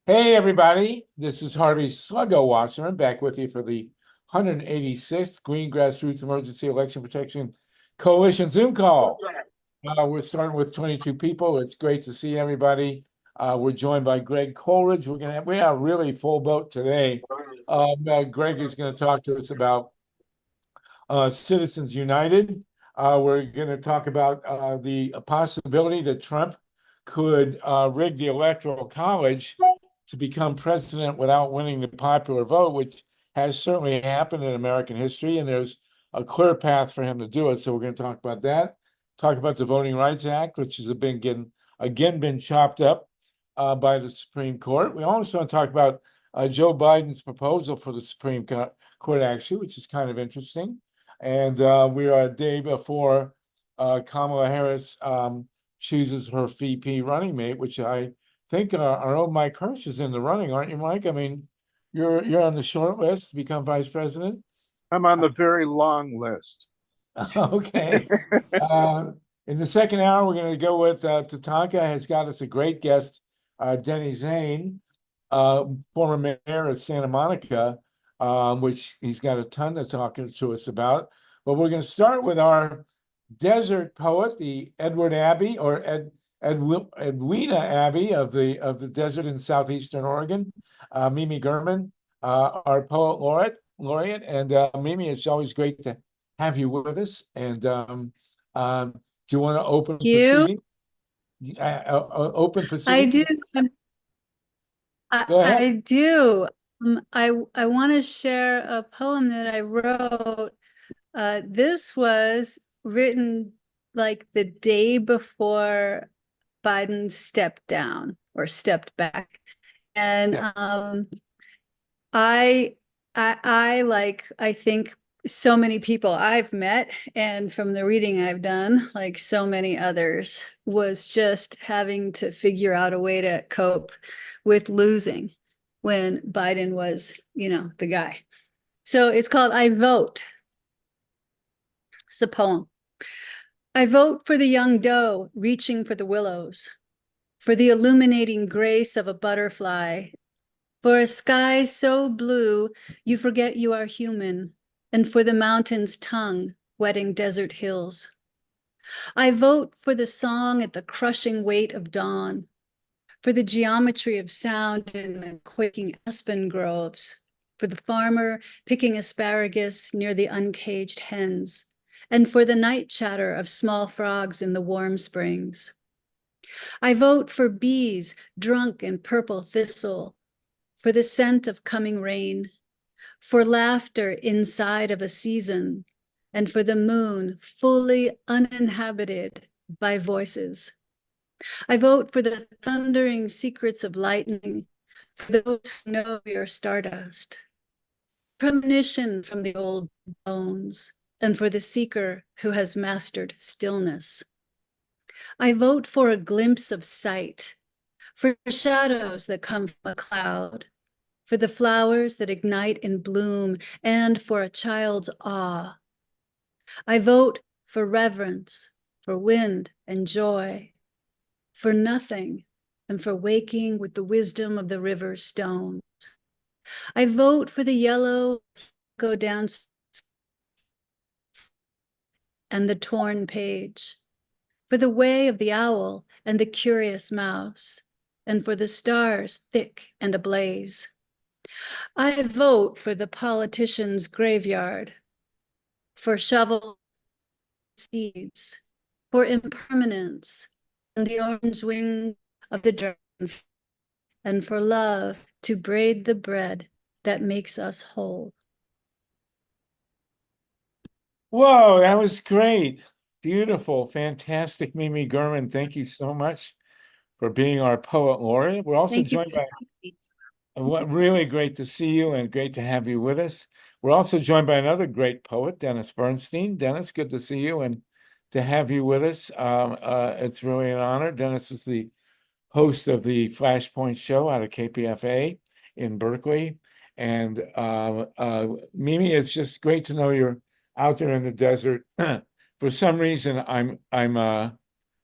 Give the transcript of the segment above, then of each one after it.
Hey, everybody. This is Harvey Sluggo Wasserman back with you for the 186th Green Grassroots Emergency Election Protection Coalition Zoom call. We're starting with 22 people. It's great to see everybody. We're joined by GREG Coleridge. We have a really full boat today. Greg is going to talk to us about Citizens United. We're going to talk about the possibility that Trump could rig the Electoral College to become president without winning the popular vote, which has certainly happened in American history, and there's a clear path for him to do it. So we're going to talk about that, talk about the Voting Rights Act, which has been chopped up by the Supreme Court. We also want to talk about Joe Biden's proposal for the Supreme Court, actually, which is kind of interesting. And we are a day before Kamala Harris chooses her VP running mate, which I think our own Mike HERSH is in the running, aren't you, Mike? I mean, you're on the short list to become vice president. I'm on the very long list. Okay. In the second hour, we're going to go with Tatanka has got us a great guest, Denny Zane, former mayor of Santa Monica, which he's got a ton to talk to us about. But we're going to start with our desert poet, the Edward Abbey, or Edwina Abbey of the desert in southeastern Oregon, Mimi German, our poet laureate, and Mimi, it's always great to have you with us. And do you want to open proceeding? Open proceeding. I do. Go ahead. I do. I want to share a poem that I wrote. This was written like the day before Biden stepped down or stepped back, and I think so many people I've met, and from the reading I've done, like so many others, was just having to figure out a way to cope with losing when Biden was, the guy. So it's called I Vote. It's a poem. I vote for the young doe reaching for the willows, for the illuminating grace of a butterfly, for a sky so blue you forget you are human, and for the mountain's tongue wetting desert hills. I vote for the song at the crushing weight of dawn, for the geometry of sound in the quaking aspen groves, for the farmer picking asparagus near the uncaged hens, and for the night chatter of small frogs in the warm springs. I vote for bees drunk in purple thistle, for the scent of coming rain, for laughter inside of a season, and for the moon fully uninhabited by voices. I vote for the thundering secrets of lightning, for those who know we are stardust, premonition from the old bones, and for the seeker who has mastered stillness. I vote for a glimpse of sight, for shadows that come from a cloud, for the flowers that ignite in bloom, and for a child's awe. I vote for reverence, for wind and joy, for nothing, and for waking with the wisdom of the river's stones. I vote for the yellow go down and the torn page, for the way of the owl and the curious mouse, and for the stars thick and ablaze. I vote for the politician's graveyard, for shovel seeds, for impermanence and the orange wing of the dragon, and for love to braid the bread that makes us whole. Whoa, that was great. Beautiful, fantastic, Mimi German. Thank you so much for being our poet laureate. We're also joined by really great to see you and great to have you with us. We're also joined by another great poet, Dennis Bernstein. Dennis, good to see you and to have you with us. It's really an honor. Dennis is the host of the Flashpoint show out of KPFA in Berkeley. And Mimi, it's just great to know you're out there in the desert. For some reason, I'm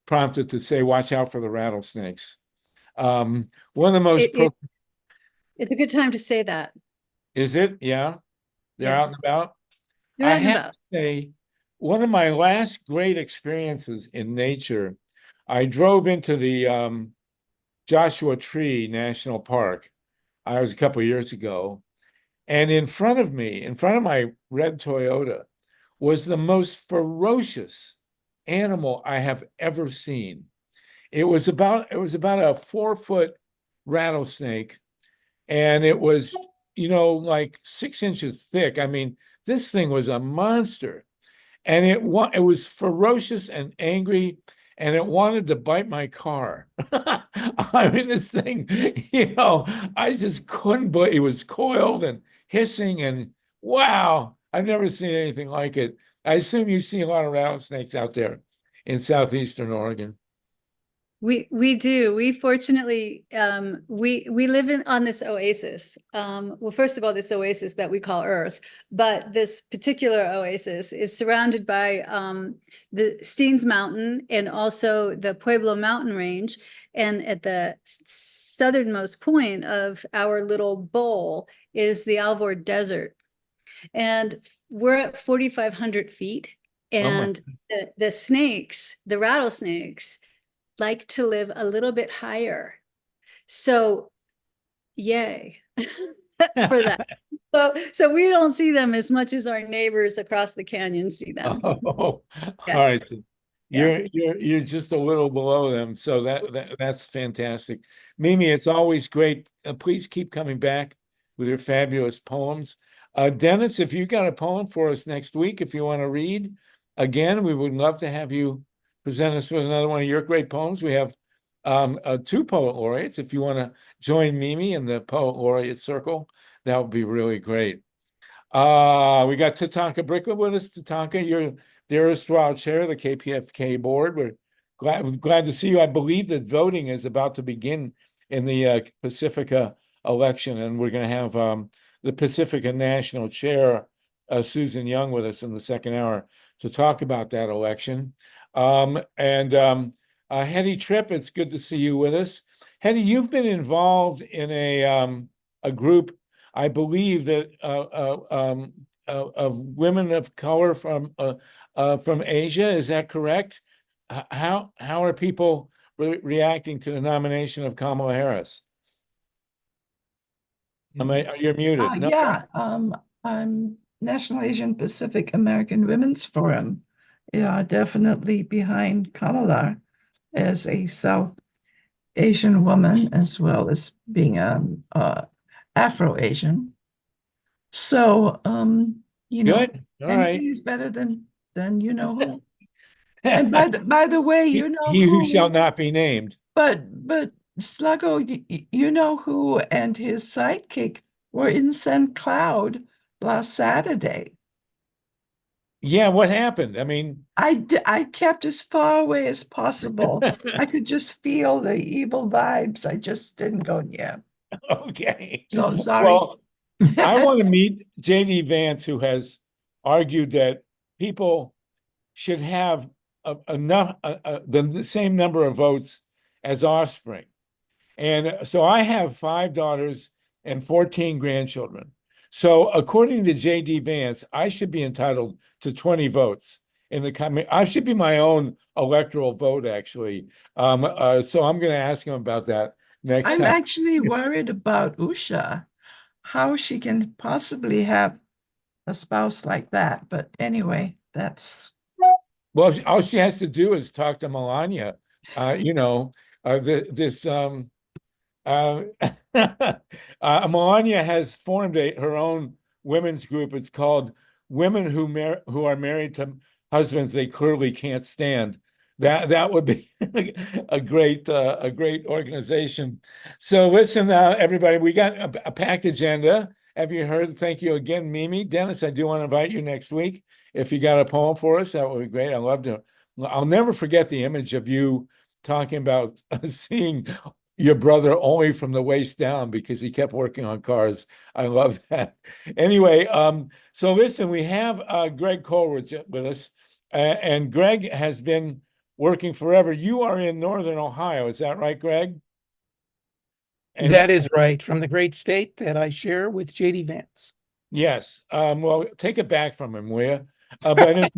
prompted to say, watch out for the rattlesnakes. One of the most It's a good time to say that. Is it? Yeah. They're out Yes. and about. They're I out and have about. to say, one of my last great experiences in nature, I drove into the Joshua Tree National Park. I was a couple of years ago, and in front of me, in front of my red Toyota, was the most ferocious animal I have ever seen. It was about a 4 foot rattlesnake, and it was, like 6 inches thick. I mean, this thing was a monster, and it was ferocious and angry, and it wanted to bite my car. I mean, this thing, I just couldn't believe it was coiled and hissing, and wow, I've never seen anything like it. I assume you see a lot of rattlesnakes out there in southeastern Oregon. We do. We fortunately we live on this oasis. Well, first of all, this oasis that we call Earth, but this particular oasis is surrounded by the Steens Mountain and also the Pueblo Mountain Range. And at the southernmost point of our little bowl is the Alvord Desert. And we're at 4,500 feet. And the snakes, the rattlesnakes, like to live a little bit higher. So yay for that. So we don't see them as much as our neighbors across the canyon see them. Oh, Yeah. all right. Yeah. You're just a little below them, so that's fantastic. Mimi, it's always great. Please keep coming back with your fabulous poems. Dennis, if you got a poem for us next week, if you want to read again, we would love to have you present us with another one of your great poems. We have two poet laureates. If you want to join Mimi in the poet laureate circle, that would be really great. We got Tatanka Brickland with us. Tatanka, you're the erstwhile chair of the KPFK board. We're glad to see you. I believe that voting is about to begin in the Pacifica election, and we're going to have the Pacifica National Chair, Susan Young, with us in the second hour to talk about that election. Hetty Tripp, it's good to see you with us. Hetty, you've been involved in a group, I believe, that of women of color from Asia. Is that correct? How are people reacting to the nomination of Kamala Harris? You're muted. No. Yeah, I'm National Asian Pacific American Women's Forum. Yeah, definitely behind Kamala as a South Asian woman, as well as being Afro-Asian. So, Good. All right. anything is better than you know who. And by the way, you know he who who, shall not be named. but Sluggo, you know who and his sidekick were in St. Cloud last Saturday. Yeah, what happened? I mean, I kept as far away as possible. I could just feel the evil vibes. I just didn't go near. okay. So sorry. Well, I want to meet J.D. Vance, who has argued that people should have enough the same number of votes as offspring. And so I have 5 daughters and 14 grandchildren. So according to J.D. Vance, I should be entitled to 20 votes in the coming. I should be my own electoral vote, actually. So I'm going to ask him about that next I'm time. actually worried about Usha, how she can possibly have a spouse like that. But anyway, that's Well, all she has to do is talk to Melania. Melania has formed her own women's group. It's called Women Who Are Married to Husbands They Clearly Can't Stand. That would be a great organization. So listen, everybody, we got a packed agenda. Have you heard? Thank you again, Mimi. Dennis, I do want to invite you next week. If you got a poem for us, that would be great. I'd love to. I'll never forget the image of you talking about seeing your brother only from the waist down because he kept working on cars. I love that. Anyway, so listen, we have GREG Coleridge with us, and Greg has been working forever. You are in Northern Ohio, is that right, Greg? And That is right, from the great state that I share with JD Vance. yes, well, take it back from him, will you? But in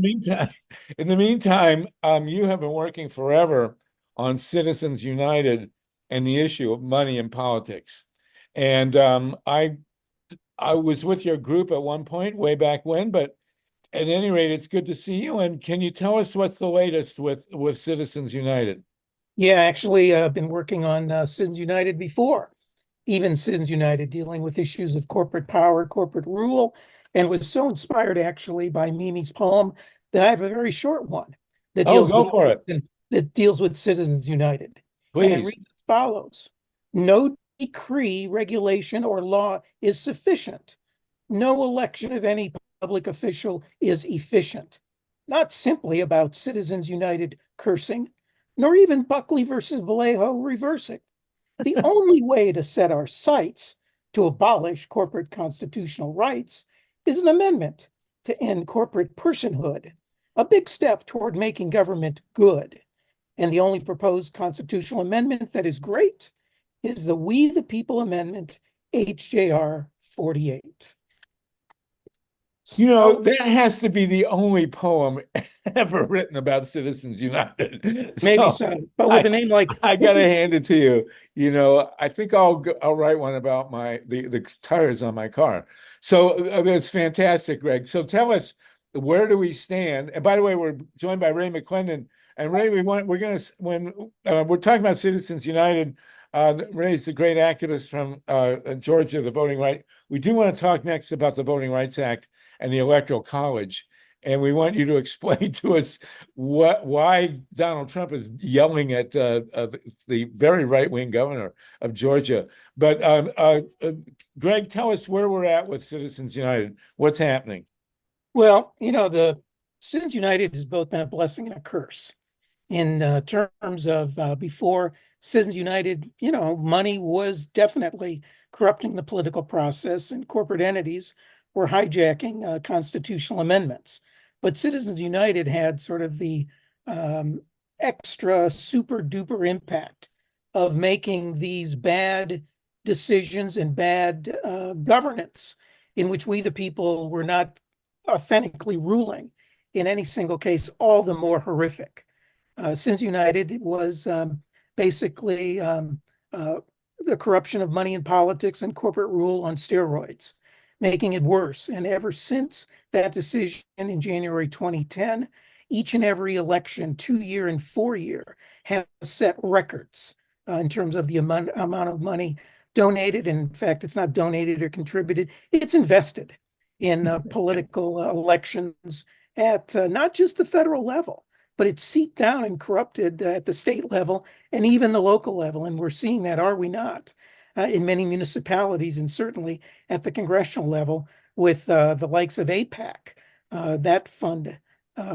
the meantime, you have been working forever on Citizens United and the issue of money in politics. And I was with your group at one point way back when, but at any rate, it's good to see you. And can you tell us what's the latest with Citizens United? Yeah, actually, I've been working on Citizens United before, even Citizens United, dealing with issues of corporate power, corporate rule, and was so inspired actually by Mimi's poem that I have a very short one that Oh, go for it, that deals with Citizens United. And it please. reads as follows: no decree, regulation, or law is sufficient. No election of any public official is efficient. Not simply about Citizens United cursing, nor even Buckley versus Vallejo reversing. The only way to set our sights to abolish corporate constitutional rights is an amendment to end corporate personhood, a big step toward making government good. And the only proposed constitutional amendment that is great is the We the People Amendment, HJR 48. You know, that has to be the only poem ever written about Citizens United. Maybe so, but with a name like I gotta hand it to you. You know, I think I'll write one about the tires on my car. So that's fantastic, Greg. So tell us, where do we stand? And by the way, we're joined by Ray McClendon. And Ray, we're gonna when we're talking about Citizens United. Ray's the great activist from Georgia, the Voting Right. We do want to talk next about the Voting Rights Act and the Electoral College. And we want you to explain to us why Donald Trump is yelling at the very right-wing governor of Georgia. But Greg, tell us where we're at with Citizens United. What's happening? Well, you know, the Citizens United has both been a blessing and a curse in terms of before Citizens United, you know, money was definitely corrupting the political process and corporate entities were hijacking constitutional amendments. But Citizens United had sort of the extra super duper impact of making these bad decisions and bad governance in which we, the people, were not authentically ruling in any single case, all the more horrific. Citizens United was basically the corruption of money in politics and corporate rule on steroids, making it worse. And ever since that decision in January 2010, each and every election, 2-year and 4-year, has set records in terms of the amount of money donated. And in fact, it's not donated or contributed, it's invested in political elections at not just the federal level, but it's seeped down and corrupted at the state level and even the local level. And we're seeing that, are we not, in many municipalities and certainly at the congressional level with the likes of APAC, that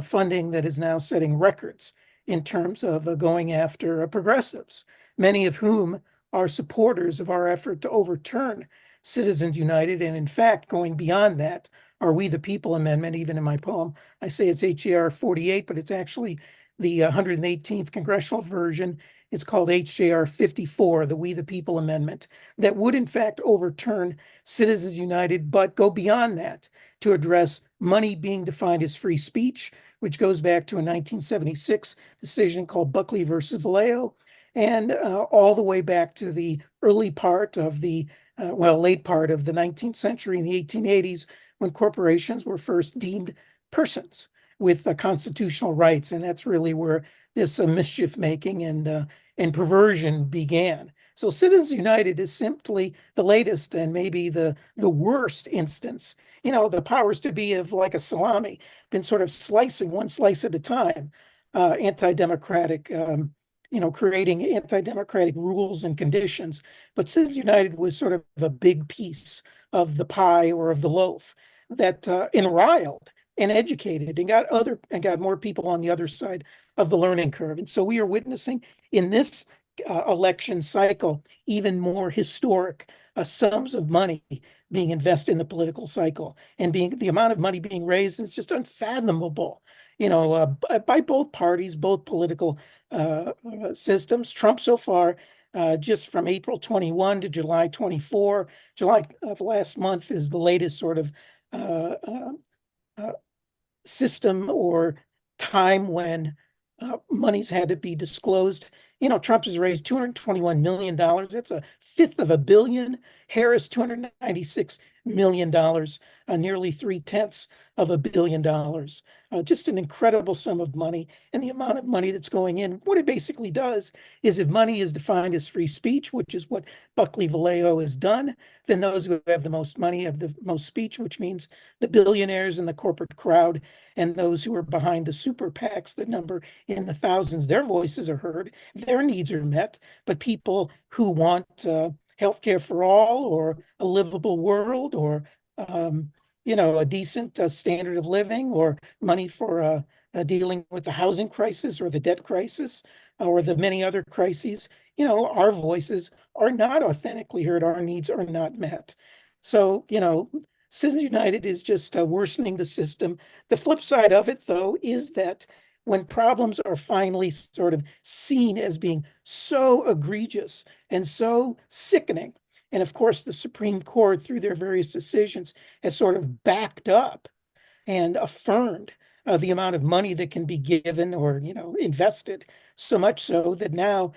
funding that is now setting records in terms of going after progressives, many of whom are supporters of our effort to overturn Citizens United. And in fact, going beyond that, are We the People Amendment. Even in my poem, I say it's HJR 48, but it's actually the 118th congressional version. It's called HJR 54, the We the People Amendment, that would in fact overturn Citizens United, but go beyond that to address money being defined as free speech, which goes back to a 1976 decision called Buckley versus Vallejo, and all the way back to the early part of the, late part of the 19th century in the 1880s, when corporations were first deemed persons with constitutional rights. And that's really where this mischief making and perversion began. So Citizens United is simply the latest and maybe the worst instance. You know, the powers to be of like a salami, been sort of slicing one slice at a time, anti-democratic, creating anti-democratic rules and conditions. But Citizens United was sort of a big piece of the pie or of the loaf that enriled and educated and got more people on the other side of the learning curve. And so we are witnessing in this election cycle even more historic sums of money being invested in the political cycle, and the amount of money being raised is just unfathomable. By both parties, both political systems. Trump so far just from April 21 to July 24. July of last month is the latest sort of system or time when monies had to be disclosed. Trump has raised $221 million. That's a fifth of a billion. Harris, $296 million, nearly 3/10 of $1 billion. Just an incredible sum of money. And the amount of money that's going in, what it basically does is, if money is defined as free speech, which is what Buckley Vallejo has done, then those who have the most money have the most speech, which means the billionaires and the corporate crowd, and those who are behind the super PACs that number in the thousands, their voices are heard, their needs are met. But people who want healthcare for all, or a livable world, or a decent standard of living, or money for dealing with the housing crisis or the debt crisis or the many other crises, our voices are not authentically heard. Our needs are not met. So, Citizens United is just worsening the system. The flip side of it, though, is that when problems are finally sort of seen as being so egregious and so sickening, and of course, the Supreme Court, through their various decisions, has sort of backed up and affirmed the amount of money that can be given or, invested, so much so that now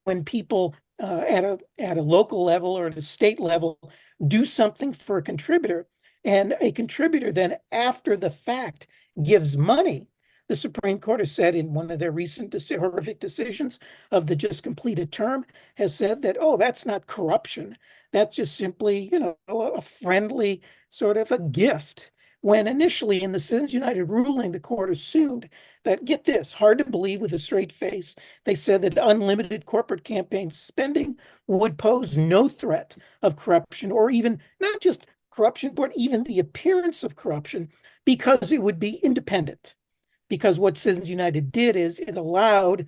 when people at a local level or at a state level do something for a contributor, and a contributor then after the fact gives money, the Supreme Court has said in one of their recent horrific decisions of the just completed term, has said that, oh, that's not corruption. That's just simply, a friendly sort of a gift. When initially in the Citizens United ruling, the court assumed that, get this, hard to believe with a straight face, they said that unlimited corporate campaign spending would pose no threat of corruption, or even not just corruption, but even the appearance of corruption, because it would be independent. Because what Citizens United did is it allowed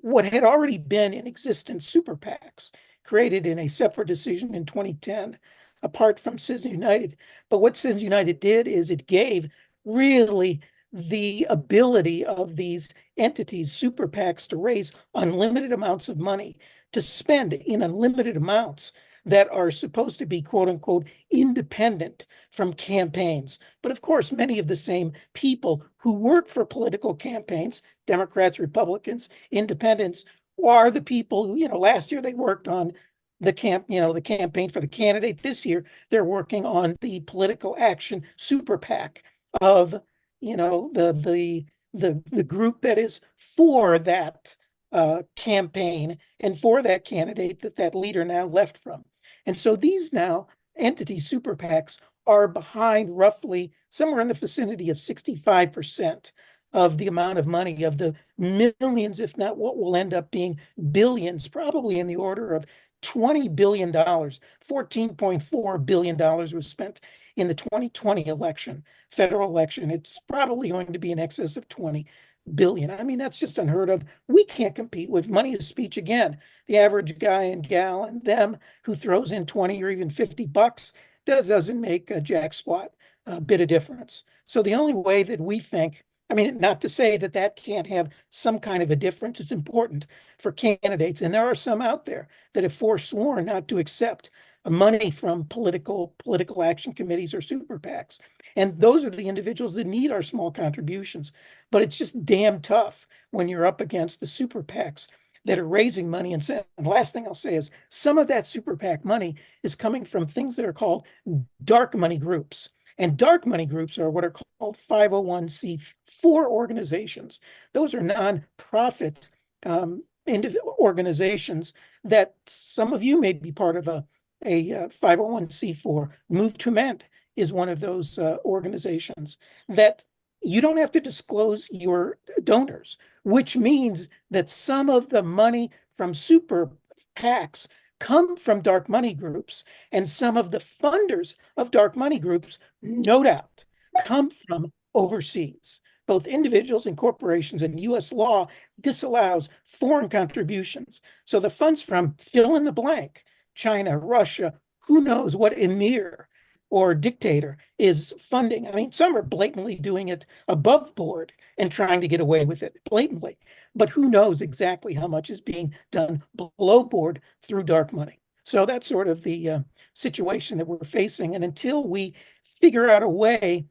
what had already been in existence super PACs, created in a separate decision in 2010, apart from Citizens United. But what Citizens United did is it gave really the ability of these entities, super PACs, to raise unlimited amounts of money, to spend in unlimited amounts that are supposed to be, quote unquote, independent from campaigns. But of course, many of the same people who work for political campaigns, Democrats, Republicans, independents, are the people who, last year they worked on the campaign for the candidate. This year, they're working on the political action super PAC of, the group that is for that campaign and for that candidate that leader now left from. And so these now entities, super PACs, are behind roughly somewhere in the vicinity of 65% of the amount of money, of the millions, if not what will end up being billions, probably in the order of $20 billion. $14.4 billion was spent in the 2020 election, federal election. It's probably going to be in excess of 20 billion. I mean, that's just unheard of. We can't compete with money is speech again. The average guy and gal and them who throws in 20 or even $50 doesn't make a jack squat bit of difference. So the only way that we think, not to say that can't have some kind of a difference. It's important for candidates. And there are some out there that have forsworn not to accept money from political action committees or super PACs. And those are the individuals that need our small contributions. But it's just damn tough when you're up against the super PACs that are raising money. And the last thing I'll say is some of that super PAC money is coming from things that are called dark money groups. And dark money groups are what are called 501c4 organizations. Those are nonprofit organizations that some of you may be part of a 501c4. Move to Amend is one of those organizations that you don't have to disclose your donors, which means that some of the money from super PACs come from dark money groups, and some of the funders of dark money groups, no doubt, come from overseas. Both individuals and corporations, and U.S. law disallows foreign contributions. So the funds from fill in the blank, China, Russia, who knows what emir or dictator is funding. Some are blatantly doing it above board and trying to get away with it blatantly. But who knows exactly how much is being done below board through dark money. So that's sort of the situation that we're facing. And until we figure out a way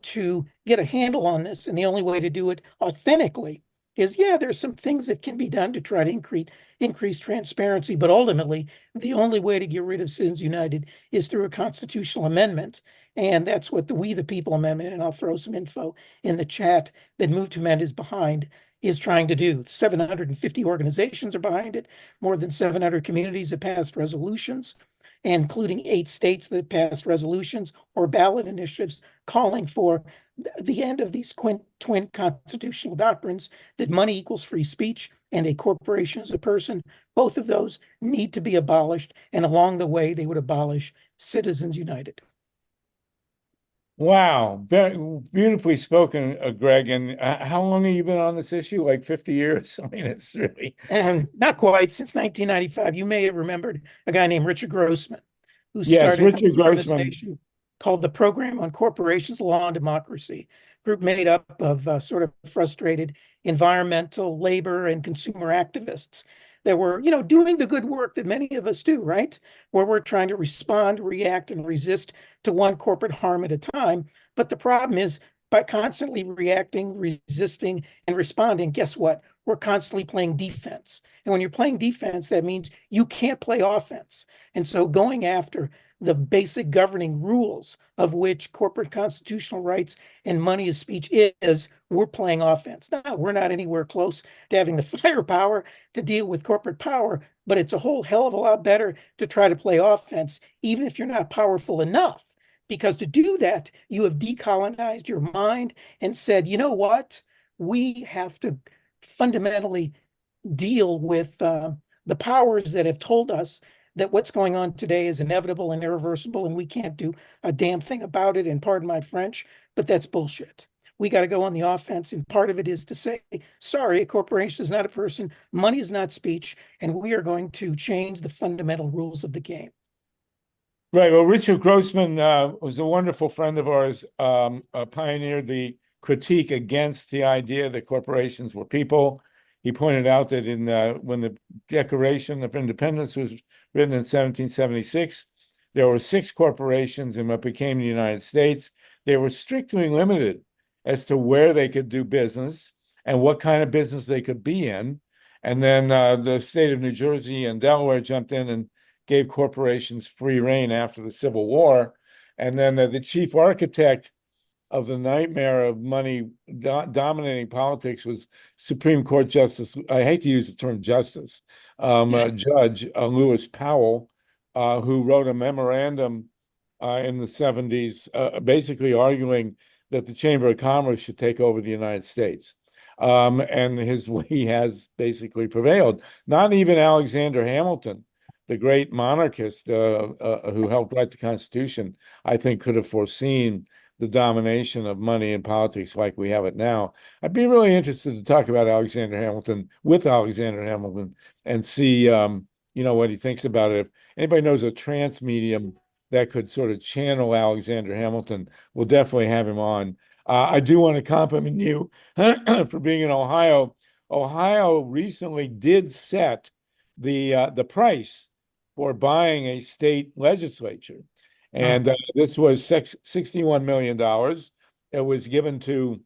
to get a handle on this, and the only way to do it authentically is, yeah, there's some things that can be done to try to increase transparency, but ultimately the only way to get rid of Citizens United is through a constitutional amendment. And that's what the We the People Amendment, and I'll throw some info in the chat, that Move to Amend is behind, is trying to do. 750 organizations are behind it, more than 700 communities have passed resolutions, including 8 states that have passed resolutions or ballot initiatives calling for the end of these twin constitutional doctrines that money equals free speech and a corporation is a person. Both of those need to be abolished, and along the way, they would abolish Citizens United. Wow, very beautifully spoken, Greg. And how long have you been on this issue? Like 50 years? I mean, it's really... And not quite, since 1995. You may have remembered a guy named Richard Grossman, who Yes, started Richard an Grossman. organization called the Program on Corporations, Law, and Democracy, group made up of sort of frustrated environmental, labor, and consumer activists that were, doing the good work that many of us do, right? Where we're trying to respond, react, and resist to one corporate harm at a time. But the problem is, by constantly reacting, resisting, and responding, guess what? We're constantly playing defense. And when you're playing defense, that means you can't play offense. And so going after the basic governing rules of which corporate constitutional rights and money is speech is, we're playing offense. Now, we're not anywhere close to having the firepower to deal with corporate power, but it's a whole hell of a lot better to try to play offense, even if you're not powerful enough. Because to do that, you have decolonized your mind and said, you know what? We have to fundamentally deal with the powers that have told us that what's going on today is inevitable and irreversible, and we can't do a damn thing about it. And pardon my French, but that's bullshit. We got to go on the offense. And part of it is to say, sorry, a corporation is not a person, money is not speech, and we are going to change the fundamental rules of the game. Right. Well, Richard Grossman was a wonderful friend of ours, pioneered the critique against the idea that corporations were people. He pointed out that when the Declaration of Independence was written in 1776, there were 6 corporations in what became the United States. They were strictly limited as to where they could do business and what kind of business they could be in. And then the state of New Jersey and Delaware jumped in and gave corporations free rein after the Civil War. And then the chief architect of the nightmare of money dominating politics was Supreme Court Justice, I hate to use the term justice, Judge Lewis Powell, who wrote a memorandum in the 70s, basically arguing that the Chamber of Commerce should take over the United States. And he has basically prevailed. Not even Alexander Hamilton, the great monarchist who helped write the Constitution, I think could have foreseen the domination of money in politics like we have it now. I'd be really interested to talk about Alexander Hamilton with Alexander Hamilton and see, what he thinks about it. If anybody knows a trance medium that could sort of channel Alexander Hamilton, we'll definitely have him on. I do want to compliment you for being in Ohio. Ohio recently did set the price for buying a state legislature. And this was $61 million. It was given to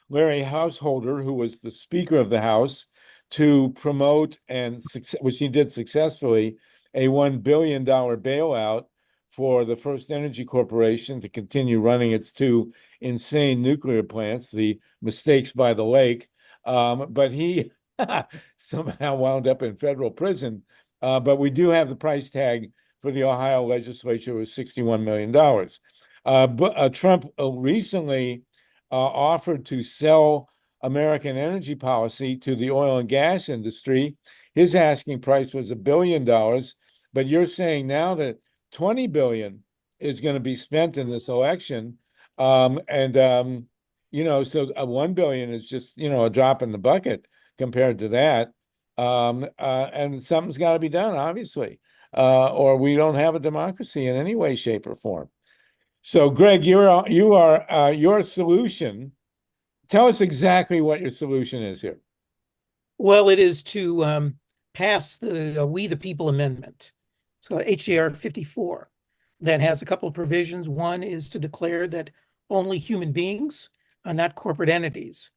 Larry Householder, who was the Speaker of the House, to promote, which he did successfully, a $1 billion bailout for the First Energy Corporation to continue running its 2 insane nuclear plants, the Mistakes by the Lake. But he somehow wound up in federal prison. But we do have the price tag for the Ohio legislature was $61 million. But Trump recently offered to sell American energy policy to the oil and gas industry. His asking price was $1 billion, but you're saying now that $20 billion is going to be spent in this election. So $1 billion is just, a drop in the bucket compared to that. And something's got to be done, obviously. Or we don't have a democracy in any way, shape, or form. So, Greg, your solution tell us exactly what your solution is here. Well, it is to pass the We the People Amendment. It's called HJR 54. That has a couple of provisions. One is to declare that only human beings, not corporate entities,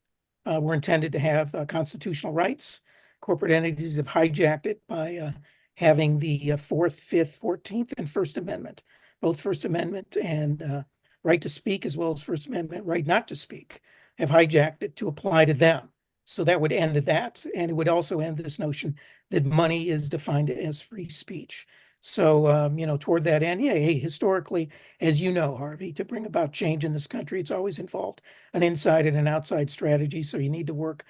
were intended to have constitutional rights. Corporate entities have hijacked it by having the Fourth, Fifth, 14th, and First Amendment, both First Amendment and right to speak, as well as First Amendment right not to speak, have hijacked it to apply to them. So that would end that, and it would also end this notion that money is defined as free speech. So, toward that end, yeah, hey, historically, as you know, Harvey, to bring about change in this country, it's always involved an inside and an outside strategy. So you need to work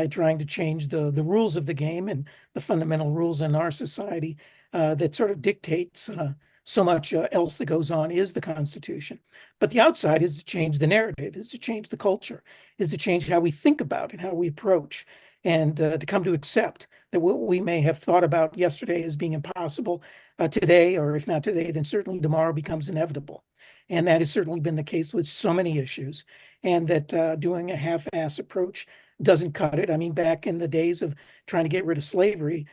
trying to change the rules of the game and the fundamental rules in our society that sort of dictates so much else that goes on is the Constitution. But the outside is to change the narrative, is to change the culture, is to change how we think about it, how we approach, and to come to accept that what we may have thought about yesterday as being impossible today, or if not today, then certainly tomorrow becomes inevitable. And that has certainly been the case with so many issues, and that doing a half-ass approach doesn't cut it. I mean, back in the days of trying to get rid of slavery,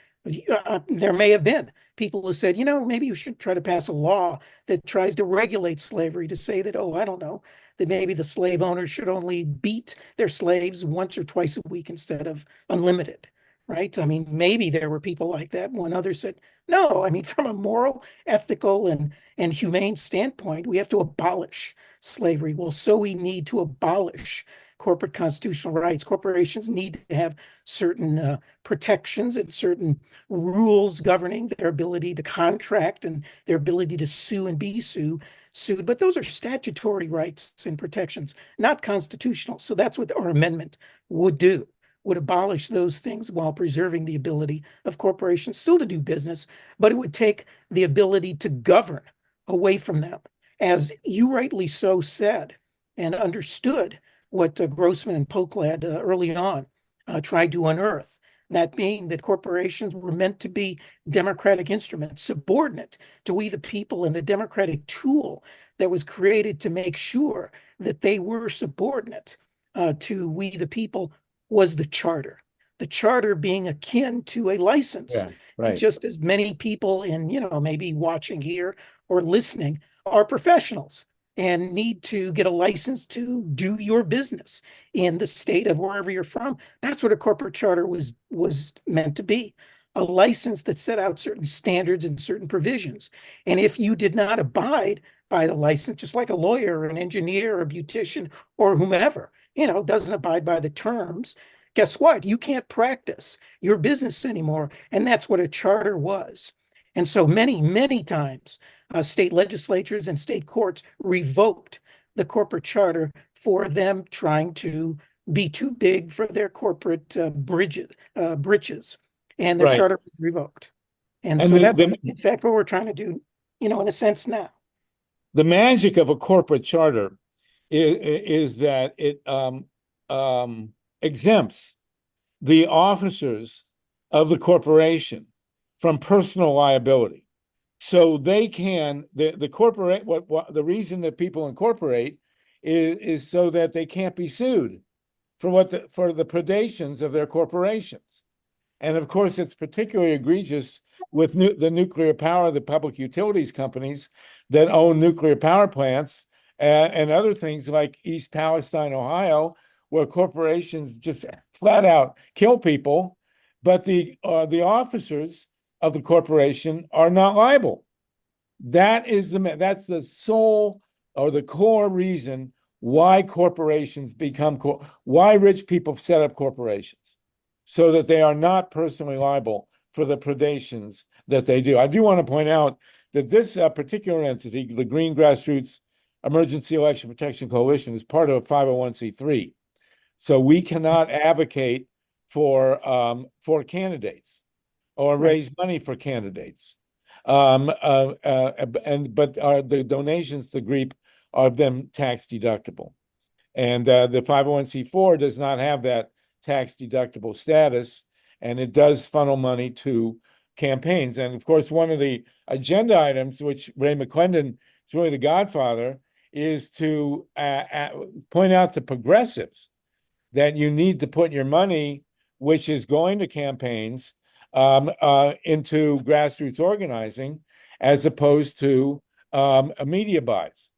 there may have been people who said, maybe you should try to pass a law that tries to regulate slavery, to say that, I don't know, that maybe the slave owners should only beat their slaves once or twice a week instead of unlimited, right? I mean, maybe there were people like that when others said, no, I mean, from a moral, ethical, and humane standpoint, we have to abolish slavery. Well, so we need to abolish corporate constitutional rights. Corporations need to have certain protections and certain rules governing their ability to contract and their ability to sue and be sued. But those are statutory rights and protections, not constitutional. So that's what our amendment would do, would abolish those things while preserving the ability of corporations still to do business, but it would take the ability to govern away from them. As you rightly so said and understood, what Grossman and Polklad early on tried to unearth, that being that corporations were meant to be democratic instruments, subordinate to we the people, and the democratic tool that was created to make sure that they were subordinate to we the people was the charter. The charter being akin to a license. Yeah, right. And just as many people in, maybe watching here or listening are professionals and need to get a license to do your business in the state of wherever you're from. That's what a corporate charter was meant to be, a license that set out certain standards and certain provisions. And if you did not abide by the license, just like a lawyer or an engineer or a beautician or whomever, doesn't abide by the terms, guess what? You can't practice your business anymore. And that's what a charter was. And so many, many times, state legislatures and state courts revoked the corporate charter for them trying to be too big for their corporate britches, and the charter was revoked. And so that's in fact what we're trying to do, in a sense now. The magic of a corporate charter is that it exempts the officers of the corporation from personal liability. So they can, the corporate, the reason that people incorporate is so that they can't be sued for the predations of their corporations. And of course, it's particularly egregious with the nuclear power, the public utilities companies that own nuclear power plants and other things like East Palestine, Ohio, where corporations just flat out kill people, but the officers of the corporation are not liable. That's the sole or the core reason why corporations why rich people set up corporations, so that they are not personally liable for the predations that they do. I do want to point out that this particular entity, the Green Grassroots Emergency Election Protection Coalition, is part of a 501c3. So we cannot advocate for candidates or raise money for candidates. But the donations to GREEP are then tax deductible. And the 501c4 does not have that tax deductible status, and it does funnel money to campaigns. And of course, one of the agenda items, which Ray McClendon is really the godfather, is to point out to progressives that you need to put your money, which is going to campaigns, into grassroots organizing, as opposed to media buys.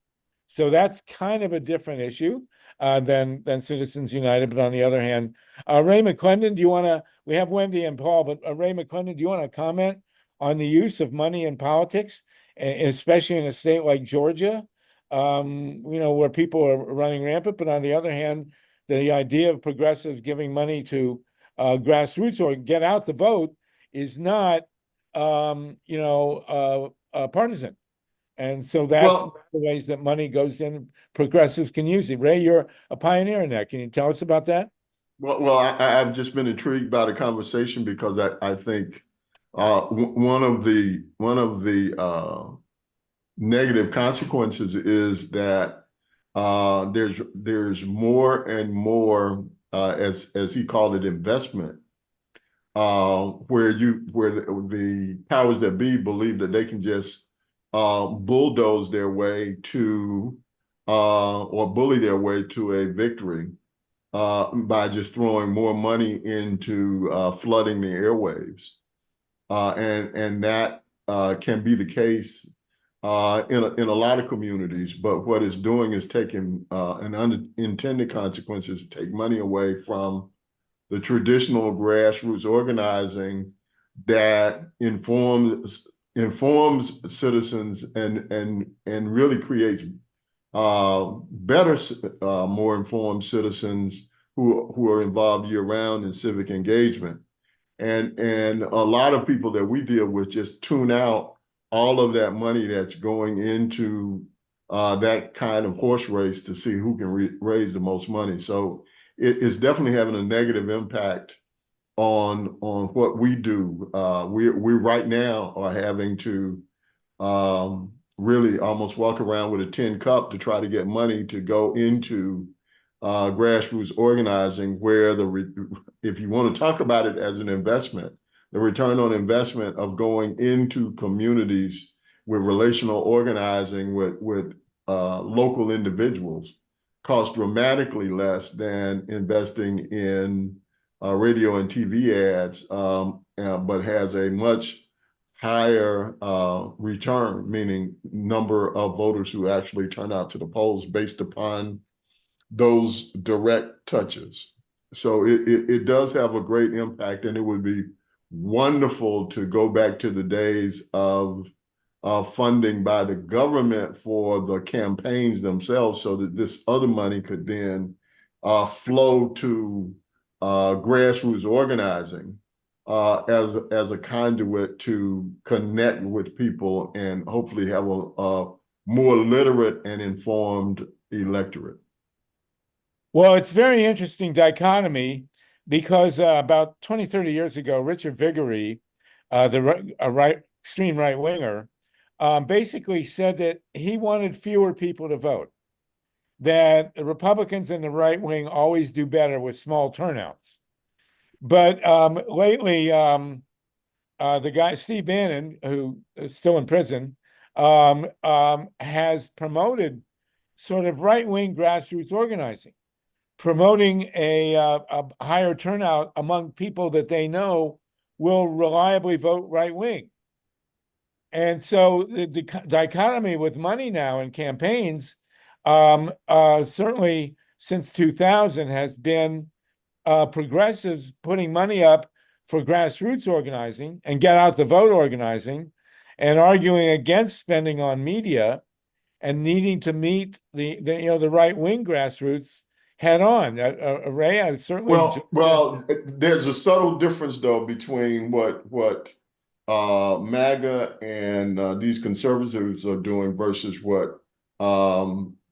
So that's kind of a different issue than Citizens United. But on the other hand, Ray McClendon, do you want to? We have Wendy and Paul, but Ray McClendon, do you want to comment on the use of money in politics, especially in a state like Georgia, where people are running rampant? But on the other hand, the idea of progressives giving money to grassroots or get out the vote is not, partisan. And so that's one of the ways that money goes in. Progressives can use it. Ray, you're a pioneer in that. Can you tell us about that? I've just been intrigued by the conversation because I think one of the negative consequences is that there's more and more as he called it, investment, where the powers that be believe that they can just bulldoze their way to or bully their way to a victory by just throwing more money into flooding the airwaves. And that can be the case in a lot of communities, but what it's doing is taking an unintended consequences, take money away from the traditional grassroots organizing that informs citizens and really creates better, more informed citizens who are involved year round in civic engagement. And a lot of people that we deal with just tune out all of that money that's going into that kind of horse race to see who can raise the most money. So it's definitely having a negative impact on what we do. We right now are having to really almost walk around with a tin cup to try to get money to go into grassroots organizing, where if you want to talk about it as an investment, the return on investment of going into communities with relational organizing with local individuals costs dramatically less than investing in radio and TV ads, but has a much higher return, meaning number of voters who actually turn out to the polls based upon those direct touches. So it does have a great impact, and it would be wonderful to go back to the days of funding by the government for the campaigns themselves, so that this other money could then flow to grassroots organizing as a conduit to connect with people and hopefully have a more literate and informed electorate. Well, it's very interesting dichotomy, because about 20, 30 years ago, Richard Viguerie, extreme right winger, basically said that he wanted fewer people to vote, that the Republicans and the right wing always do better with small turnouts. But lately, the guy, Steve Bannon, who is still in prison, has promoted sort of right-wing grassroots organizing, promoting a higher turnout among people that they know will reliably vote right-wing. And so the dichotomy with money now in campaigns, certainly since 2000, has been progressives putting money up for grassroots organizing and get out the vote organizing, and arguing against spending on media and needing to meet the right-wing grassroots head on. Ray, I certainly there's a subtle difference though between what MAGA and these conservatives are doing versus what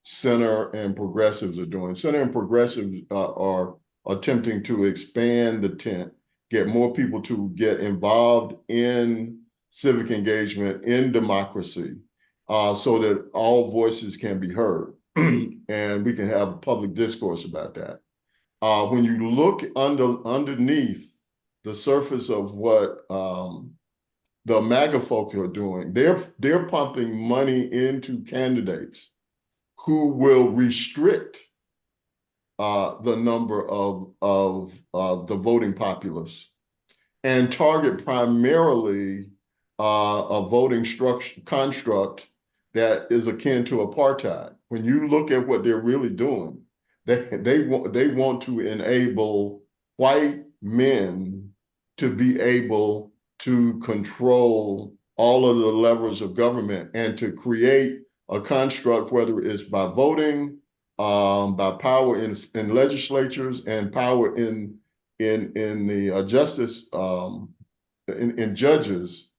center and progressives are doing. Center and progressives are attempting to expand the tent, get more people to get involved in civic engagement, in democracy, so that all voices can be heard and we can have a public discourse about that. When you look underneath the surface of what the MAGA folks are doing, they're pumping money into candidates who will restrict the number of the voting populace and target primarily a voting structure construct that is akin to apartheid. When you look at what they're really doing, they want to enable white men to be able to control all of the levers of government and to create a construct, whether it's by voting, by power in legislatures and power in the justice in judges,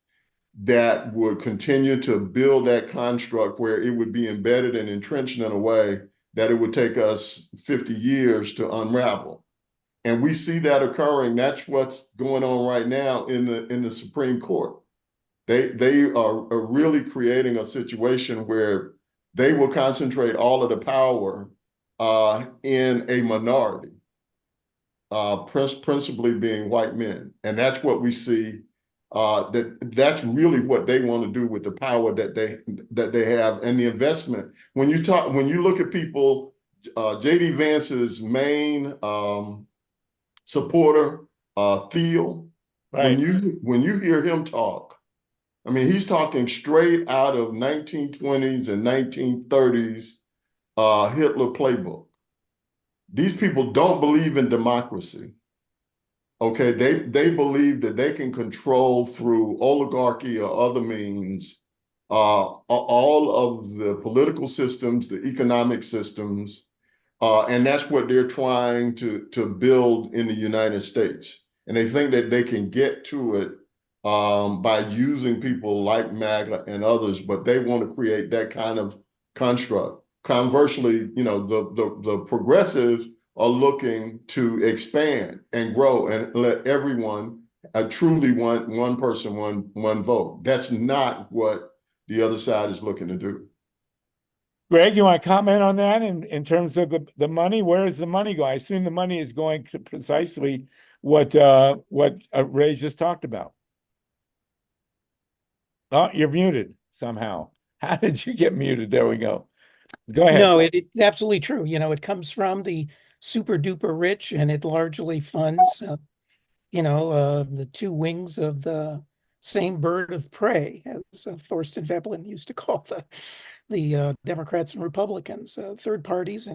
that would continue to build that construct where it would be embedded and entrenched in a way that it would take us 50 years to unravel. And we see that occurring. That's what's going on right now in the Supreme Court. They are really creating a situation where they will concentrate all of the power in a minority, principally being white men. And that's what we see. That's really what they want to do with the power that they have and the investment. When you look at people, J.D. Vance's main supporter, Thiel, Right. when you hear him talk, I mean, he's talking straight out of 1920s and 1930s Hitler playbook. These people don't believe in democracy. Okay, they believe that they can control through oligarchy or other means all of the political systems, the economic systems, and that's what they're trying to build in the United States. And they think that they can get to it by using people like MAGA and others, but they want to create that kind of construct. Conversely, you know, the progressives are looking to expand and grow and let everyone truly want one person, one vote. That's not what the other side is looking to do. Greg, you want to comment on that in terms of the money? Where is the money going? I assume the money is going to precisely what Ray just talked about. Oh, you're muted somehow. How did you get muted? There we go. Go ahead. No, it's absolutely true. You know, it comes from the super duper rich, and it largely funds, the two wings of the same bird of prey, as Thorstein Veblen used to call the Democrats and Republicans. Third parties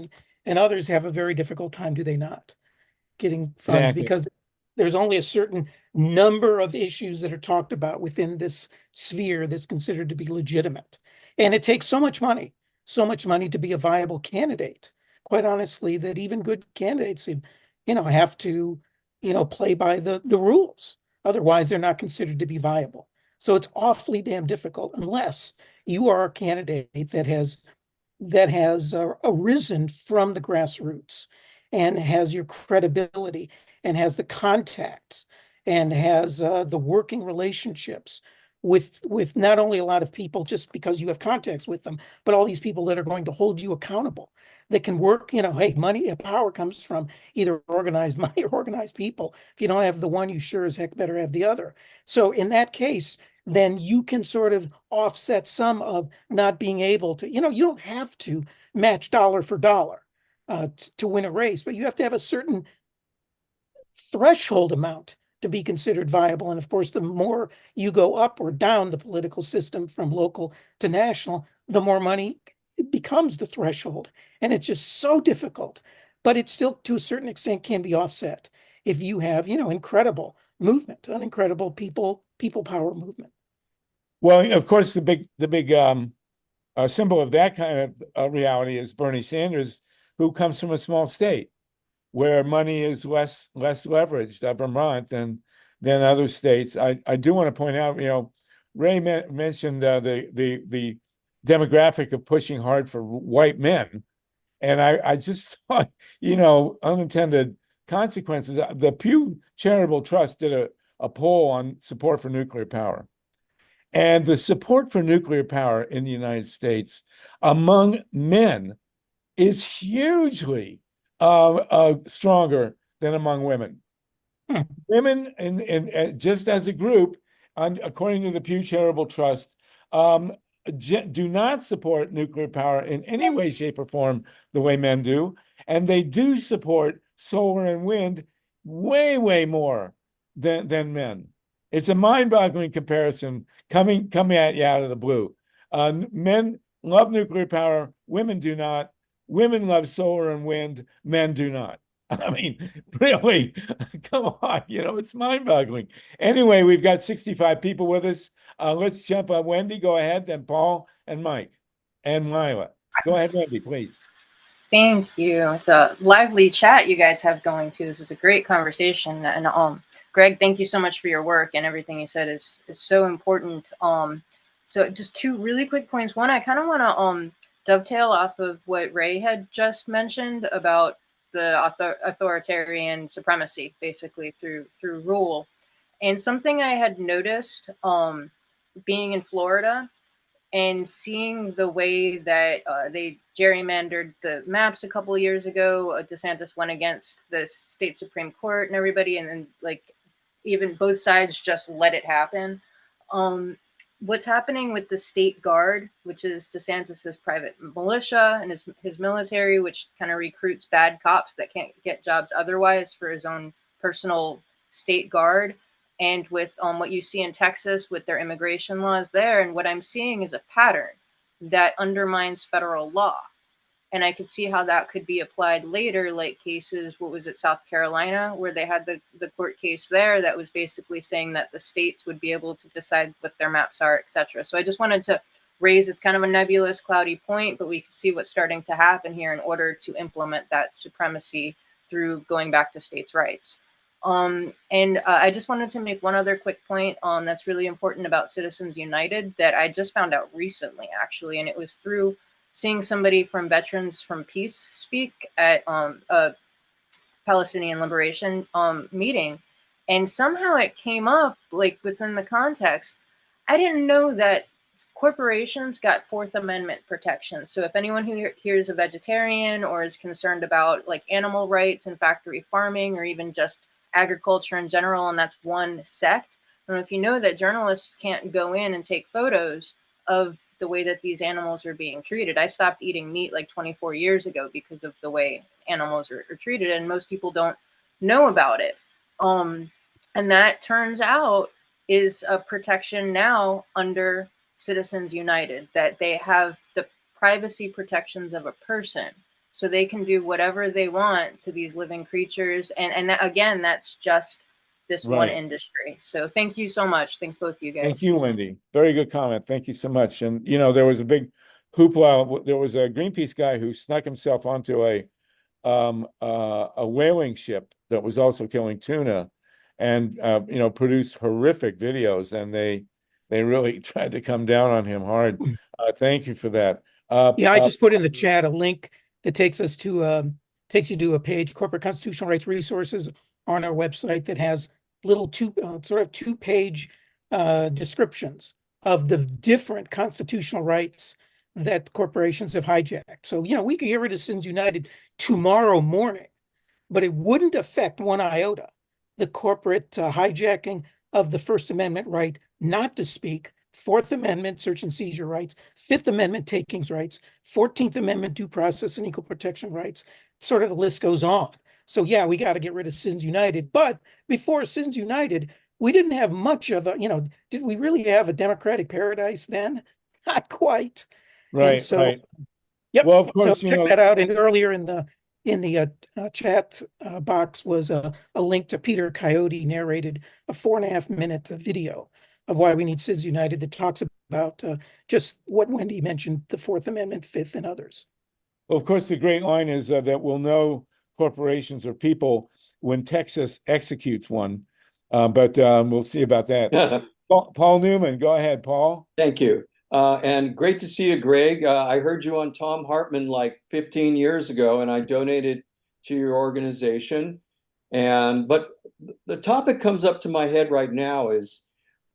and others have a very difficult time, do they not, getting funds Exactly. because there's only a certain number of issues that are talked about within this sphere that's considered to be legitimate. And it takes so much money to be a viable candidate, quite honestly, that even good candidates, have to, play by the rules. Otherwise, they're not considered to be viable. So it's awfully damn difficult unless you are a candidate that has arisen from the grassroots and has your credibility and has the contacts and has the working relationships with not only a lot of people just because you have contacts with them, but all these people that are going to hold you accountable, that can work, hey, money, power comes from either organized money or organized people. If you don't have the one, you sure as heck better have the other. So in that case, then you can sort of offset some of not being able to, you don't have to match dollar for dollar to win a race, but you have to have a certain threshold amount to be considered viable. And of course, the more you go up or down the political system from local to national, the more money becomes the threshold. And it's just so difficult, but it still, to a certain extent, can be offset if you have, incredible movement, an incredible people power movement. Well, of course, the big symbol of that kind of reality is Bernie Sanders, who comes from a small state where money is less leveraged, Vermont, than other states. I do want to point out, Ray mentioned the demographic of pushing hard for white men, and I just thought, unintended consequences. The Pew Charitable Trust did a poll on support for nuclear power. And the support for nuclear power in the United States among men is hugely stronger than among women. Women, and just as a group, according to the Pew Charitable Trust, do not support nuclear power in any way, shape, or form the way men do. And they do support solar and wind way, way more than men. It's a mind-boggling comparison coming at you out of the blue. Men love nuclear power, women do not. Women love solar and wind, men do not. I mean, really, come on, it's mind-boggling. Anyway, we've got 65 people with us. Let's jump on Wendy. Go ahead, then Paul and Mike and MYLA. Go ahead, Wendy, please. Thank you. It's a lively chat you guys have going too. This is a great conversation. And Greg, thank you so much for your work, and everything you said is so important. So just two really quick points. One, I kind of want to dovetail off of what Ray had just mentioned about the authoritarian supremacy, basically through rule. And something I had noticed being in Florida and seeing the way that they gerrymandered the maps a couple of years ago. Desantis went against the state Supreme Court and everybody, and then like even both sides just let it happen. What's happening with the state guard, which is Desantis's private militia and his military, which kind of recruits bad cops that can't get jobs otherwise for his own personal state guard. And with what you see in Texas with their immigration laws there, and what I'm seeing is a pattern that undermines federal law. And I could see how that could be applied later, like cases, what was it, South Carolina, where they had the court case there that was basically saying that the states would be able to decide what their maps are, et cetera. So I just wanted to raise, it's kind of a nebulous, cloudy point, but we can see what's starting to happen here in order to implement that supremacy through going back to states' rights. I just wanted to make one other quick point that's really important about Citizens United that I just found out recently, actually, and it was through seeing somebody from Veterans from Peace speak at a Palestinian liberation meeting, and somehow it came up like within the context. I didn't know that corporations got Fourth Amendment protection. So if anyone who here is a vegetarian or is concerned about like animal rights and factory farming or even just agriculture in general, and that's one sect, I don't know if you know that journalists can't go in and take photos of the way that these animals are being treated. I stopped eating meat like 24 years ago because of the way animals are treated, and most people don't know about it. And that turns out is a protection now under Citizens United, that they have the privacy protections of a person, so they can do whatever they want to these living creatures. And that, again, that's just this one industry. So thank you so much. Thanks both of you guys. Thank you, Wendy. Very good comment. Thank you so much. And, there was a big hoopla. There was a Greenpeace guy who snuck himself onto a whaling ship that was also killing tuna and, produced horrific videos. And they really tried to come down on him hard. Thank you for that. I just put in the chat a link that takes you to a page, Corporate Constitutional Rights Resources, on our website that has little two-page descriptions of the different constitutional rights that corporations have hijacked. So, we could get rid of Citizens United tomorrow morning, but it wouldn't affect one iota the corporate hijacking of the First Amendment right not to speak, Fourth Amendment search and seizure rights, Fifth Amendment takings rights, 14th Amendment due process and equal protection rights. Sort of the list goes on. So yeah, we got to get rid of Citizens United. But before Citizens United, we didn't have much of a, did we really have a democratic paradise then? Not quite. Right. And so, right. Yep. Well, of course, so check that out. And earlier in the chat box was a link to Peter Coyote narrated a 4.5-minute video of why we need Citizens United that talks about just what Wendy mentioned, the Fourth Amendment, Fifth, and others. Well, of course, the great line is that we'll know corporations or people when Texas executes one, but we'll see about that. Paul Newman, go ahead, Paul. Thank you. And great to see you, Greg. I heard you on Tom Hartman like 15 years ago, and I donated to your organization. But the topic comes up to my head right now is,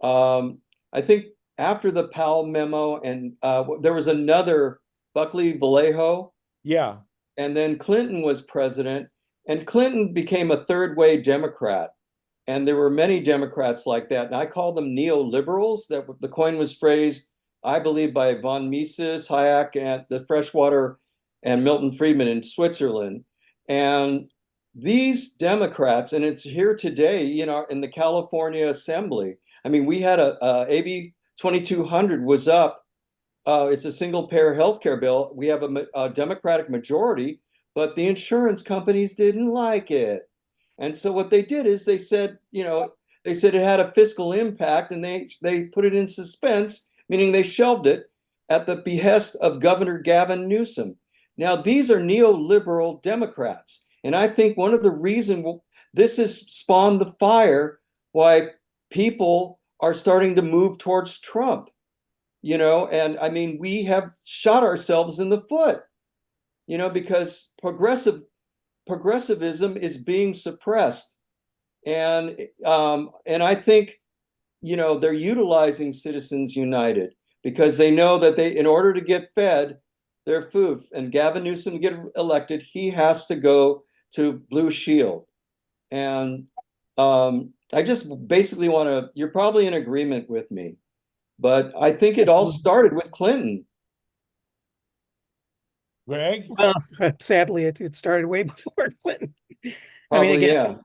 I think after the Powell memo, and there was another Buckley Vallejo. Yeah. And then Clinton was president, and Clinton became a third-way Democrat. And there were many Democrats like that. And I call them neoliberals. That the coin was phrased, I believe, by von Mises, Hayek, and the Freshwater and Milton Friedman in Switzerland. And these Democrats, and it's here today, in the California Assembly. I mean, we had a AB 2200 was up. It's a single payer healthcare bill. We have a Democratic majority, but the insurance companies didn't like it. And so what they did is they said, it had a fiscal impact, and they put it in suspense, meaning they shelved it at the behest of Governor Gavin Newsom. Now, these are neoliberal Democrats. And I think one of the reasons this has spawned the fire why people are starting to move towards Trump, and I mean, we have shot ourselves in the foot, because progressivism is being suppressed. And I think, they're utilizing Citizens United because they know that in order to get fed their food and Gavin Newsom to get elected, he has to go to Blue Shield. And I just basically you're probably in agreement with me, but I think it all started with Clinton. Greg? Well, sadly, it started way before Clinton. Probably, I mean, again, yeah.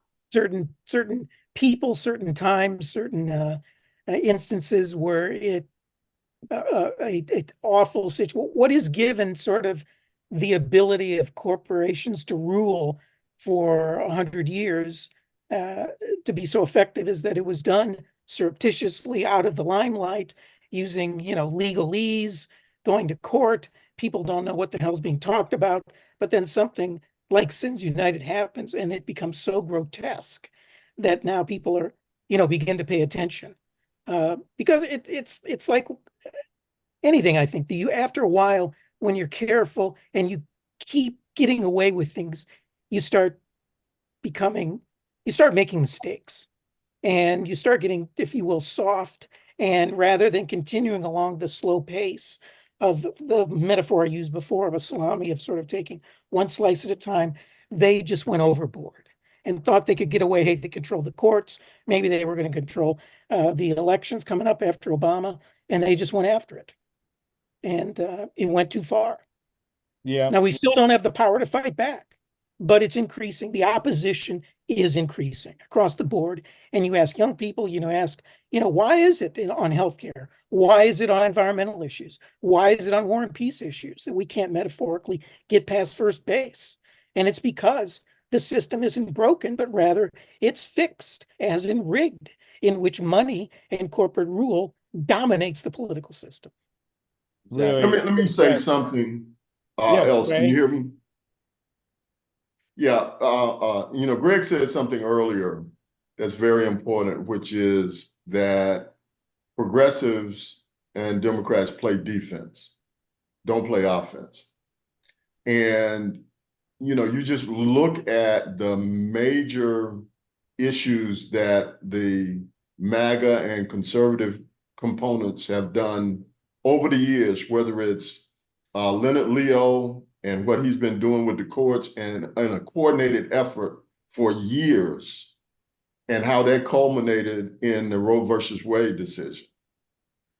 certain people, certain times, certain instances where it a awful situation. What is given sort of the ability of corporations to rule for 100 years to be so effective is that it was done surreptitiously out of the limelight, using legalese, going to court. People don't know what the hell's being talked about, but then something like Citizens United happens, and it becomes so grotesque that now people are begin to pay attention because it's like anything. I think that after a while, when you're careful and you keep getting away with things, you start making mistakes, and you start getting, if you will, soft. And rather than continuing along the slow pace of the metaphor I used before of a salami, of sort of taking one slice at a time, they just went overboard and thought they could get away. Hey, they control the courts. Maybe they were going to control the elections coming up after Obama, and they just went after it. And it went too far. Yeah. Now, we still don't have the power to fight back, but it's increasing. The opposition is increasing across the board. And you ask young people, why is it on healthcare? Why is it on environmental issues? Why is it on war and peace issues that we can't metaphorically get past first base? And it's because the system isn't broken, but rather it's fixed, as in rigged, in which money and corporate rule dominates the political system. Really? Let me say something Yes, else. Can you Greg? hear me? Yeah, Greg said something earlier that's very important, which is that progressives and Democrats play defense, don't play offense. And, you just look at the major issues that the MAGA and conservative components have done over the years, whether it's Leonard Leo and what he's been doing with the courts and a coordinated effort for years, and how that culminated in the Roe versus Wade decision.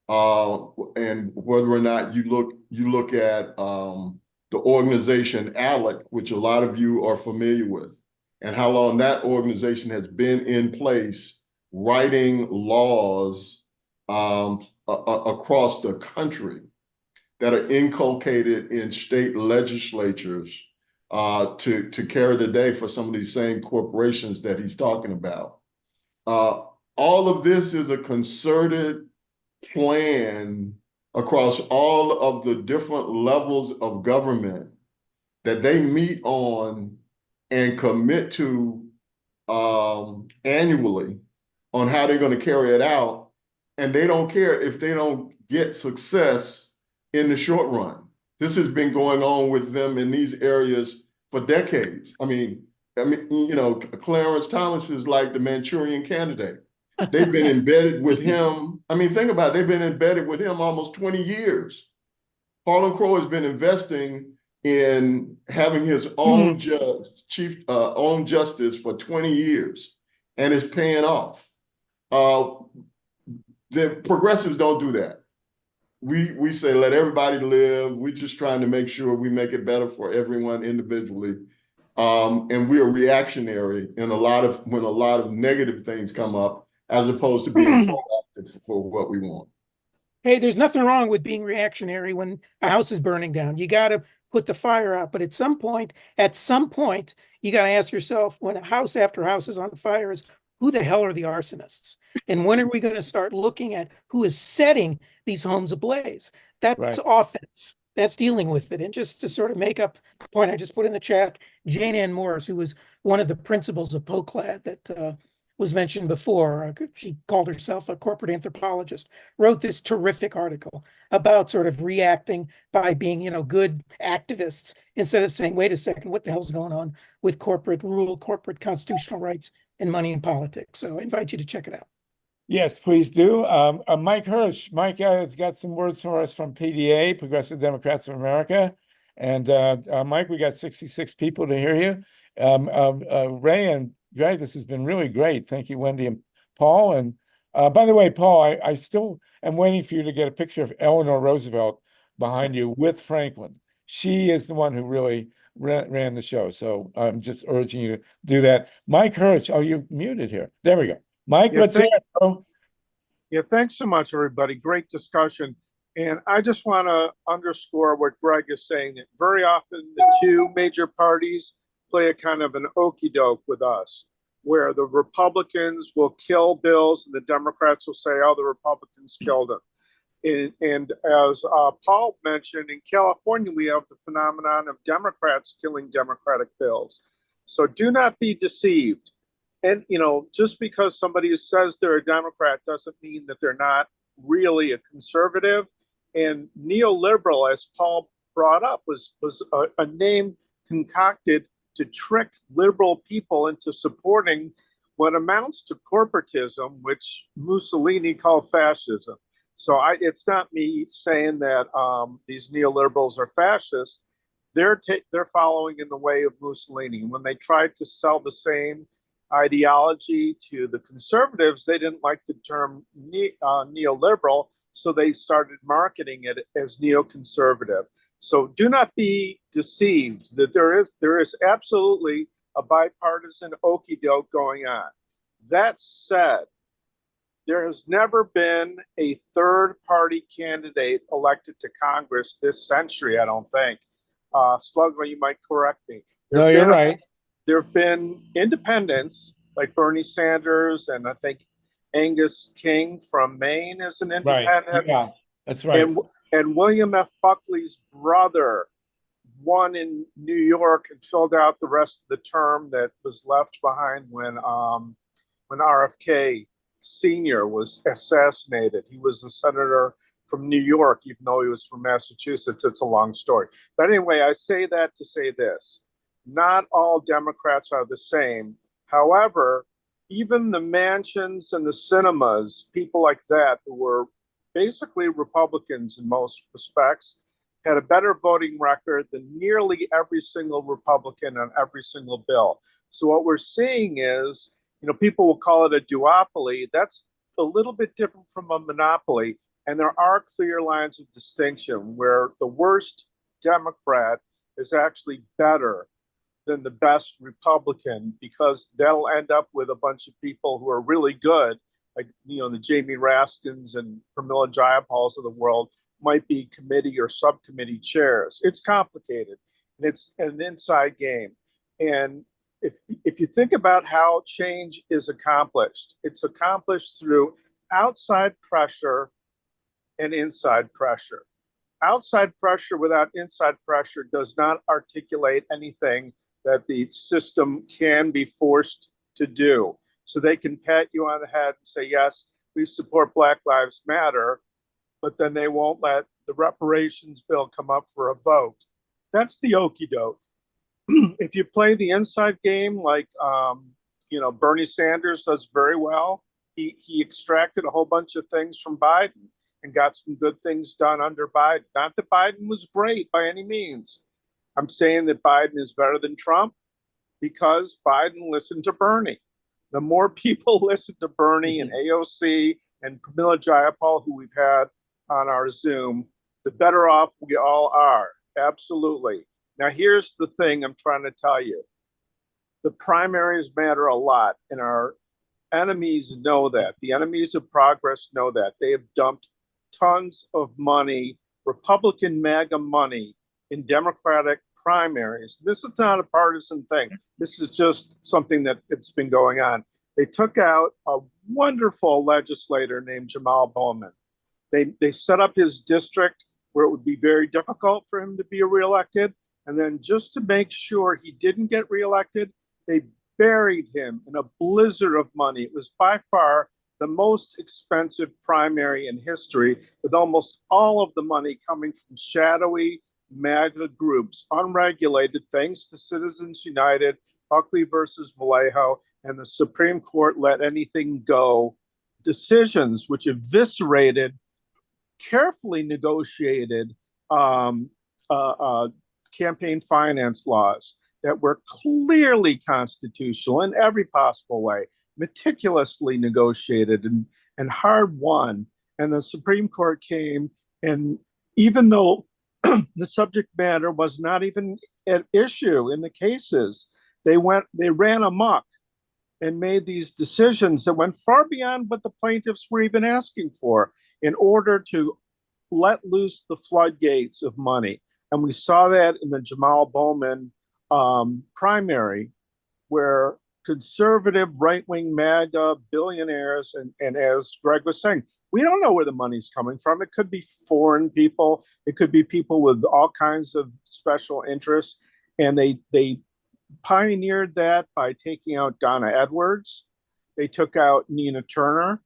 And whether or not you look at the organization ALEC, which a lot of you are familiar with, and how long that organization has been in place writing laws across the country that are inculcated in state legislatures to carry the day for some of these same corporations that he's talking about. All of this is a concerted plan across all of the different levels of government that they meet on and commit to annually on how they're going to carry it out. And they don't care if they don't get success in the short run. This has been going on with them in these areas for decades. I mean, Clarence Thomas is like the Manchurian Candidate. They've been embedded with him. I mean, think about it. They've been embedded with him almost 20 years. Harlan Crow has been investing in having his own own justice for 20 years, and it's paying off. The progressives don't do that. we say let everybody live. We're just trying to make sure we make it better for everyone individually. And we are reactionary in when a lot of negative things come up, as opposed to being proactive for what we want. Hey, there's nothing wrong with being reactionary when a house is burning down. You got to put the fire out. But at some point, you got to ask yourself, when a house after house is on fire, is who the hell are the arsonists? And when are we going to start looking at who is setting these homes ablaze? That's Right. offense. That's dealing with it. And just to sort of make up the point I just put in the chat, Jane Ann Morris, who was one of the principals of POCLAD that was mentioned before, she called herself a corporate anthropologist, wrote this terrific article about sort of reacting by being, good activists instead of saying, wait a second, what the hell's going on with corporate rule, corporate constitutional rights, and money in politics. So I invite you to check it out. Yes, please do. Mike HERSH. Mike has got some words for us from PDA, Progressive Democrats of America. And Mike, we got 66 people to hear you. Ray and Greg, this has been really great. Thank you, Wendy and Paul. And by the way, Paul, I still am waiting for you to get a picture of Eleanor Roosevelt behind you with Franklin. She is the one who really ran the show. So I'm just urging you to do that. Mike HERSH. Oh, you're muted here. There we go. Mike, Yeah, let's hear it, bro. Yeah, thanks so much, everybody. Great discussion. And I just want to underscore what Greg is saying, that very often the two major parties play a kind of an okie doke with us, where the Republicans will kill bills and the Democrats will say, oh, the Republicans killed them. And as Paul mentioned, in California, we have the phenomenon of Democrats killing Democratic bills. So do not be deceived. And, just because somebody says they're a Democrat doesn't mean that they're not really a conservative. And neoliberal, as Paul brought up, was a name concocted to trick liberal people into supporting what amounts to corporatism, which Mussolini called fascism. So it's not me saying that these neoliberals are fascists. They're following in the way of Mussolini. When they tried to sell the same ideology to the conservatives, they didn't like the term neoliberal, so they started marketing it as neoconservative. So do not be deceived that there is absolutely a bipartisan okie doke going on. That said, there has never been a third party candidate elected to Congress this century, I don't think. Sluggo, you might correct me. No, you're right. There have been independents like Bernie Sanders, and I think Angus King from Maine is an independent. Right. Yeah, that's right. And William F. Buckley's brother won in New York and filled out the rest of the term that was left behind when RFK Sr. was assassinated. He was a senator from New York, even though he was from Massachusetts. It's a long story. But anyway, I say that to say this. Not all Democrats are the same. However, even the mansions and the cinemas, people like that who were basically Republicans in most respects, had a better voting record than nearly every single Republican on every single bill. So what we're seeing is, people will call it a duopoly. That's a little bit different from a monopoly. And there are clear lines of distinction where the worst Democrat is actually better than the best Republican, because they'll end up with a bunch of people who are really good, like, the Jamie Raskins and Pramila Jayapals of the world might be committee or subcommittee chairs. It's complicated, and it's an inside game. And if you think about how change is accomplished, it's accomplished through outside pressure and inside pressure. Outside pressure without inside pressure does not articulate anything that the system can be forced to do. So they can pat you on the head and say, yes, we support Black Lives Matter, but then they won't let the reparations bill come up for a vote. That's the okie doke. If you play the inside game, like Bernie Sanders does very well, he extracted a whole bunch of things from Biden and got some good things done under Biden. Not that Biden was great by any means. I'm saying that Biden is better than Trump because Biden listened to Bernie. The more people listen to Bernie and AOC and Pramila Jayapal, who we've had on our Zoom, the better off we all are. Absolutely. Now, here's the thing I'm trying to tell you. The primaries matter a lot, and our enemies know that. The enemies of progress know that. They have dumped tons of money, Republican MAGA money, in Democratic primaries. This is not a partisan thing. This is just something that it's been going on. They took out a wonderful legislator named Jamal Bowman. They set up his district where it would be very difficult for him to be reelected. And then just to make sure he didn't get reelected, they buried him in a blizzard of money. It was by far the most expensive primary in history, with almost all of the money coming from shadowy MAGA groups, unregulated, thanks to Citizens United, Buckley versus Vallejo, and the Supreme Court let anything go decisions which eviscerated carefully negotiated campaign finance laws that were clearly constitutional in every possible way, meticulously negotiated and hard won. And the Supreme Court came, and even though the subject matter was not even an issue in the cases, they ran amok and made these decisions that went far beyond what the plaintiffs were even asking for in order to let loose the floodgates of money. And we saw that in the Jamal Bowman primary, where conservative right-wing MAGA billionaires, and as Greg was saying, we don't know where the money's coming from. It could be foreign people. It could be people with all kinds of special interests. And they pioneered that by taking out Donna Edwards. They took out Nina Turner.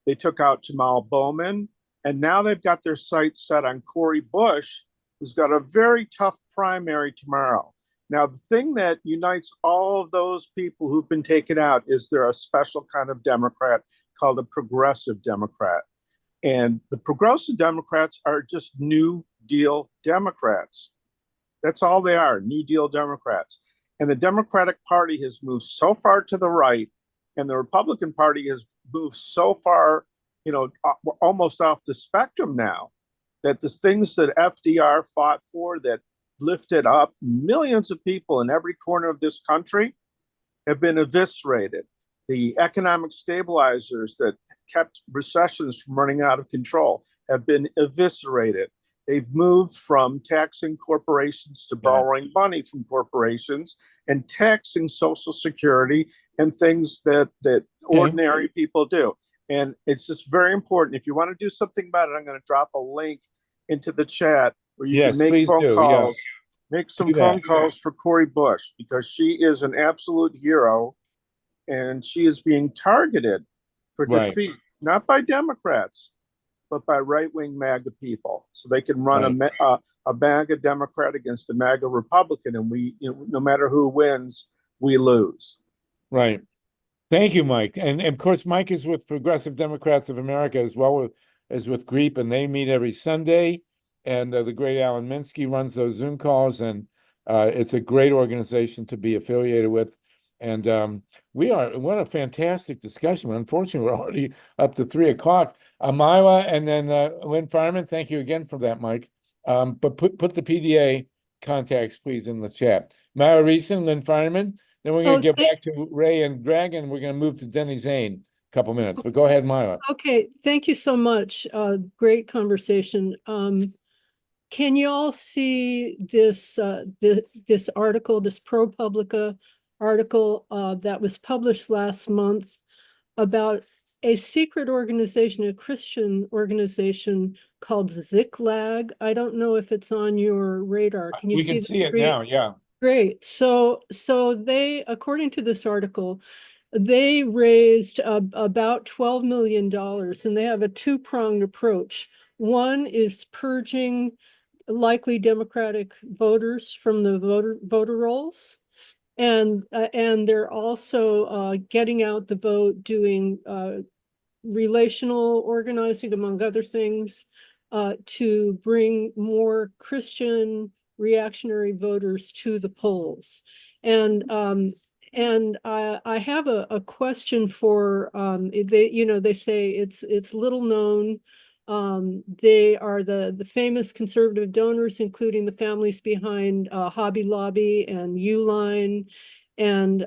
They took out Jamal Bowman. And now they've got their sights set on Cori Bush, who's got a very tough primary tomorrow. Now, the thing that unites all of those people who've been taken out is they're a special kind of Democrat called a progressive Democrat. And the progressive Democrats are just New Deal Democrats. That's all they are, New Deal Democrats. And the Democratic Party has moved so far to the right, and the Republican Party has moved so far, almost off the spectrum now, that the things that FDR fought for, that lifted up millions of people in every corner of this country, have been eviscerated. The economic stabilizers that kept recessions from running out of control have been eviscerated. They've moved from taxing corporations to borrowing money from corporations and taxing Social Security and things that ordinary people do. And it's just very important. If you want to do something about it, I'm going to drop a link into the chat where you can make phone calls. Make some phone calls for Cori Bush, because she is an absolute hero, and she is being targeted for defeat, not by Democrats, but by right-wing MAGA people. So they can run a MAGA Democrat against a MAGA Republican, and we, no matter who wins, we lose. Right. Thank you, Mike. And of course, Mike is with Progressive Democrats of America as well as with GREEP, and they meet every Sunday. And the great Alan Minsky runs those Zoom calls, and it's a great organization to be affiliated with. And what a fantastic discussion. Unfortunately, we're already up to 3 o'clock. MYLA and then Lynn Feinerman, thank you again for that, Mike. But put the PDA contacts, please, in the chat. MYLA Reson, Lynn Feinerman. Then we're going to get back to Ray and Greg, and we're going to move to Denny Zane a couple minutes. But go ahead, MYLA. Okay, thank you so much. Great conversation. Can you all see this this article, this ProPublica article that was published last month about a secret organization, a Christian organization called Ziklag? I don't know if it's on your radar. Can you We see can the see it screen? now, yeah. Great. So they, according to this article, they raised about $12 million, and they have a two-pronged approach. One is purging likely Democratic voters from the voter rolls, and they're also getting out the vote, doing relational organizing, among other things, to bring more Christian reactionary voters to the polls. And I have a question for they say it's little known, They are the famous conservative donors, including the families behind Hobby Lobby and Uline. And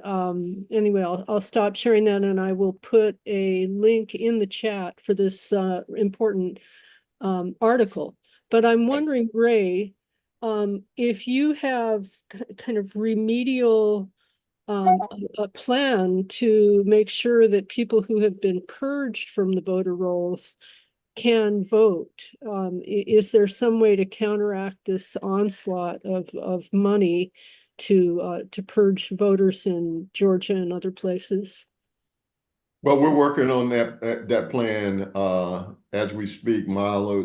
anyway, I'll stop sharing that, and I will put a link in the chat for this important article. But I'm wondering, Ray, if you have kind of remedial a plan to make sure that people who have been purged from the voter rolls can vote. Is there some way to counteract this onslaught of money to purge voters in Georgia and other places? Well, we're working on that plan as we speak, Milo.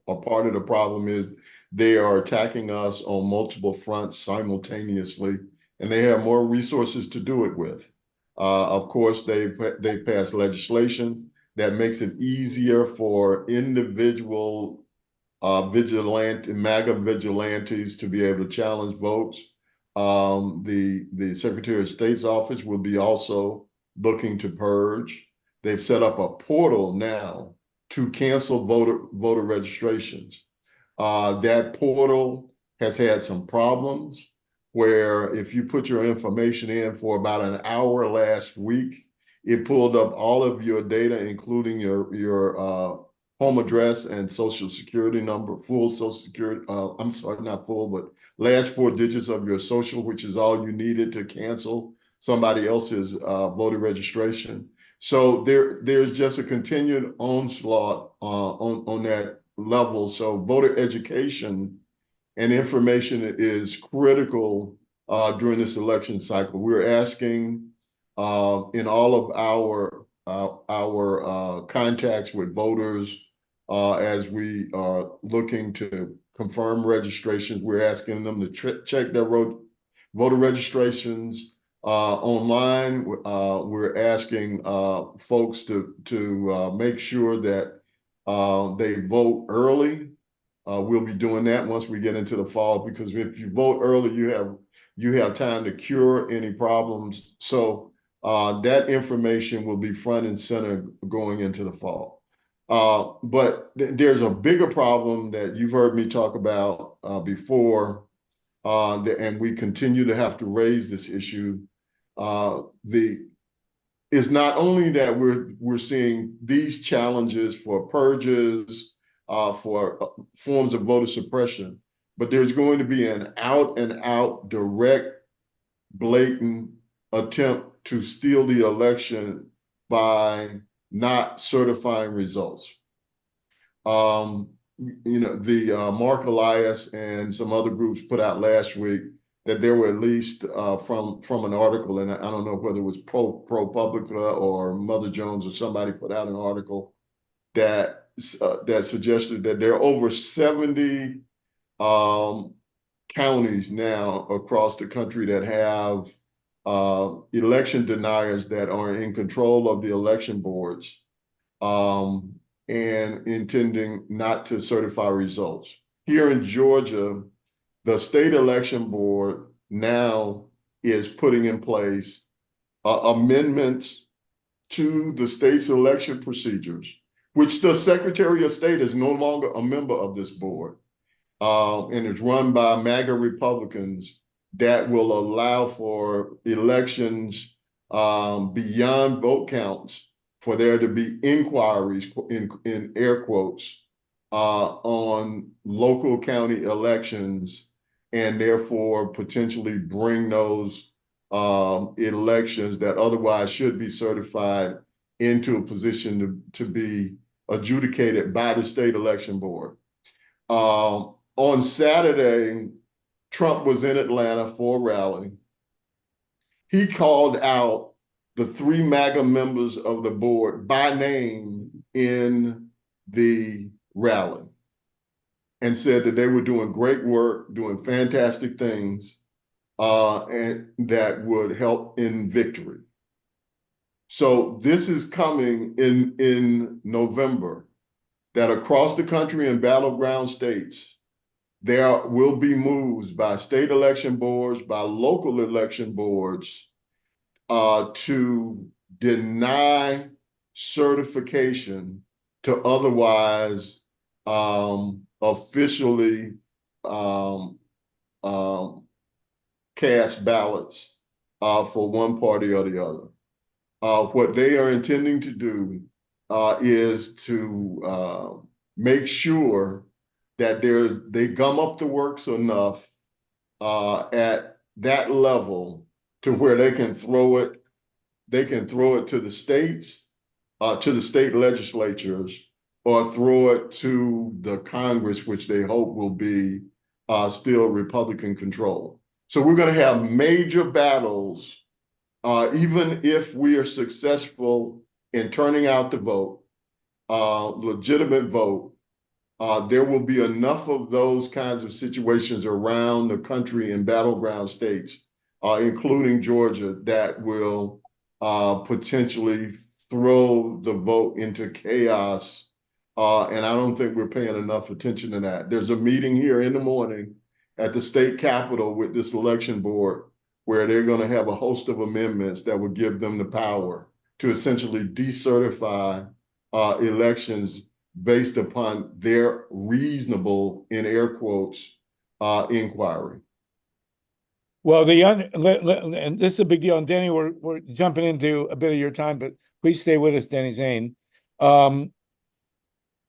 A part of the problem is they are attacking us on multiple fronts simultaneously, and they have more resources to do it with. Of course, they passed legislation that makes it easier for individual MAGA vigilantes to be able to challenge votes. The Secretary of State's office will be also looking to purge. They've set up a portal now to cancel voter registrations. That portal has had some problems where if you put your information in for about an hour last week, it pulled up all of your data, including your home address and social security number, full social security, I'm sorry, not full, but last 4 digits of your social, which is all you needed to cancel somebody else's voter registration. So there's just a continued onslaught on that level. So voter education and information is critical during this election cycle. We're asking in all of our contacts with voters as we are looking to confirm registrations, we're asking them to check their voter registrations online. We're asking folks to make sure that they vote early. We'll be doing that once we get into the fall, because if you vote early, you have time to cure any problems. So that information will be front and center going into the fall. But there's a bigger problem that you've heard me talk about before, and we continue to have to raise this issue. It's not only that we're seeing these challenges for purges, for forms of voter suppression, but there's going to be an out and out direct, blatant attempt to steal the election by not certifying results. The Mark Elias and some other groups put out last week that there were at least from an article, and I don't know whether it was ProPublica or Mother Jones or somebody put out an article that suggested that there are over 70 counties now across the country that have election deniers that are in control of the election boards and intending not to certify results. Here in Georgia, the state election board now is putting in place amendments to the state's election procedures, which the Secretary of State is no longer a member of this board, and it's run by MAGA Republicans, that will allow for elections beyond vote counts for there to be inquiries, in air quotes, on local county elections, and therefore potentially bring those elections that otherwise should be certified into a position to be adjudicated by the state election board. On Saturday, Trump was in Atlanta for a rally. He called out the 3 MAGA members of the board by name in the rally and said that they were doing great work, doing fantastic things, and that would help in victory. So this is coming in November, that across the country in battleground states, there will be moves by state election boards, by local election boards, to deny certification to otherwise officially cast ballots for one party or the other. What they are intending to do is to make sure that they gum up the works enough at that level to where they can throw it to the states, to the state legislatures, or throw it to the Congress, which they hope will be still Republican controlled. So we're going to have major battles, even if we are successful in turning out the vote, legitimate vote. There will be enough of those kinds of situations around the country in battleground states, including Georgia, that will potentially throw the vote into chaos. And I don't think we're paying enough attention to that. There's a meeting here in the morning at the state capitol with this election board where they're going to have a host of amendments that would give them the power to essentially decertify elections based upon their reasonable, in air quotes, inquiry. Well, and this is a big deal. And Denny, we're jumping into a bit of your time, but please stay with us, Denny Zane.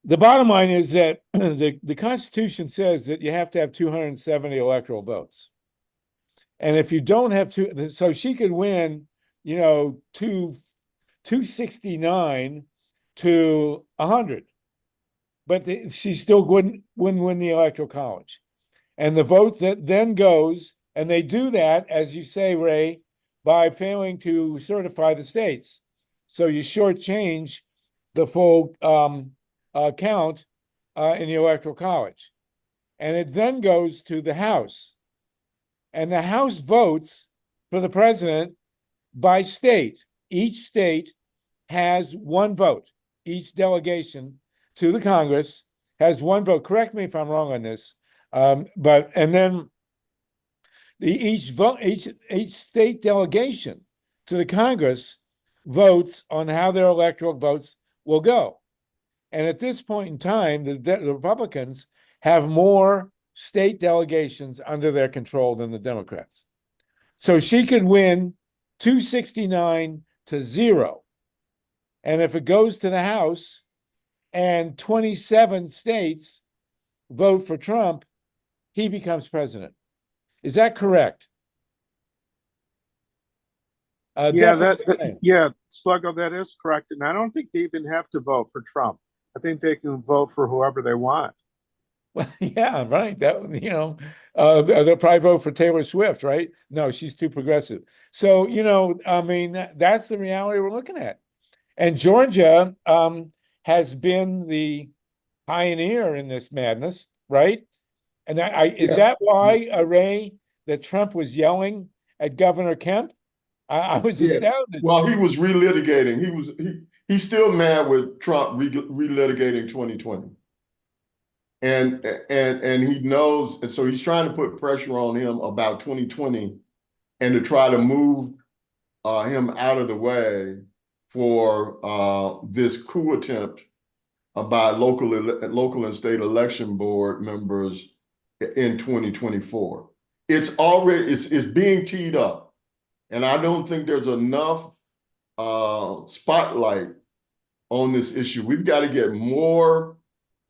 The bottom line is that the Constitution says that you have to have 270 electoral votes. And if you don't have so she could win, 269 to 100, but she still wouldn't win the Electoral College. And the vote that then goes, and they do that, as you say, Ray, by failing to certify the states. So you shortchange the full count in the Electoral College. And it then goes to the House. And the House votes for the president by state. Each state has one vote. Each delegation to the Congress has one vote. Correct me if I'm wrong on this. And then each state delegation to the Congress votes on how their electoral votes will go. And at this point in time, the Republicans have more state delegations under their control than the Democrats. So she could win 269 to 0. And if it goes to the House and 27 states vote for Trump, he becomes president. Is that correct? Yeah, Sluggo, that is correct. And I don't think they even have to vote for Trump. I think they can vote for whoever they want. Well, yeah, right. That they'll probably vote for Taylor Swift, right? No, she's too progressive. So, I mean, that's the reality we're looking at. And Georgia has been the pioneer in this madness, right? And is that why, Ray, that Trump was yelling at Governor Kemp? I was astounded. Well, he was relitigating. He's still mad with Trump relitigating 2020. And he knows, and so he's trying to put pressure on him about 2020 and to try to move him out of the way for this coup attempt by local and state election board members in 2024. It's being teed up. And I don't think there's enough spotlight on this issue. We've got to get more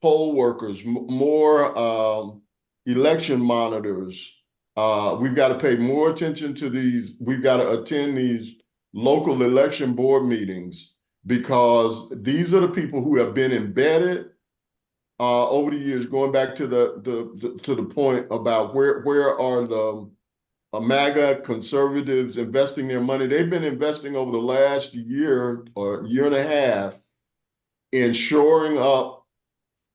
poll workers, more election monitors. We've got to pay more attention to these. We've got to attend these local election board meetings because these are the people who have been embedded over the years, going back to the point about where are the MAGA conservatives investing their money. They've been investing over the last year or year and a half in shoring up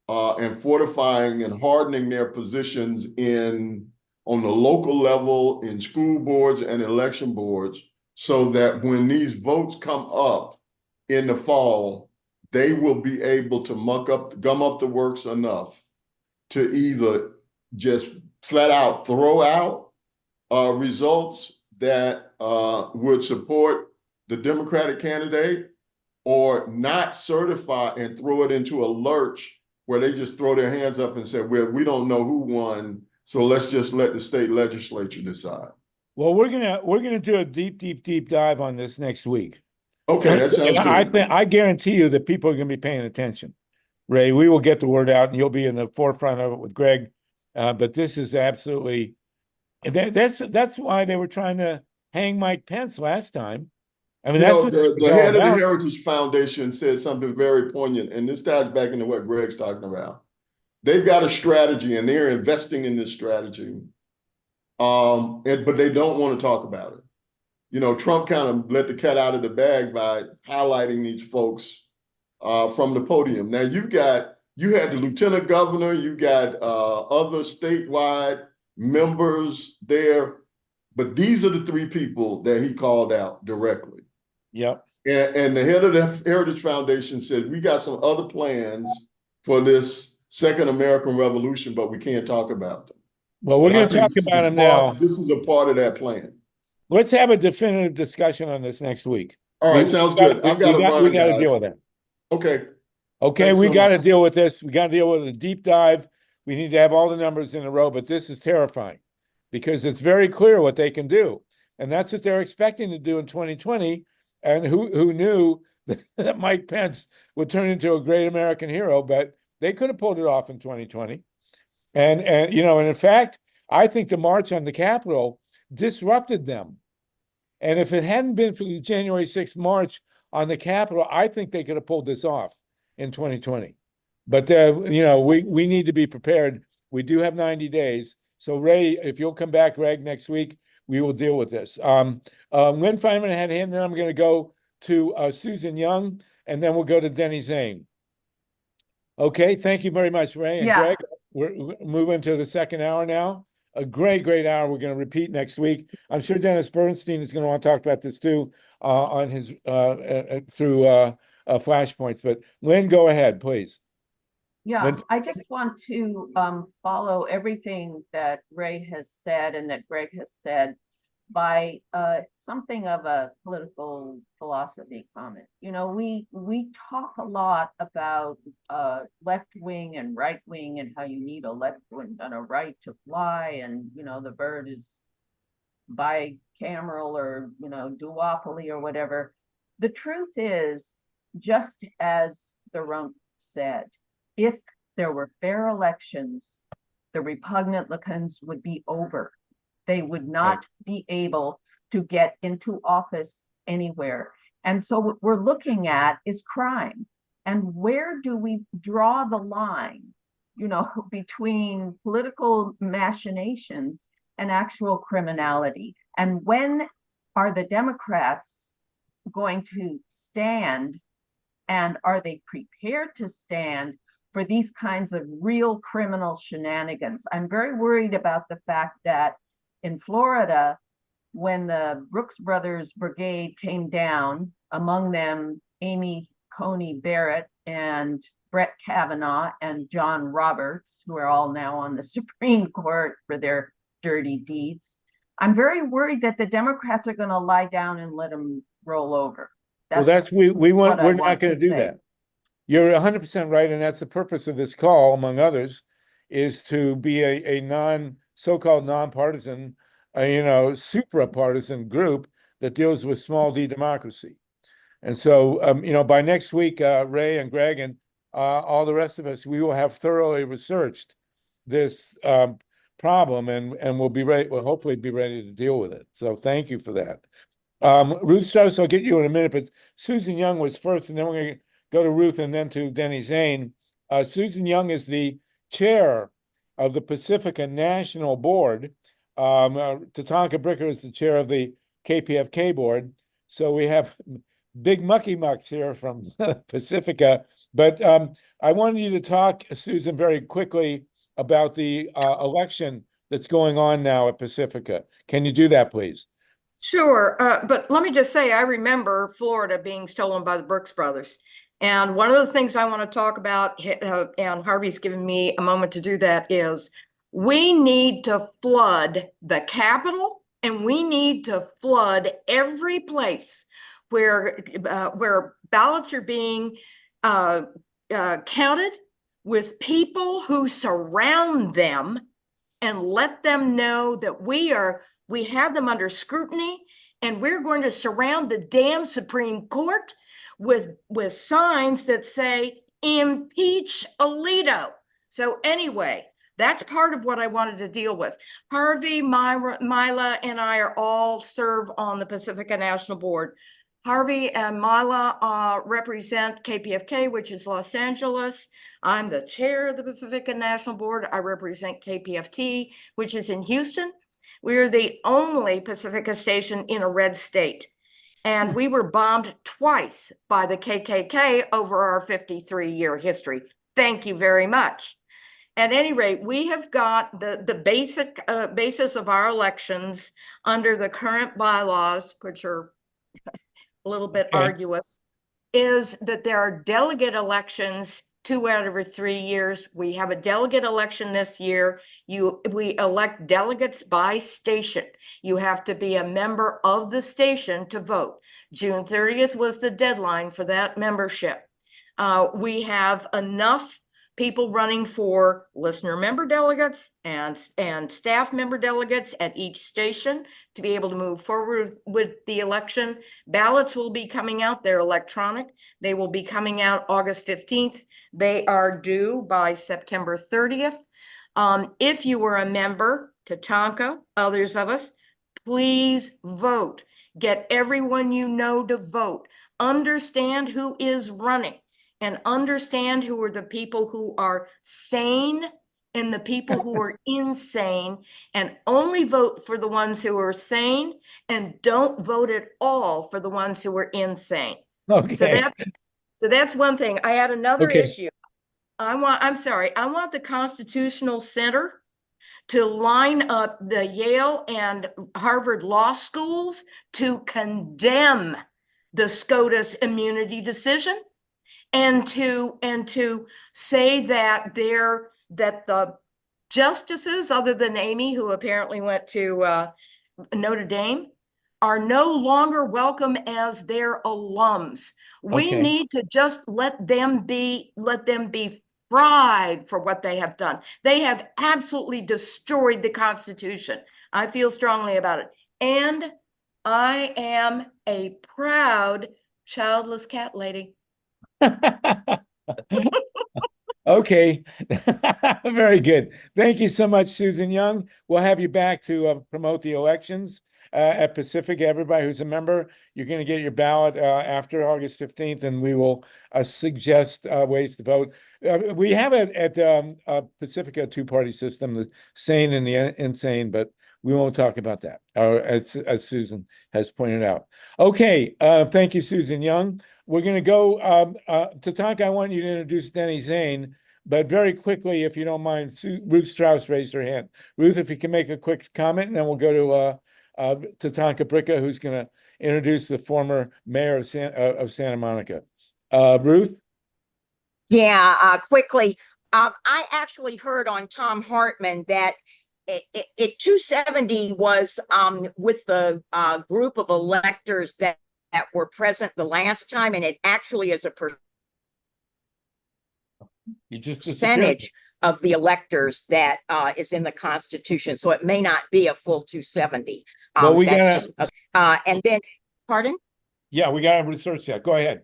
and fortifying and hardening their positions on the local level, in school boards and election boards, so that when these votes come up in the fall, they will be able to gum up the works enough to either just flat out throw out results that would support the Democratic candidate, or not certify and throw it into a lurch where they just throw their hands up and say, well, we don't know who won, so let's just let the state legislature decide. Well, we're gonna do a deep dive on this next week. Okay, that sounds good. I guarantee you that people are gonna be paying attention. Ray, we will get the word out and you'll be in the forefront of it with Greg. But this is absolutely, that's why they were trying to hang Mike Pence last time. I mean, that's the head of the Heritage Foundation said something very poignant, and this ties back into what Greg's talking about. They've got a strategy and they're investing in this strategy. But they don't want to talk about it. Trump kind of let the cat out of the bag by highlighting these folks from the podium. Now you had the lieutenant governor, you got other statewide members there, but these are the three people that he called out directly. Yep. And the head of the Heritage Foundation said, we got some other plans for this second American Revolution, but we can't talk about them. Well, we're going to talk about them now. This is a part of that plan. Let's have a definitive discussion on this next week. All right, sounds good. We got to deal with that. Okay. Okay, we got to deal with this. We got to deal with a deep dive. We need to have all the numbers in a row, but this is terrifying because it's very clear what they can do. And that's what they're expecting to do in 2020. And who knew that Mike Pence would turn into a great American hero, but they could have pulled it off in 2020. And in fact, I think the march on the Capitol disrupted them. And if it hadn't been for the January 6th march on the Capitol, I think they could have pulled this off in 2020. But we need to be prepared. We do have 90 days. So Ray, if you'll come back, Greg, next week, we will deal with this. Lynn Feinerman had him, then I'm going to go to Susan Young, and then we'll go to Denny Zane. Okay, thank you very much, Ray and Greg. We're moving to the second hour now. A great hour. We're going to repeat next week. I'm sure Dennis Bernstein is going to want to talk about this too on his through flashpoints. But Lynn, go ahead, please. Yeah, I just want to follow everything that Ray has said and that Greg has said by something of a political philosophy comment. We talk a lot about left wing and right wing and how you need a left wing and a right to fly, and the bird is bicameral or duopoly or whatever. The truth is, just as the Rump said, if there were fair elections, the Republicans would be over. They would not be able to get into office anywhere. And so what we're looking at is crime. And where do we draw the line, between political machinations and actual criminality? And when are the Democrats going to stand, and are they prepared to stand for these kinds of real criminal shenanigans? I'm very worried about the fact that in Florida, when the Brooks Brothers Brigade came down, among them Amy Coney Barrett and Brett Kavanaugh and John Roberts, who are all now on the Supreme Court for their dirty deeds, I'm very worried that the Democrats are going to lie down and let them roll over. We're not going to do that. You're 100% right, and that's the purpose of this call, among others, is to be a so-called nonpartisan, supra-partisan group that deals with small d democracy. And so, by next week, Ray and Greg and all the rest of us, we will have thoroughly researched this problem, and we'll be ready. We'll hopefully be ready to deal with it. So, thank you for that. Ruth Strauss, I'll get you in a minute, but Susan Young was first, and then we're going to go to Ruth and then to Denny Zane. Susan Young is the chair of the Pacifica National Board. Tatanka Bricker is the chair of the KPFK board. So we have big mucky mucks here from Pacifica. But I wanted you to talk, Susan, very quickly about the election that's going on now at Pacifica. Can you do that, please? Sure. But let me just say, I remember Florida being stolen by the Brooks Brothers. And one of the things I want to talk about, and Harvey's given me a moment to do that, is we need to flood the Capitol, and we need to flood every place where ballots are being counted with people who surround them and let them know that we have them under scrutiny, and we're going to surround the damn Supreme Court with signs that say impeach Alito. So anyway, that's part of what I wanted to deal with. Harvey, MYLA, and I all serve on the Pacifica National Board. Harvey and MYLA represent KPFK, which is Los Angeles. I'm the chair of the Pacifica National Board. I represent KPFT, which is in Houston. We're the only Pacifica station in a red state. And we were bombed twice by the KKK over our 53-year history. Thank you very much. At any rate, we have got the basic basis of our elections under the current bylaws, which are a little bit arduous, is that there are delegate elections 2 out of every 3 years. We have a delegate election this year. We elect delegates by station. You have to be a member of the station to vote. June 30th was the deadline for that membership. We have enough people running for listener member delegates and staff member delegates at each station to be able to move forward with the election. Ballots will be coming out. They're electronic. They will be coming out August 15th. They are due by September 30th. If you were a member, Tatanka, others of us, please vote. Get everyone you know to vote. Understand who is running. And understand who are the people who are sane and the people who are insane, and only vote for the ones who are sane, and don't vote at all for the ones who are insane. Okay. So that's one thing. I had another issue. I want the Constitutional Center to line up the Yale and Harvard law schools to condemn the SCOTUS immunity decision. And to say that the justices, other than Amy, who apparently went to Notre Dame, are no longer welcome as their alums. We need to just let them be fried for what they have done. They have absolutely destroyed the Constitution. I feel strongly about it. And I am a proud childless cat lady. Okay. Very good. Thank you so much, Susan Young. We'll have you back to promote the elections at Pacifica. Everybody who's a member, you're going to get your ballot after August 15th, and we will suggest ways to vote. We have at Pacifica a two-party system, the sane and the insane, but we won't talk about that, as Susan has pointed out. Okay. Thank you, Susan Young. We're going to go, Tatanka, I want you to introduce Denny Zane, but very quickly, if you don't mind, Ruth Strauss raised her hand. Ruth, if you can make a quick comment, and then we'll go to Tatanka Bricka, who's going to introduce the former mayor of Santa Monica. Ruth? Yeah, quickly. I actually heard on Tom Hartman that it 270 was with the group of electors that were present the last time, and it actually is a percentage of the electors that is in the Constitution. So it may not be a full 270. Well, we that's gotta, and then, pardon? Yeah, we got to research that. Go ahead.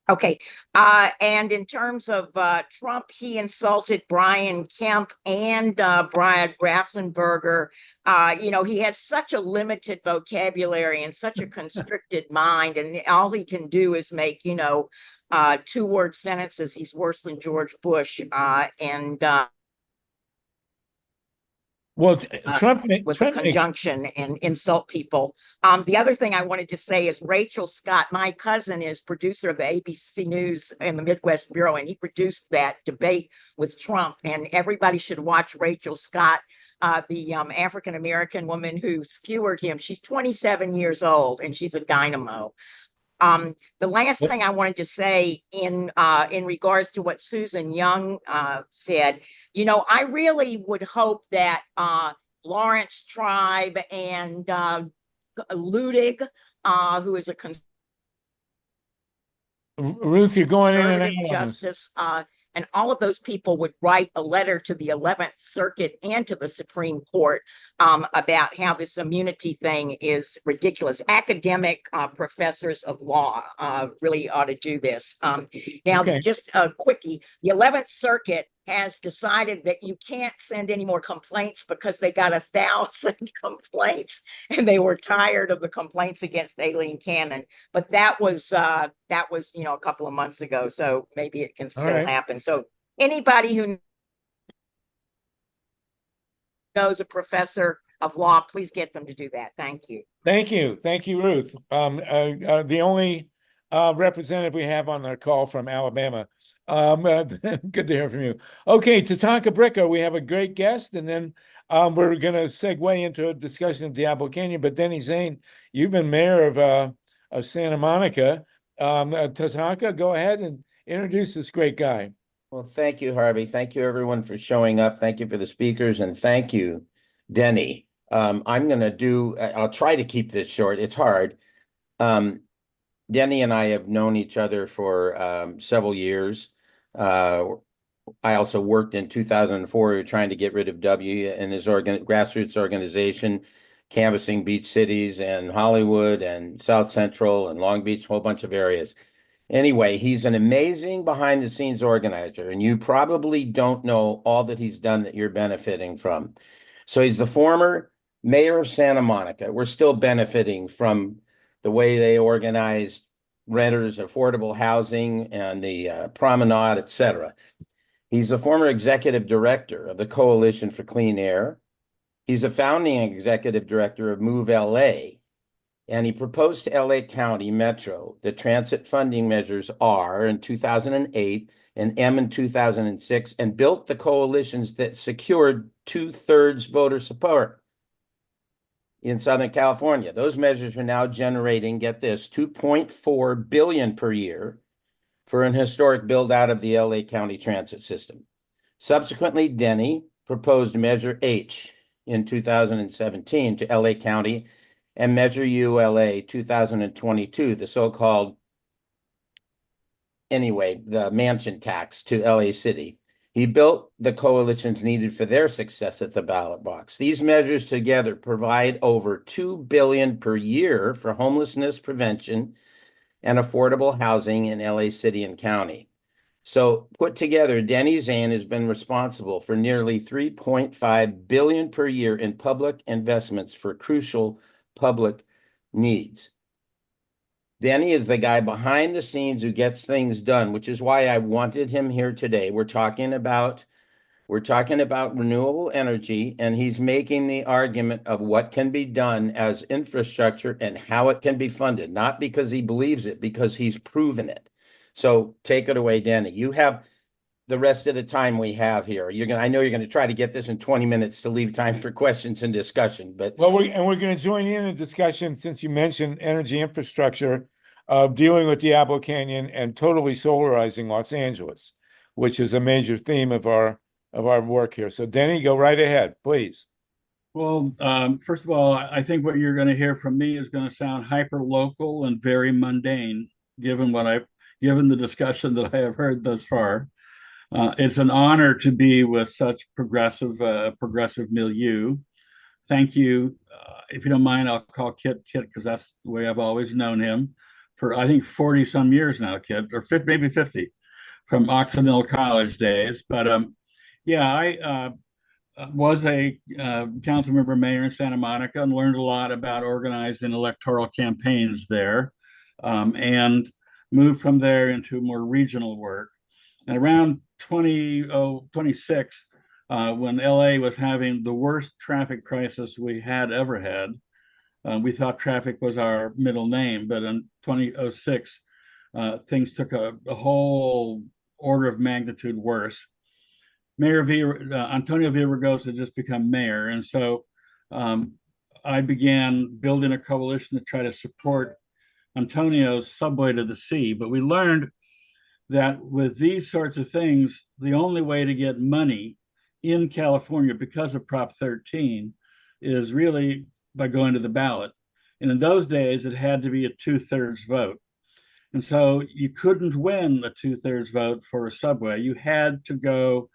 Okay. And in terms of Trump, he insulted Brian Kemp and Brad Raffensperger. He has such a limited vocabulary and such a constricted mind, and all he can do is make, 2-word sentences. He's worse than George Bush. Well, Trump with a conjunction and insult people. The other thing I wanted to say is Rachel Scott, my cousin, is producer of the ABC News in the Midwest Bureau, and he produced that debate with Trump. And everybody should watch Rachel Scott, the African-American woman who skewered him. She's 27 years old, and she's a dynamo. The last thing I wanted to say in regards to what Susan Young said, I really would hope that Lawrence Tribe and Ludig, who is a Ruth, you're going in and conservative out on us. justice, and all of those people would write a letter to the 11th Circuit and to the Supreme Court about how this immunity thing is ridiculous. Academic professors of law really ought to do this. Now, Okay. just a quickie, the 11th Circuit has decided that you can't send any more complaints because they got 1,000 complaints and they were tired of the complaints against Aileen Cannon. But that was a couple of months ago, so maybe it can still right. happen. So anybody who knows a professor of law, please get them to do that. Thank you. Thank you, Ruth. The only representative we have on our call from Alabama. Good to hear from you. Okay, Tatanka Bricko, we have a great guest, and then we're going to segue into a discussion of Diablo Canyon. But Denny Zane, you've been mayor of Santa Monica. Tatanka, go ahead and introduce this great guy. Well, thank you, Harvey. Thank you, everyone, for showing up. Thank you for the speakers, and thank you, Denny. I'll try to keep this short. It's hard. Denny and I have known each other for several years. I also worked in 2004. We were trying to get rid of W and his grassroots organization, canvassing beach cities and Hollywood and South Central and Long Beach, a whole bunch of areas. Anyway, he's an amazing behind-the-scenes organizer, and you probably don't know all that he's done that you're benefiting from. So he's the former mayor of Santa Monica. We're still benefiting from the way they organized renters, affordable housing, and the promenade, etc. He's the former executive director of the Coalition for Clean Air. He's a founding executive director of Move LA, and he proposed to LA County Metro the transit funding measures R in 2008 and M in 2006, and built the coalitions that secured 2/3 voter support in Southern California. Those measures are now generating, get this, $2.4 billion per year for an historic build out of the LA County transit system. Subsequently, Denny proposed Measure H in 2017 to LA County and Measure ULA 2022, the so-called, the mansion tax to LA City. He built the coalitions needed for their success at the ballot box. These measures together provide over $2 billion per year for homelessness prevention and affordable housing in LA City and County. So put together, Denny Zane has been responsible for nearly $3.5 billion per year in public investments for crucial public needs. Denny is the guy behind the scenes who gets things done, which is why I wanted him here today. We're talking about renewable energy, and he's making the argument of what can be done as infrastructure and how it can be funded, not because he believes it, because he's proven it. So take it away, Denny. You have the rest of the time we have here. I know you're going to try to get this in 20 minutes to leave time for questions and discussion, but we're going to join in a discussion, since you mentioned energy infrastructure, of dealing with Diablo Canyon and totally solarizing Los Angeles, which is a major theme of our work here. So Denny, go right ahead, please. Well, first of all, I think what you're going to hear from me is going to sound hyper local and very mundane, given the discussion that I have heard thus far. It's an honor to be with such progressive milieu. Thank you. If you don't mind, I'll call Kit because that's the way I've always known him for, I think, 40 some years now, Kit, or maybe 50 from Occidental College days. But I was a council member mayor in Santa Monica and learned a lot about organizing electoral campaigns there, and moved from there into more regional work. And around 2026, when LA was having the worst traffic crisis we had ever had, we thought traffic was our middle name, but in 2006, things took a whole order of magnitude worse. Mayor Antonio Villaraigosa had just become mayor, and so I began building a coalition to try to support Antonio's subway to the sea. But we learned that with these sorts of things, the only way to get money in California because of Prop 13 is really by going to the ballot. And in those days, it had to be a 2/3 vote. And so you couldn't win a 2/3 vote for a subway. You had to go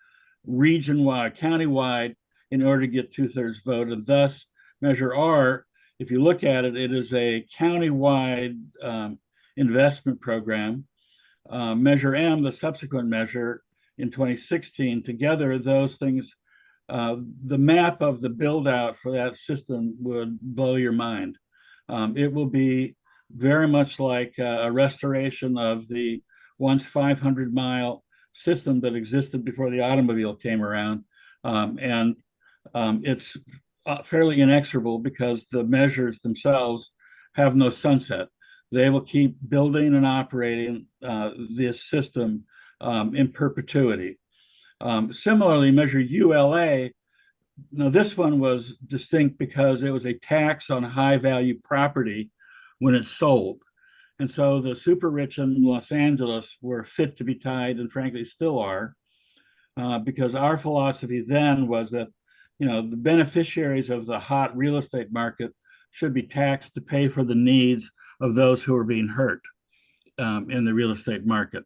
region-wide, county-wide, in order to get 2/3 vote. And thus, Measure R, if you look at it, it is a county-wide investment program. Measure M, the subsequent measure in 2016, together those things, the map of the build out for that system would blow your mind. It will be very much like a restoration of the once 500-mile system that existed before the automobile came around. It's fairly inexorable because the measures themselves have no sunset. They will keep building and operating this system in perpetuity. Similarly, Measure ULA, now this one was distinct because it was a tax on high value property when it's sold. And so the super rich in Los Angeles were fit to be tied, and frankly still are, because our philosophy then was that, you know, the beneficiaries of the hot real estate market should be taxed to pay for the needs of those who are being hurt in the real estate market.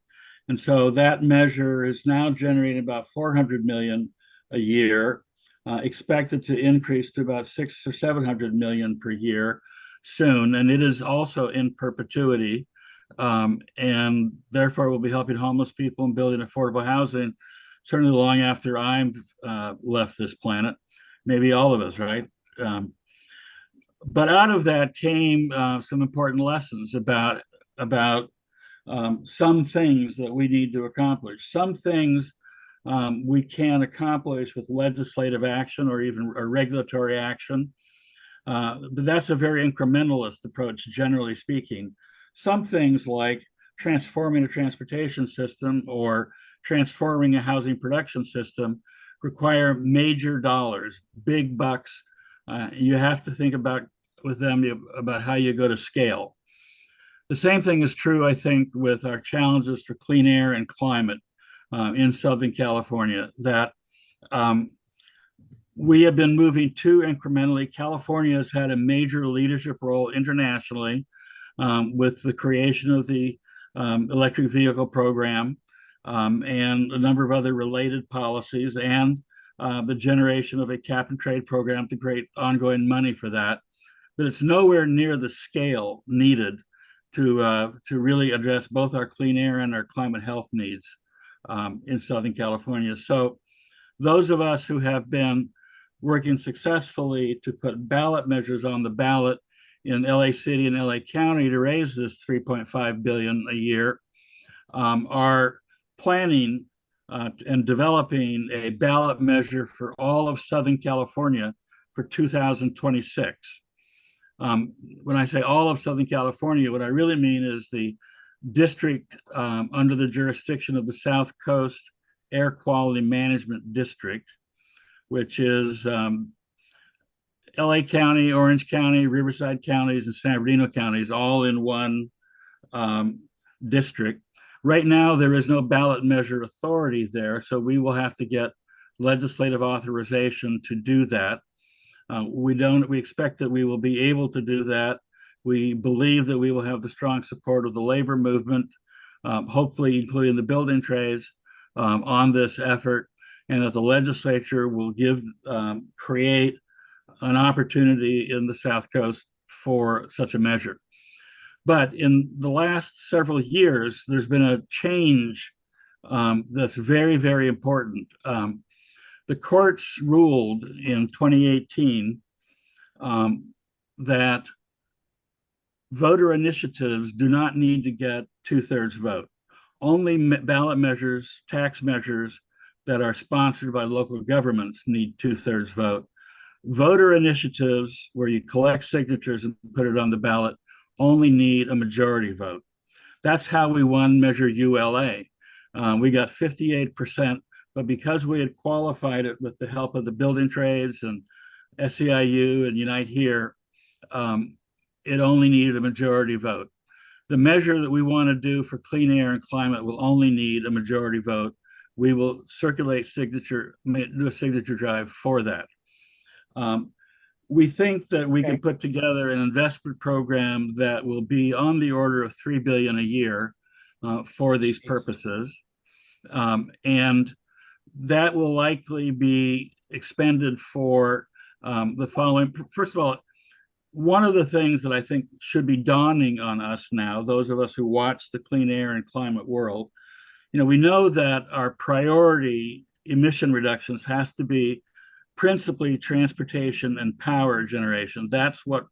And so that measure is now generating about 400 million a year, expected to increase to about 600 or 700 million per year soon. And it is also in perpetuity, and therefore will be helping homeless people and building affordable housing certainly long after I've left this planet, maybe all of us, right? But out of that came some important lessons about some things that we need to accomplish. Some things we can accomplish with legislative action or even a regulatory action. But that's a very incrementalist approach, generally speaking. Some things like transforming a transportation system or transforming a housing production system require major dollars, big bucks. You have to think about with them about how you go to scale. The same thing is true, I think, with our challenges for clean air and climate in Southern California, that we have been moving too incrementally. California has had a major leadership role internationally with the creation of the electric vehicle program and a number of other related policies, and the generation of a cap and trade program to create ongoing money for that. But it's nowhere near the scale needed to really address both our clean air and our climate health needs in Southern California. So those of us who have been working successfully to put ballot measures on the ballot in LA City and LA County to raise this 3.5 billion a year are planning and developing a ballot measure for all of Southern California for 2026. When I say all of Southern California, what I really mean is the district under the jurisdiction of the South Coast Air Quality Management District, which is LA County, Orange County, Riverside counties, and San Bernardino counties, all in one district. Right now, there is no ballot measure authority there, so we will have to get legislative authorization to do that. We expect that we will be able to do that. We believe that we will have the strong support of the labor movement, hopefully including the building trades, on this effort, and that the legislature will create an opportunity in the South Coast for such a measure. But in the last several years, there's been a change that's very, very important. The courts ruled in 2018 that voter initiatives do not need to get 2/3 vote. Only ballot measures, tax measures that are sponsored by local governments need 2/3 vote. Voter initiatives where you collect signatures and put it on the ballot only need a majority vote. That's how we won Measure ULA. We got 58%, but because we had qualified it with the help of the building trades and SEIU and Unite Here, it only needed a majority vote. The measure that we want to do for clean air and climate will only need a majority vote. We will circulate do a signature drive for that. we think that we can put together an investment program that will be on the order of $3 billion a year for these purposes. And that will likely be expended for the following. First of all, one of the things that I think should be dawning on us now, those of us who watch the clean air and climate world, we know that our priority emission reductions has to be principally transportation and power generation. That's what,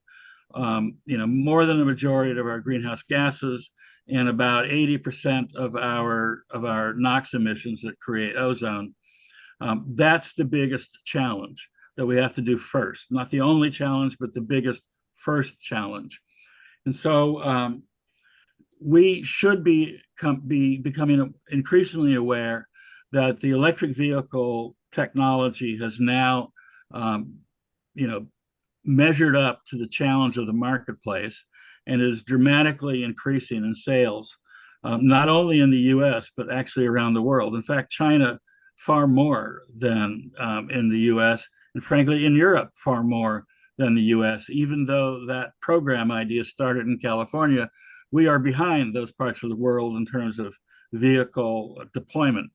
more than a majority of our greenhouse gases and about 80% of our NOx emissions that create ozone. That's the biggest challenge that we have to do first. Not the only challenge, but the biggest first challenge. And so we should be becoming increasingly aware that the electric vehicle technology has now, measured up to the challenge of the marketplace and is dramatically increasing in sales, not only in the US, but actually around the world. In fact, China far more than in the US, and frankly, in Europe, far more than the US. Even though that program idea started in California, we are behind those parts of the world in terms of vehicle deployment.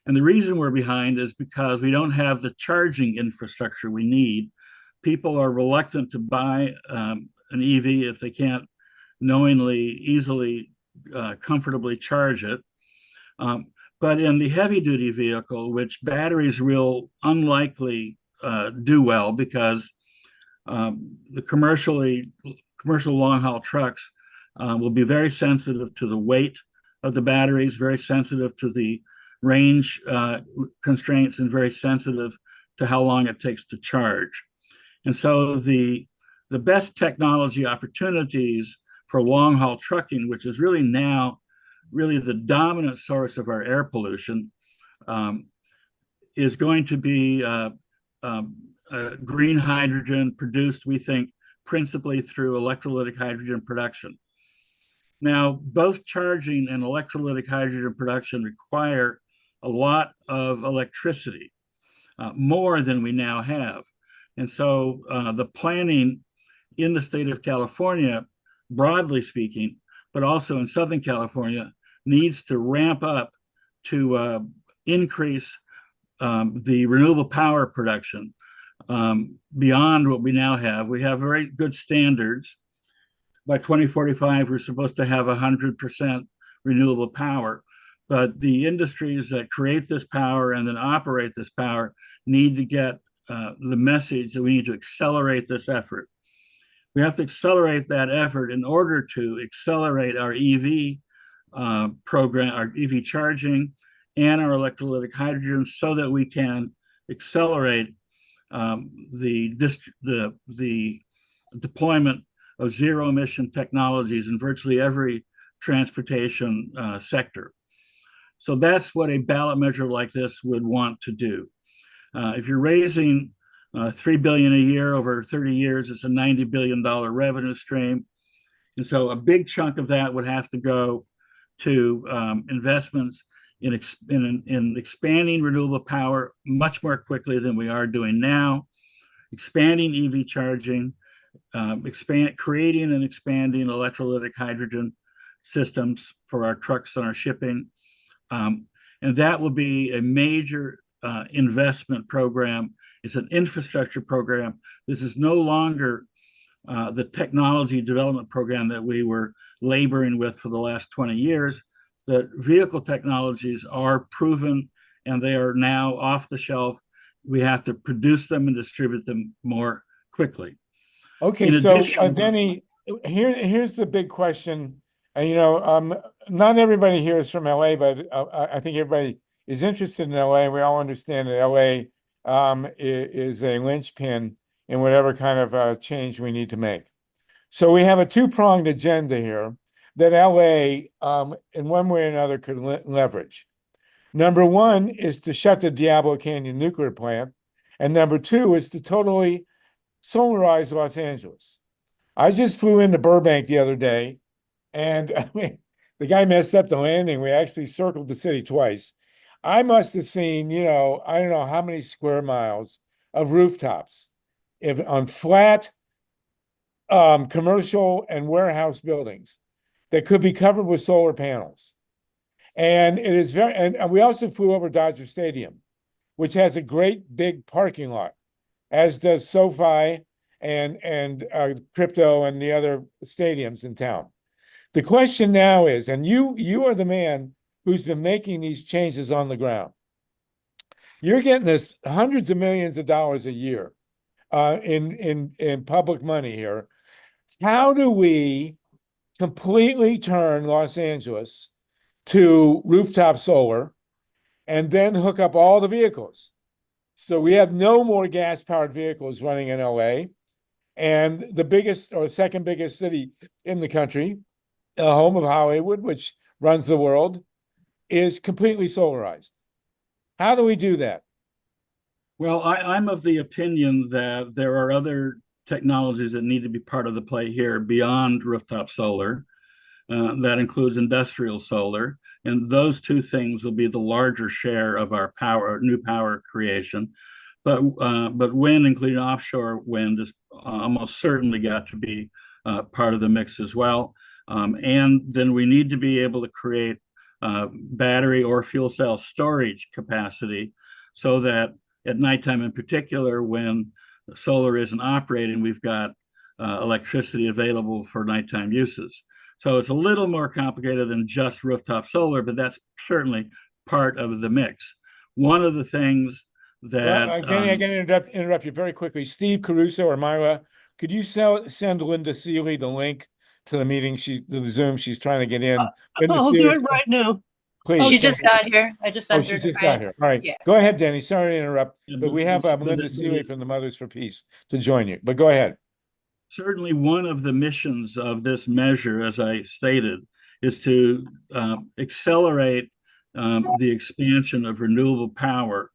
And the reason we're behind is because we don't have the charging infrastructure we need. People are reluctant to buy an EV if they can't knowingly, easily, comfortably charge it. But in the heavy duty vehicle, which batteries will unlikely do well because the commercial long haul trucks will be very sensitive to the weight of the batteries, very sensitive to the range constraints, and very sensitive to how long it takes to charge. And so the best technology opportunities for long haul trucking, which is really now the dominant source of our air pollution, is going to be green hydrogen produced, we think, principally through electrolytic hydrogen production. Now, both charging and electrolytic hydrogen production require a lot of electricity, more than we now have. And so the planning in the state of California, broadly speaking, but also in Southern California, needs to ramp up to increase the renewable power production beyond what we now have. We have very good standards. By 2045, we're supposed to have 100% renewable power. But the industries that create this power and then operate this power need to get the message that we need to accelerate this effort. We have to accelerate that effort in order to accelerate our EV program, our EV charging, and our electrolytic hydrogen, so that we can accelerate the deployment of zero emission technologies in virtually every transportation sector. So that's what a ballot measure like this would want to do. If you're raising $3 billion a year over 30 years, it's a $90 billion revenue stream. And so a big chunk of that would have to go to investments in expanding renewable power much more quickly than we are doing now, expanding EV charging, creating and expanding electrolytic hydrogen systems for our trucks and our shipping. And that will be a major investment program. It's an infrastructure program. This is no longer the technology development program that we were laboring with for the last 20 years. The vehicle technologies are proven and they are now off the shelf. We have to produce them and distribute them more quickly. Okay, so Denny, here's the big question. Not everybody here is from LA, but I think everybody is interested in LA. We all understand that LA is a linchpin in whatever kind of change we need to make. So we have a two-pronged agenda here that LA, in one way or another, could leverage. Number one is to shut the Diablo Canyon nuclear plant, and number two is to totally solarize Los Angeles. I just flew into Burbank the other day, and I mean, the guy messed up the landing. We actually circled the city twice. I must have seen, I don't know how many square miles of rooftops if on flat commercial and warehouse buildings that could be covered with solar panels. And it is very, and we also flew over Dodger Stadium, which has a great big parking lot, as does SoFi and Crypto and the other stadiums in town. The question now is, and you are the man who's been making these changes on the ground. You're getting this hundreds of millions of dollars a year in public money here. How do we completely turn Los Angeles to rooftop solar and then hook up all the vehicles? So we have no more gas-powered vehicles running in LA. And the biggest or second biggest city in the country, home of Hollywood, which runs the world, is completely solarized. How do we do that? Well, I'm of the opinion that there are other technologies that need to be part of the play here beyond rooftop solar. That includes industrial solar, and those two things will be the larger share of our power, new power creation. But wind, including offshore wind, is almost certainly got to be part of the mix as well. And then we need to be able to create battery or fuel cell storage capacity so that at nighttime in particular, when solar isn't operating, we've got electricity available for nighttime uses. So it's a little more complicated than just rooftop solar, but that's certainly part of the mix. One of the things that I can interrupt you very quickly. Steve Caruso or MYLA, could you send Linda Seeley the link to the meeting, the Zoom she's trying to get in? I'll do it right now. Please. She just got here. I just entered. She just got here. All right. Yeah. Go ahead, Denny. Sorry to interrupt, Yeah, but we have Linda Seeley from the Mothers for Peace to join you. But go ahead. Certainly one of the missions of this measure, as I stated, is to accelerate the expansion of renewable power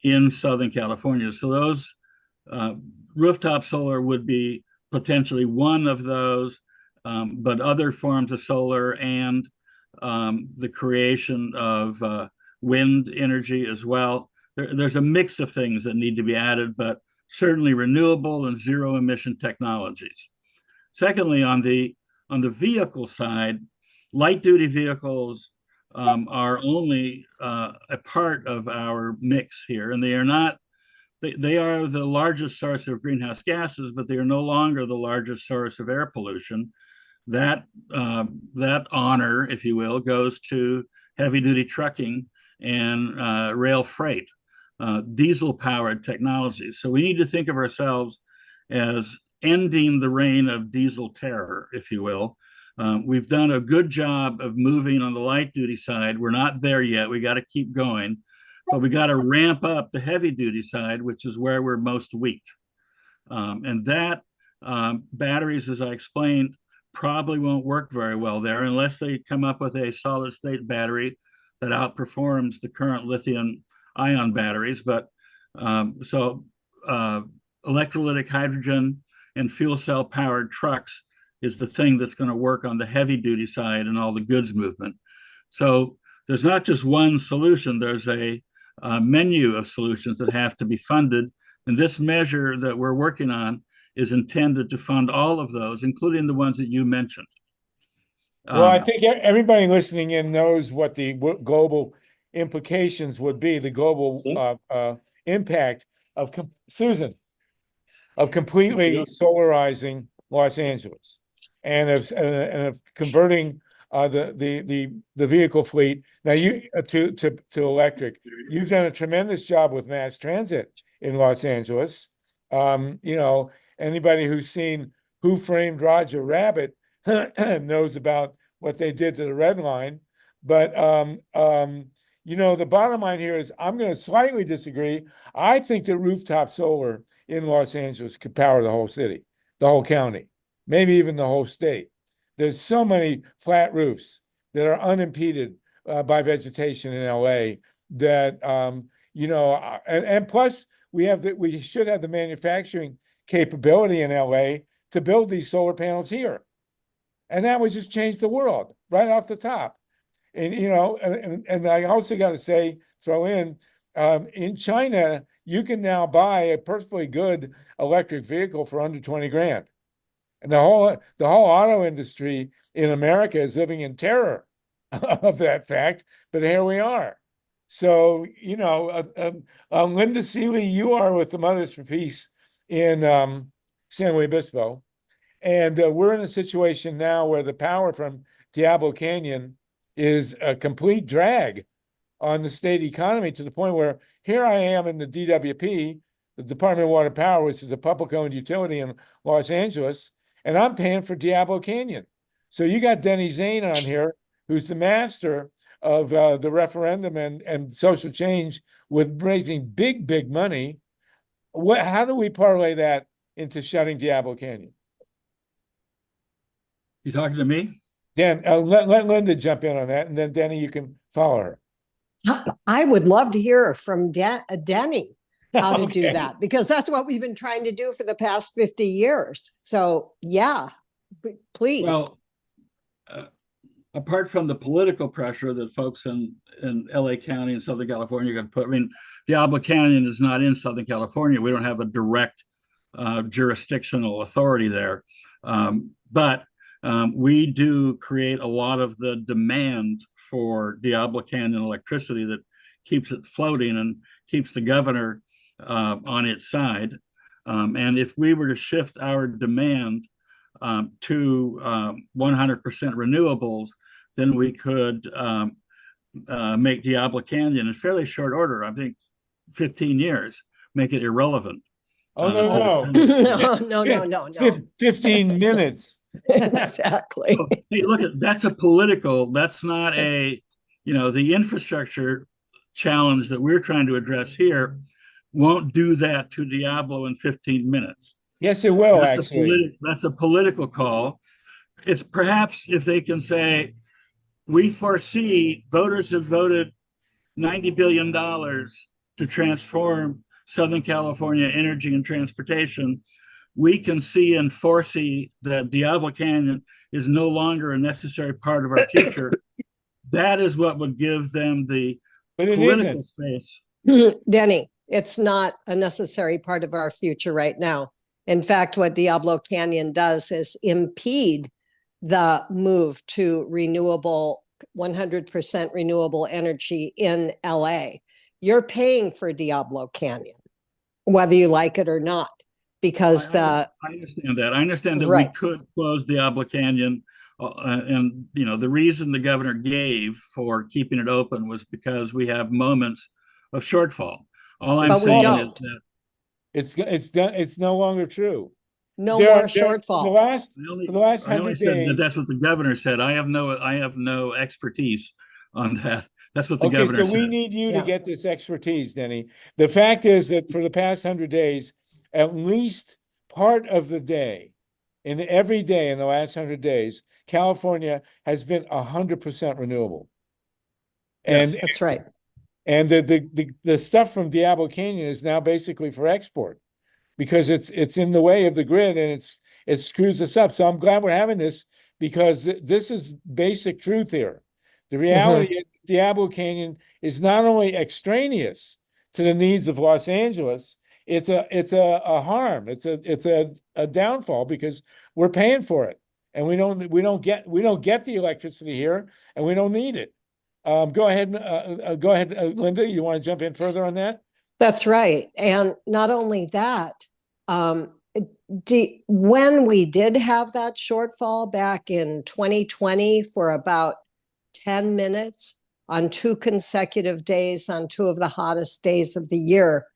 in Southern California. So those rooftop solar would be potentially one of those, but other forms of solar and the creation of wind energy as well. There's a mix of things that need to be added, but certainly renewable and zero emission technologies. Secondly, on the vehicle side, light duty vehicles are only a part of our mix here, and they are not. They are the largest source of greenhouse gases, but they are no longer the largest source of air pollution. That honor, if you will, goes to heavy duty trucking and rail freight. Diesel-powered technologies. So we need to think of ourselves as ending the reign of diesel terror, if you will. We've done a good job of moving on the light-duty side. We're not there yet. We got to keep going, but we got to ramp up the heavy-duty side, which is where we're most weak. And that batteries, as I explained, probably won't work very well there unless they come up with a solid-state battery that outperforms the current lithium-ion batteries. But electrolytic hydrogen and fuel cell powered trucks is the thing that's going to work on the heavy duty side and all the goods movement. So there's not just one solution, there's a menu of solutions that have to be funded. And this measure that we're working on is intended to fund all of those, including the ones that you mentioned. Well, I think everybody listening in knows what the global implications would be, the global impact of completely solarizing Los Angeles and of converting the vehicle fleet now to electric. You've done a tremendous job with mass transit in Los Angeles. Anybody who's seen Who Framed Roger Rabbit knows about what they did to the Red Line. But the bottom line here is I'm going to slightly disagree. I think that rooftop solar in Los Angeles could power the whole city, the whole county, maybe even the whole state. There's so many flat roofs that are unimpeded by vegetation in LA that, and plus we should have the manufacturing capability in LA to build these solar panels here. And that would just change the world right off the top. And I also got to throw in China, you can now buy a perfectly good electric vehicle for under 20 grand. And the whole auto industry in America is living in terror of that fact, but here we are. So, you know, Linda Seeley, you are with the Mothers for Peace in San Luis Obispo. And we're in a situation now where the power from Diablo Canyon is a complete drag on the state economy, to the point where here I am in the DWP, the Department of Water Power, which is a public-owned utility in Los Angeles, and I'm paying for Diablo Canyon. So you got Denny Zane on here, who's the master of the referendum and social change with raising big money. How do we parlay that into shutting Diablo Canyon? You talking to me? Dan, let Linda jump in on that, and then Denny, you can follow her. I would love to hear from Denny how to do Okay. that, because that's what we've been trying to do for the past 50 years. So yeah, please. Well, apart from the political pressure that folks in LA County and Southern California are going to put, I mean, Diablo Canyon is not in Southern California. We don't have a direct jurisdictional authority there. But we do create a lot of the demand for Diablo Canyon electricity that keeps it floating and keeps the governor on its side. And if we were to shift our demand to 100% renewables, then we could make Diablo Canyon in fairly short order, I think 15 years, make it irrelevant. Oh, no. No. 15 minutes. Exactly. Hey, look, that's not a, you know, the infrastructure challenge that we're trying to address here won't do that to Diablo in 15 minutes. Yes, it will, actually. That's a political call. It's perhaps if they can say, we foresee voters have voted $90 billion to transform Southern California energy and transportation. We can see and foresee that Diablo Canyon is no longer a necessary part of our future. That is what would give them the political space. Denny, it's not a necessary part of our future right now. In fact, what Diablo Canyon does is impede the move to 100% renewable energy in LA. You're paying for Diablo Canyon, whether you like it or not, because I understand that. I understand that right. We could close Diablo Canyon, and you know the reason the governor gave for keeping it open was because we have moments of shortfall. All I'm saying is that it's no longer true. No more shortfall. For the last 100 days. That's what the governor said. I have no expertise on that. That's what the governor said. So we need you to get this expertise, Denny. The fact is that for the past 100 days, at least part of the day, every day in the last 100 days, California has been 100% renewable. And yes, that's right. And the stuff from Diablo Canyon is now basically for export, because it's in the way of the grid and it screws us up. So I'm glad we're having this, because this is basic truth here. The reality is Diablo Canyon is not only extraneous to the needs of Los Angeles, it's a harm. It's a downfall, because we're paying for it, and we don't get the electricity here, and we don't need it. Go ahead, Linda. You want to jump in further on that? That's right. And not only that, when we did have that shortfall back in 2020 for about 10 minutes on 2 consecutive days, on 2 of the hottest days of the year,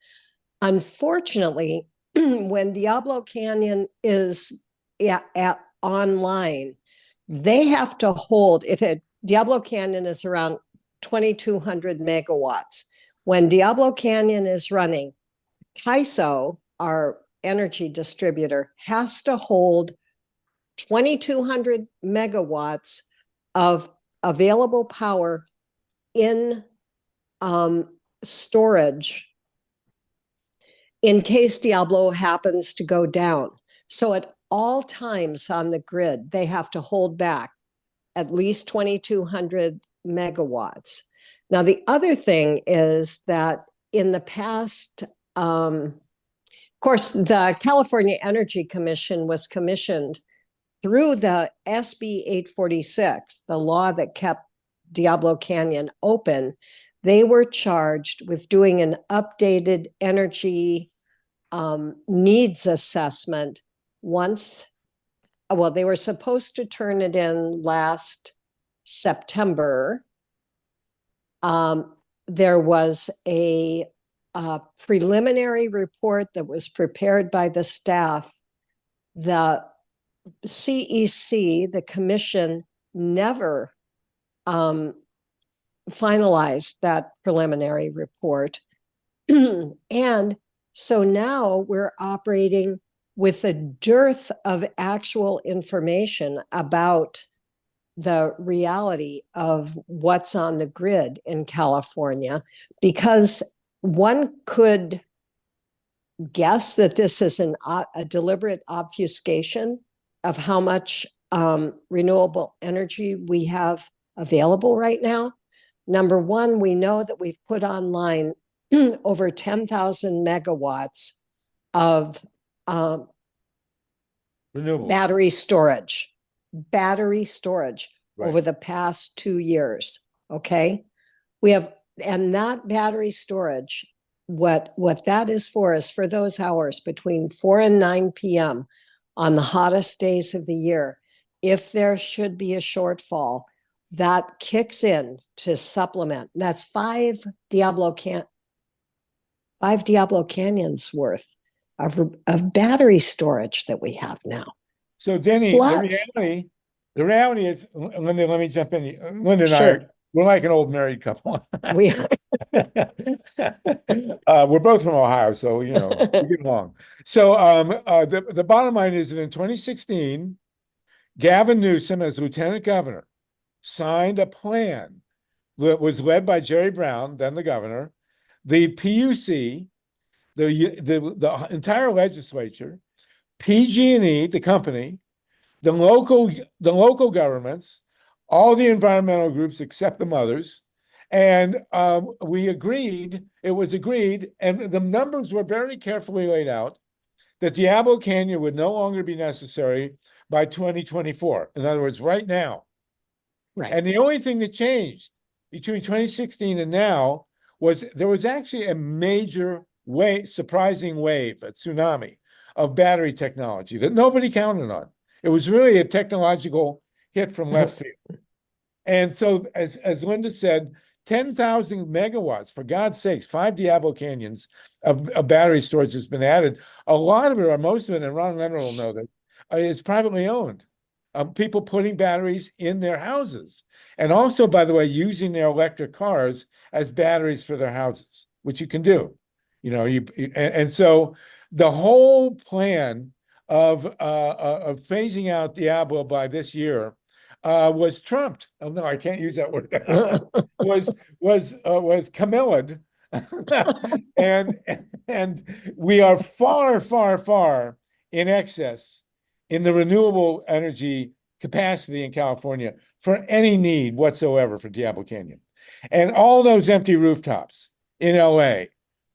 unfortunately, when Diablo Canyon is online, they have to hold it. Diablo Canyon is around 2,200 megawatts. When Diablo Canyon is running, CAISO, our energy distributor, has to hold 2,200 megawatts of available power in storage in case Diablo happens to go down. So at all times on the grid, they have to hold back at least 2,200 megawatts. Now, the other thing is that in the past Of course, the California Energy Commission was commissioned through the SB 846, the law that kept Diablo Canyon open. They were charged with doing an updated energy needs assessment once. Well, they were supposed to turn it in last September. There was a preliminary report that was prepared by the staff. The CEC, the commission, never finalized that preliminary report. And so now we're operating with a dearth of actual information about the reality of what's on the grid in California, because one could guess that this is a deliberate obfuscation of how much renewable energy we have available right now. Number one, we know that we've put online over 10,000 megawatts of renewable battery storage Right. over the past 2 years. Okay. We have, and that battery storage, what that is for those hours between 4 and 9 p.m. on the hottest days of the year. If there should be a shortfall, that kicks in to supplement. That's 5 Diablo Canyons worth of battery storage that we have now. So Denny, Plus, the reality is, Linda, let me jump in. Linda and Sure. we're like an old married couple. we We're both from Ohio, so we get along. So the bottom line is that in 2016, Gavin Newsom, as lieutenant governor, signed a plan that was led by Jerry Brown, then the governor, the PUC, the entire legislature, PG&E, the company, the local governments, all the environmental groups except the mothers, and we agreed. It was agreed, and the numbers were very carefully laid out, that Diablo Canyon would no longer be necessary by 2024. In other words, right now. Right. And the only thing that changed between 2016 and now was there was actually a major surprising wave, a tsunami of battery technology that nobody counted on. It was really a technological hit from left field. And so, as Linda said, 10,000 megawatts, for God's sakes, 5 Diablo Canyons of battery storage has been added. A lot of it, or most of it, and Ron Leonard will know that, is privately owned. People putting batteries in their houses. And also, by the way, using their electric cars as batteries for their houses, which you can do. And so the whole plan of phasing out Diablo by this year was trumped. Oh no, I can't use that word. was Camilla'd, and we are far, far, far in excess in the renewable energy capacity in California for any need whatsoever for Diablo Canyon. And all those empty rooftops in LA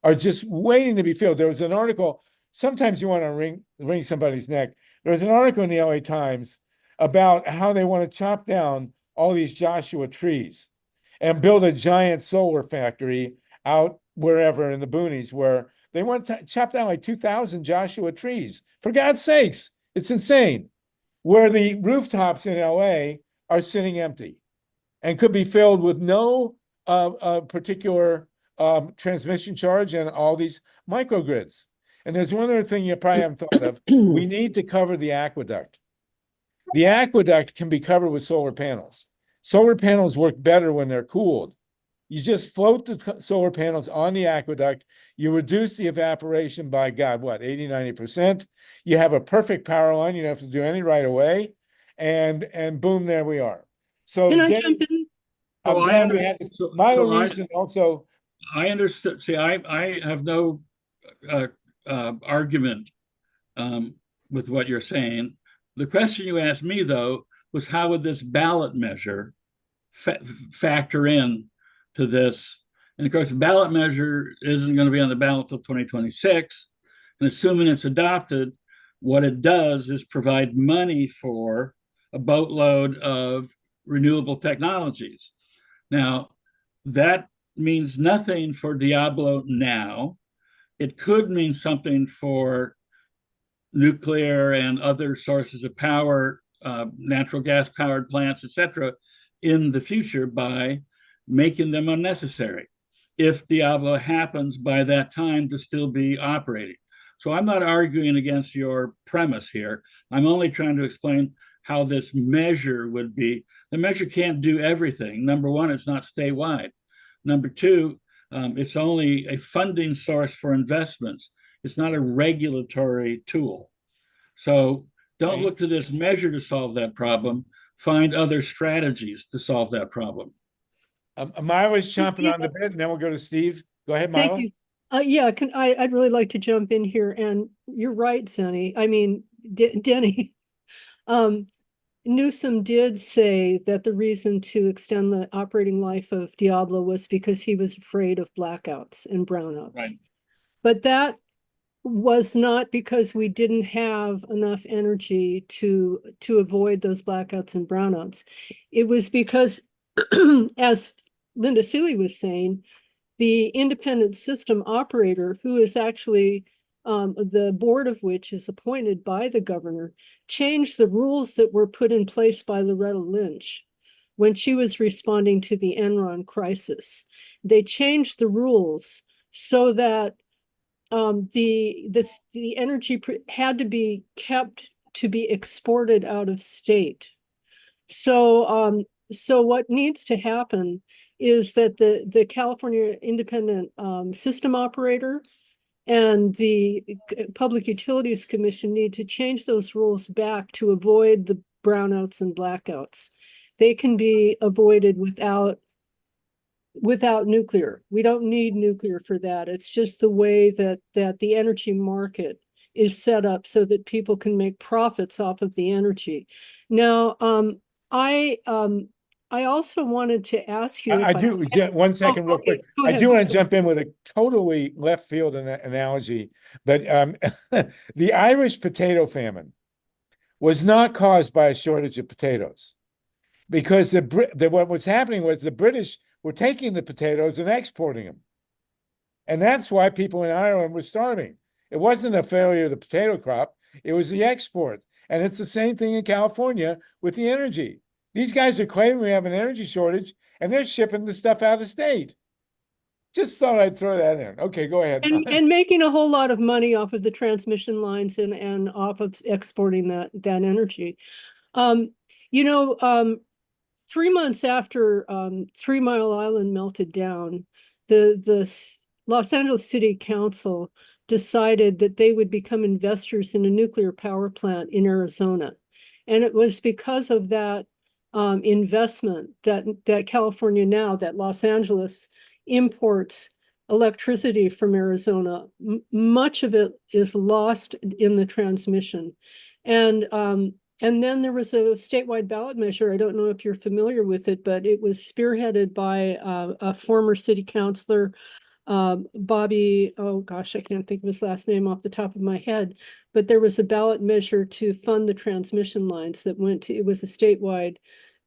are just waiting to be filled. There was an article, sometimes you want to wring somebody's neck. There was an article in the LA Times about how they want to chop down all these Joshua trees and build a giant solar factory out wherever in the boonies, where they want to chop down like 2,000 Joshua trees. For God's sakes, it's insane. Where the rooftops in LA are sitting empty and could be filled with no particular transmission charge and all these microgrids. And there's one other thing you probably haven't thought of. We need to cover the aqueduct. The aqueduct can be covered with solar panels. Solar panels work better when they're cooled. You just float the solar panels on the aqueduct. You reduce the evaporation by, 80, 90%. You have a perfect power line. You don't have to do any right away. And boom, there we are. So Can I jump in? Oh, I understand. MYLA RESON also. I understood. See, I have no argument with what you're saying. The question you asked me, though, was how would this ballot measure factor in to this? And of course, the ballot measure isn't going to be on the ballot till 2026. And assuming it's adopted, what it does is provide money for a boatload of renewable technologies. Now, that means nothing for Diablo now. It could mean something for nuclear and other sources of power, natural gas powered plants, etc., in the future by making them unnecessary, if Diablo happens by that time to still be operating. So I'm not arguing against your premise here. I'm only trying to explain how this measure would be. The measure can't do everything. Number one, it's not statewide. Number two, it's only a funding source for investments. It's not a regulatory tool. So don't look to this measure to solve that problem. Find other strategies to solve that problem. Myla's chomping on the bit, and then we'll go to Steve. Go ahead, Myla. Thank you. Yeah, I'd really like to jump in here, and you're right, Sonny. I mean, Denny. Newsom did say that the reason to extend the operating life of Diablo was because he was afraid of blackouts and brownouts. Right. But that was not because we didn't have enough energy to avoid those blackouts and brownouts. It was because, as Linda Seeley was saying, the independent system operator, who is actually the board of which is appointed by the governor, changed the rules that were put in place by Loretta Lynch when she was responding to the Enron crisis. They changed the rules so that the energy had to be kept to be exported out of state. So so what needs to happen is that the California Independent System Operator and the Public Utilities Commission need to change those rules back to avoid the brownouts and blackouts. They can be avoided without nuclear. We don't need nuclear for that. It's just the way that the energy market is set up so that people can make profits off of the energy. Now, I also wanted to ask you. I do. One second, real quick. I do want to jump in with a totally left field analogy, but the Irish potato famine was not caused by a shortage of potatoes, because what was happening was the British were taking the potatoes and exporting them, and that's why people in Ireland were starving. It wasn't a failure of the potato crop; it was the exports, and it's the same thing in California with the energy. These guys are claiming we have an energy shortage, and they're shipping the stuff out of state. Just thought I'd throw that in. Okay, go ahead. And making a whole lot of money off of the transmission lines and off of exporting that energy. 3 months after 3 Mile Island melted down, the Los Angeles City Council decided that they would become investors in a nuclear power plant in Arizona. And it was because of that investment that California now, that Los Angeles imports electricity from Arizona. Much of it is lost in the transmission. And then there was a statewide ballot measure. I don't know if you're familiar with it, but it was spearheaded by a former city councilor, Bobby, oh gosh, I can't think of his last name off the top of my head, but there was a ballot measure to fund the transmission lines that went to, it was a statewide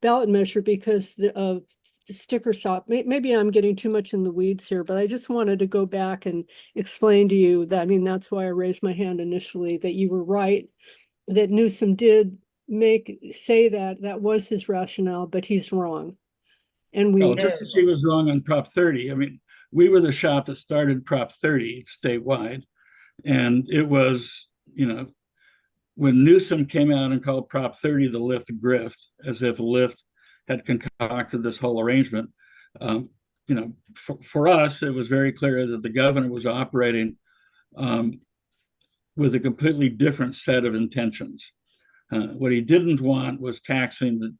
ballot measure because of the sticker shock. Maybe I'm getting too much in the weeds here, but I just wanted to go back and explain to you that, I mean, that's why I raised my hand initially, that you were right, that Newsom did say that was his rationale, but he's wrong. And Well, just as he was wrong on Prop 30. I mean, we were the shop that started Prop 30 statewide. And it was, when Newsom came out and called Prop 30 the lift grift, as if Lyft had concocted this whole arrangement, for us, it was very clear that the governor was operating with a completely different set of intentions. What he didn't want was taxing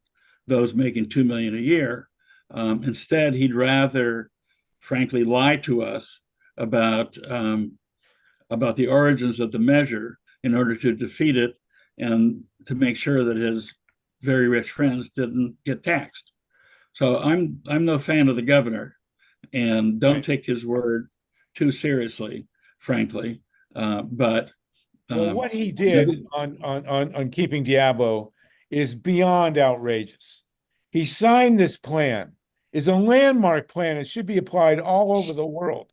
those making $2 million a year. Instead, he'd rather, frankly, lie to us about the origins of the measure in order to defeat it and to make sure that his very rich friends didn't get taxed. So I'm no fan of the governor. and don't take his word too seriously, frankly. But well, what he did on keeping Diablo is beyond outrageous. He signed this plan. It's a landmark plan. It should be applied all over the world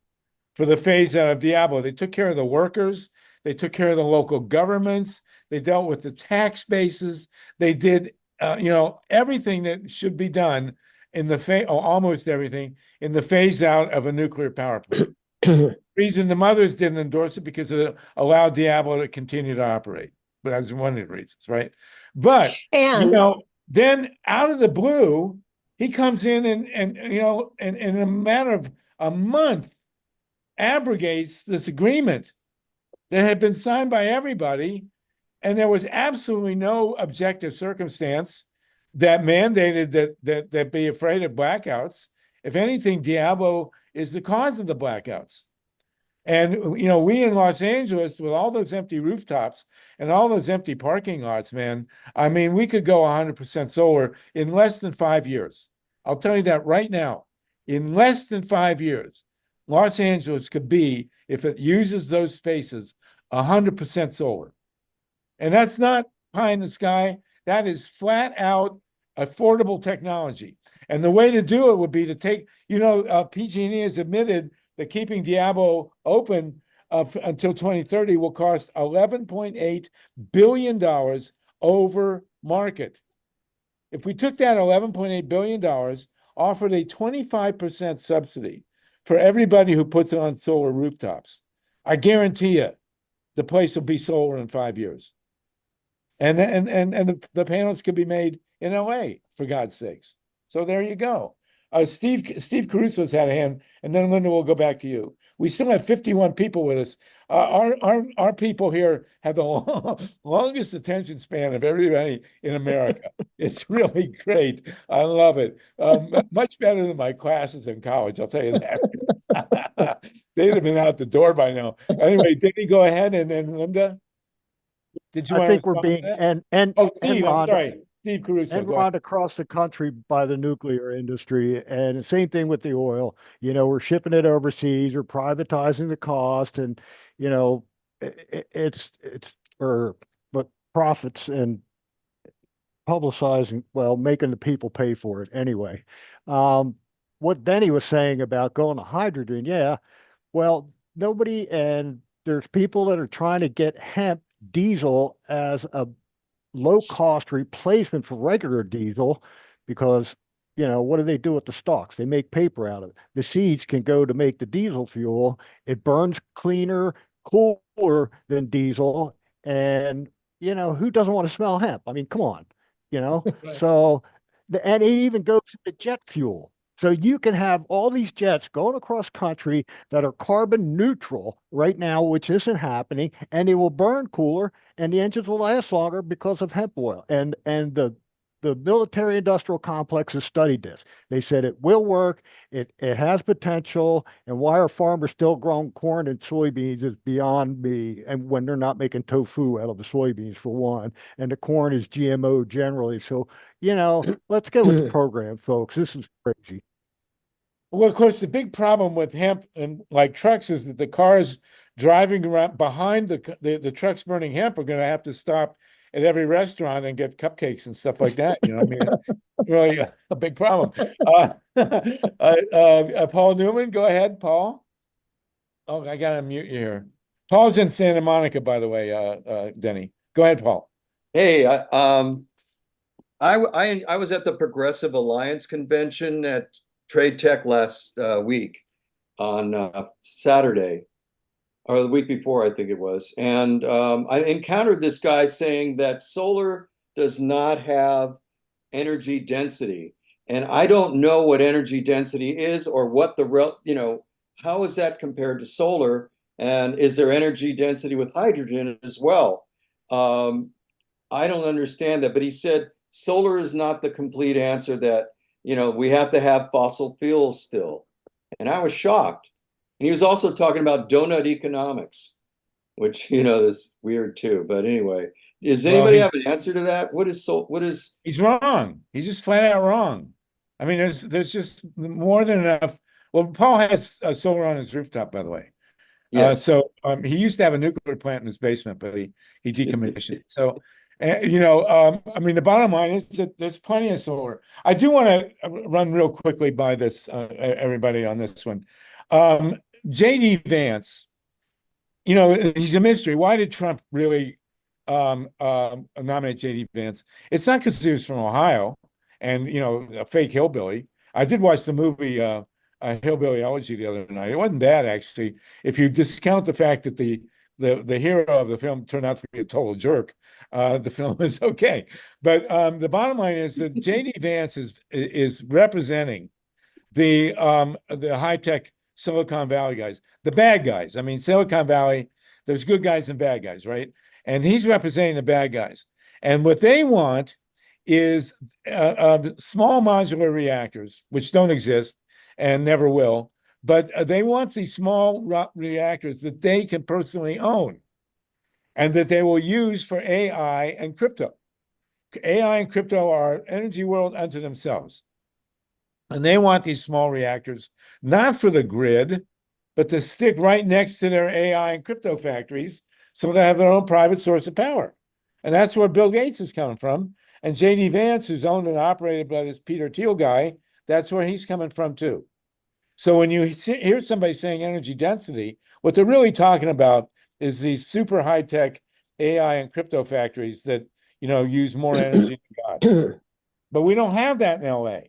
for the phase out of Diablo. They took care of the workers. They took care of the local governments. They dealt with the tax bases. They did, everything that should be done in the almost everything in the phase out of a nuclear power plant. Reason the mothers didn't endorse it because it allowed Diablo to continue to operate. But that's one of the reasons, right? But then out of the blue, he comes in and in a matter of a month, abrogates this agreement that had been signed by everybody, and there was absolutely no objective circumstance that mandated that be afraid of blackouts. If anything, Diablo is the cause of the blackouts. And, we in Los Angeles, with all those empty rooftops and all those empty parking lots, man, I mean, we could go 100% solar in less than 5 years. I'll tell you that right now. In less than 5 years, Los Angeles could be, if it uses those spaces, 100% solar. And that's not pie in the sky. That is flat out affordable technology. And the way to do it would be to take, PG&E has admitted that keeping Diablo open until 2030 will cost $11.8 billion over market. If we took that $11.8 billion, offered a 25% subsidy for everybody who puts it on solar rooftops, I guarantee you the place will be solar in 5 years. And the panels could be made in LA, for God's sakes. So there you go. Steve Caruso's had a hand, and then Linda, will go back to you. We still have 51 people with us. Our people here have the longest attention span of everybody in America. It's really great. I love it. Much better than my classes in college, I'll tell you that. They'd have been out the door by now. Anyway, Danny, go ahead, and then Linda. Did you I want think to we're being Steve, I'm sorry. Steve Caruso. Enron across the country by the nuclear industry, and the same thing with the oil. We're shipping it overseas, we're privatizing the cost, and it's for but profits and publicizing, making the people pay for it anyway. What Denny was saying about going to hydrogen, nobody, and there's people that are trying to get hemp diesel as a low-cost replacement for regular diesel, because what do they do with the stalks? They make paper out of it. The seeds can go to make the diesel fuel. It burns cleaner, cooler than diesel, and who doesn't want to smell hemp? I mean, come on, So and it even goes to jet fuel. So you can have all these jets going across country that are carbon neutral right now, which isn't happening, and they will burn cooler, and the engines will last longer because of hemp oil. And the military industrial complex has studied this. They said it will work, it has potential, and why are farmers still growing corn and soybeans is beyond me. And when they're not making tofu out of the soybeans, for one, and the corn is GMO generally. So, let's get with the program, folks. This is crazy. Well, of course, the big problem with hemp and like trucks is that the cars driving around behind the trucks burning hemp are going to have to stop at every restaurant and get cupcakes and stuff like that. I mean, really a big problem. Paul Newman, go ahead, Paul. Oh, I got to mute you here. Paul's in Santa Monica, by the way, Denny. Go ahead, Paul. Hey, I was at the Progressive Alliance convention at Trade Tech last week on Saturday, or the week before, I think it was. And I encountered this guy saying that solar does not have energy density. And I don't know what energy density is, or what how is that compared to solar? And is there energy density with hydrogen as well? I don't understand that, but he said solar is not the complete answer, that we have to have fossil fuels still. And I was shocked. And he was also talking about donut economics, which, is weird too. But anyway, does anybody have an answer to that? What is He's wrong. He's just flat out wrong. I mean, there's just more than enough Well, Paul has solar on his rooftop, by the way. Yes. So he used to have a nuclear plant in his basement, but he decommissioned it. So, I mean, the bottom line is that there's plenty of solar. I do want to run real quickly by this, everybody on this one. J.D. Vance, he's a mystery. Why did Trump really nominate J.D. Vance? It's not because he was from Ohio and, a fake hillbilly. I did watch the movie Hillbilly Elegy the other night. It wasn't bad, actually. If you discount the fact that the hero of the film turned out to be a total jerk, the film is okay. But the bottom line is that J.D. Vance is representing the high-tech Silicon Valley guys, the bad guys. I mean, Silicon Valley, there's good guys and bad guys, right? And he's representing the bad guys. And what they want is small modular reactors, which don't exist and never will. But they want these small reactors that they can personally own and that they will use for AI and crypto. AI and crypto are energy world unto themselves. And they want these small reactors, not for the grid, but to stick right next to their AI and crypto factories so they have their own private source of power. And that's where Bill Gates is coming from. And J.D. Vance, who's owned and operated by this Peter Thiel guy, that's where he's coming from too. So when you hear somebody saying energy density, what they're really talking about is these super high-tech AI and crypto factories that, use more energy than God. But we don't have that in LA.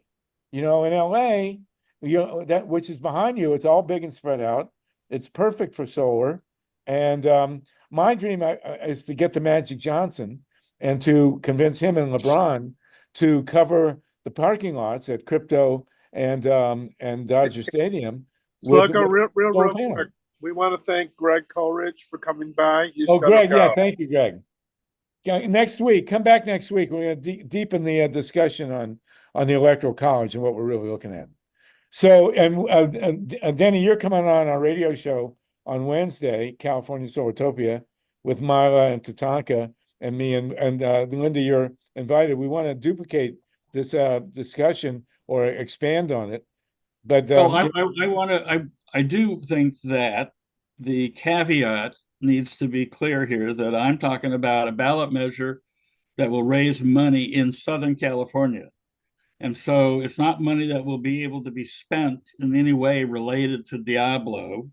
In LA, that which is behind you, it's all big and spread out. It's perfect for solar. And my dream is to get to Magic Johnson and to convince him and LeBron to cover the parking lots at Crypto and Dodger Stadium. So real quick. We want to thank GREG Coleridge for coming by. Greg, yeah, thank you, Greg. Next week, come back next week. We're going to deepen the discussion on the Electoral College and what we're really looking at. So, and Denny, you're coming on our radio show on Wednesday, California Solartopia, with MYLA and Tatanka and me and Linda. You're invited. We want to duplicate this discussion or expand on it. But I do think that the caveat needs to be clear here that I'm talking about a ballot measure that will raise money in Southern California. And so it's not money that will be able to be spent in any way related to Diablo,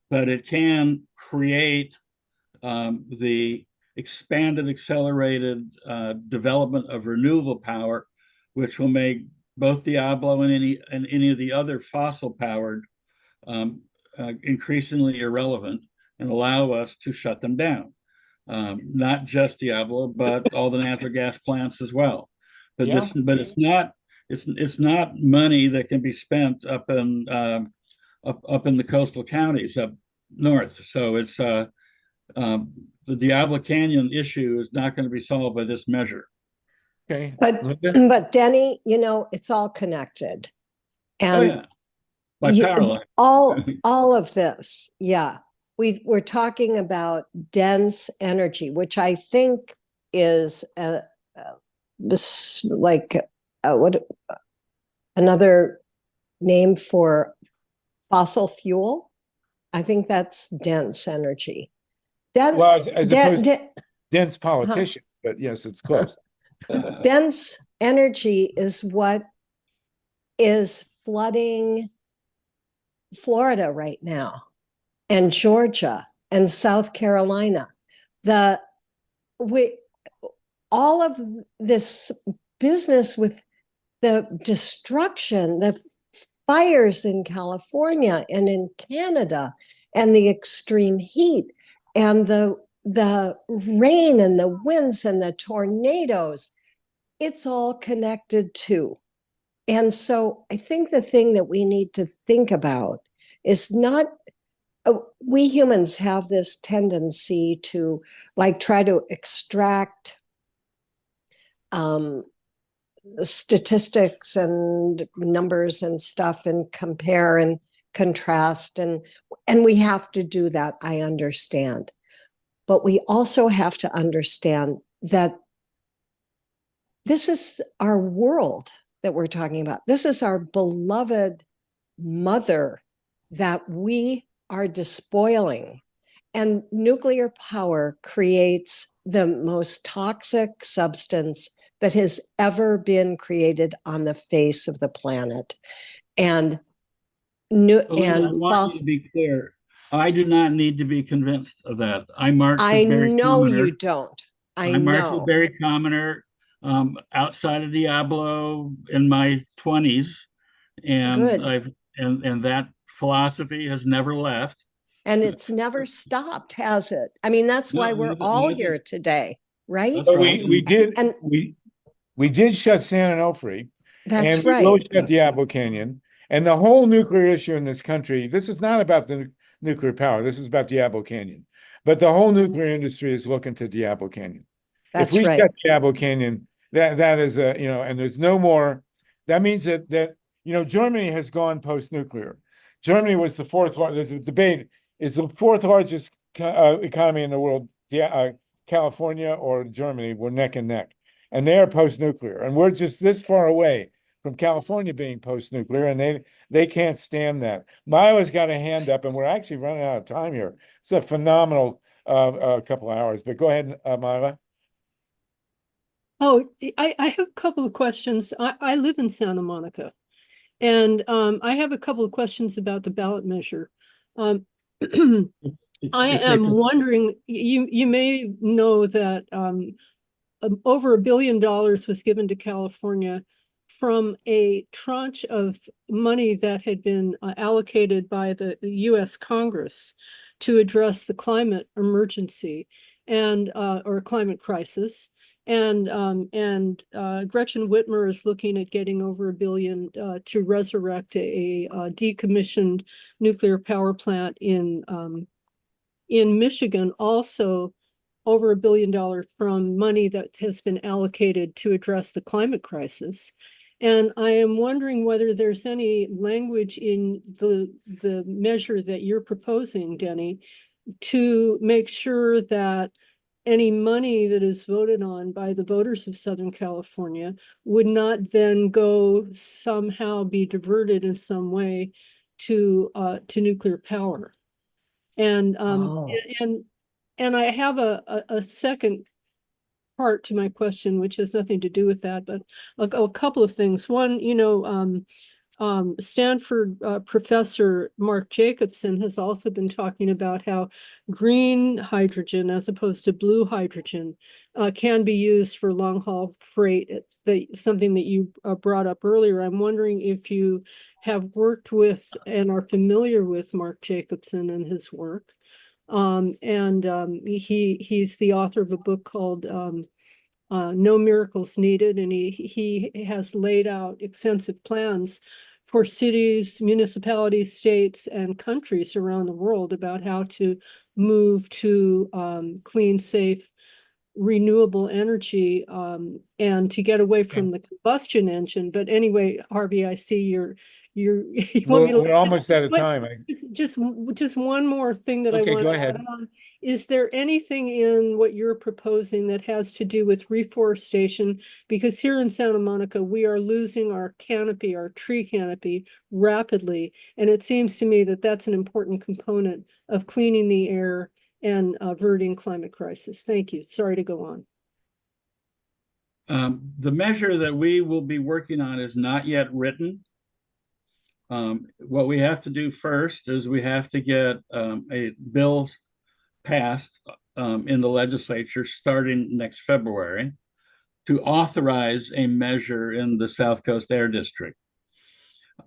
but it can create the expanded, accelerated development of renewable power, which will make both Diablo and any of the other fossil-powered increasingly irrelevant and allow us to shut them down. Not just Diablo, but all the natural gas plants as well. But it's not money that can be spent up in the coastal counties up north. So it's the Diablo Canyon issue is not going to be solved by this measure. Okay, but Denny, it's all connected, and by power line. all of this, we're talking about dense energy, which I think is another name for fossil fuel. I think that's dense energy. As opposed to dense politician, but yes, it's close. Dense energy is what is flooding Florida right now, and Georgia and South Carolina. All of this business with the destruction, the fires in California and in Canada, and the extreme heat, and the rain and the winds and the tornadoes, it's all connected too. And so I think the thing that we need to think about is not, we humans have this tendency to try to extract statistics and numbers and stuff and compare and contrast, and we have to do that, I understand. But we also have to understand that this is our world that we're talking about. This is our beloved mother that we are despoiling. And nuclear power creates the most toxic substance that has ever been created on the face of the planet. And Belinda, I want you to be clear. I do not need to be convinced of that. I marched I with Barry know Commoner. you don't. I marched know. with Barry Commoner outside of Diablo in my 20s, and Good. and that philosophy has never left. And it's never stopped, has it? I mean, that's why we're all here today, right? That's right. We did shut San Onofre. That's and we right. will shut Diablo Canyon. And the whole nuclear issue in this country, this is not about the nuclear power. This is about Diablo Canyon. But the whole nuclear industry is looking to Diablo Canyon. That's if we right. shut Diablo Canyon, that is a, and there's no more. That means that Germany has gone post-nuclear. Germany was the fourth largest. There's a debate: is the fourth largest economy in the world California or Germany? We're neck and neck, and they are post-nuclear, and we're just this far away from California being post-nuclear, and they can't stand that. MYLA's got a hand up, and we're actually running out of time here. It's a phenomenal couple of hours, but go ahead, MYLA. Oh, I have a couple of questions. I live in Santa Monica, and I have a couple of questions about the ballot measure. I am wondering, you may know that over $1 billion was given to California from a tranche of money that had been allocated by the U.S. Congress to address the climate emergency and or climate crisis. And Gretchen Whitmer is looking at getting over $1 billion to resurrect a decommissioned nuclear power plant in Michigan, also over $1 billion from money that has been allocated to address the climate crisis. And I am wondering whether there's any language in the measure that you're proposing, Denny, to make sure that any money that is voted on by the voters of Southern California would not then go somehow be diverted in some way to nuclear power. And and I have a second part to my question, which has nothing to do with that, but a couple of things. One, Stanford professor Mark Jacobson has also been talking about how green hydrogen, as opposed to blue hydrogen, can be used for long haul freight. Something that you brought up earlier. I'm wondering if you have worked with and are familiar with Mark Jacobson and his work. He's the author of a book called No Miracles Needed, and he has laid out extensive plans for cities, municipalities, states, and countries around the world about how to move to clean, safe, renewable energy and to get away from the combustion engine. But anyway, Harvey, I see you want me to We're almost out of time. Just one more thing that I want go to ahead. add on. Is there anything in what you're proposing that has to do with reforestation? Because here in Santa Monica, we are losing our canopy, our tree canopy, rapidly. And it seems to me that that's an important component of cleaning the air and averting climate crisis. Thank you. Sorry to go on. The measure that we will be working on is not yet written. What we have to do first is we have to get a bill passed in the legislature starting next February to authorize a measure in the South Coast Air District.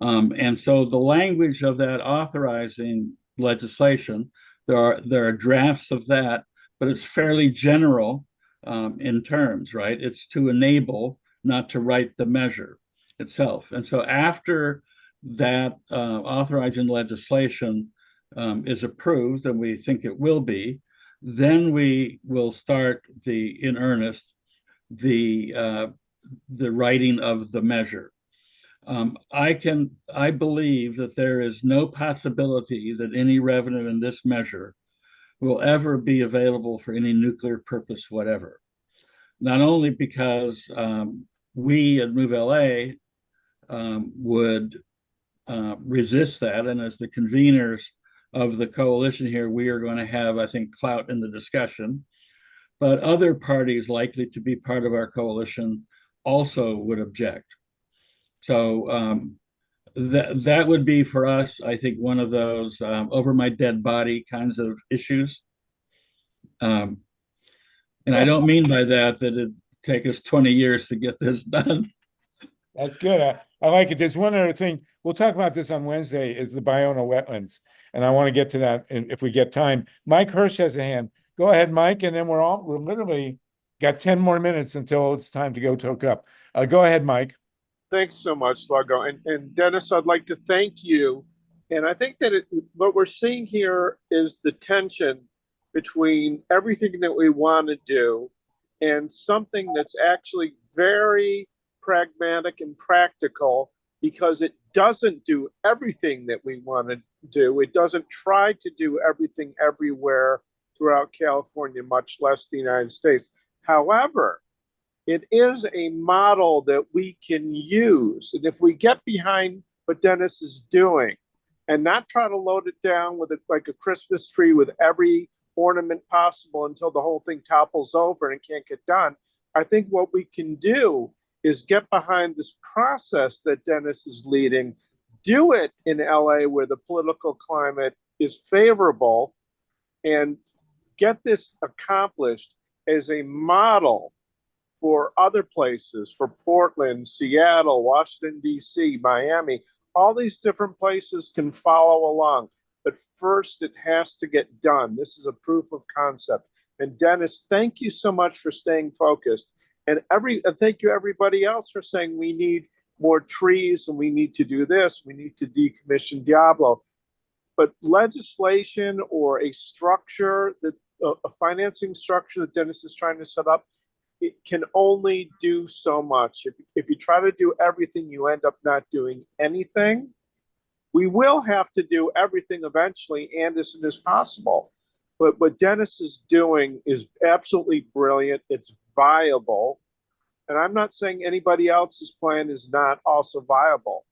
And so the language of that authorizing legislation, there are drafts of that, but it's fairly general in terms, right? It's to enable, not to write the measure itself. And so after that authorizing legislation is approved, and we think it will be, then we will start in earnest the writing of the measure. I believe that there is no possibility that any revenue in this measure will ever be available for any nuclear purpose whatever. Not only because we at Move LA would resist that. And as the conveners of the coalition here, we are going to have, I think, clout in the discussion. But other parties likely to be part of our coalition also would object. So that would be for us, I think, one of those over my dead body kinds of issues. And I don't mean by that it'd take us 20 years to get this done. That's good. I like it. There's one other thing. We'll talk about this on Wednesday, is the Biona wetlands. And I want to get to that if we get time. Mike Hirsch has a hand. Go ahead, Mike. And then we're literally got 10 more minutes until it's time to go toke up. Go ahead, Mike. Thanks so much, Largo. And Dennis, I'd like to thank you. And I think that what we're seeing here is the tension between everything that we want to do and something that's actually very pragmatic and practical, because it doesn't do everything that we want to do. It doesn't try to do everything everywhere throughout California, much less the United States. However, it is a model that we can use. And if we get behind what Dennis is doing and not try to load it down with like a Christmas tree with every ornament possible until the whole thing topples over and can't get done, I think what we can do is get behind this process that Dennis is leading, do it in LA where the political climate is favorable, and get this accomplished as a model for other places, for Portland, Seattle, Washington, D.C., Miami. All these different places can follow along. But first, it has to get done. This is a proof of concept. And Dennis, thank you so much for staying focused. And thank you everybody else for saying we need more trees and we need to do this. We need to decommission Diablo. But legislation or a structure, a financing structure that Dennis is trying to set up, it can only do so much. If you try to do everything, you end up not doing anything. We will have to do everything eventually, and as soon as possible. But what Dennis is doing is absolutely brilliant. It's viable. And I'm not saying anybody else's plan is not also viable.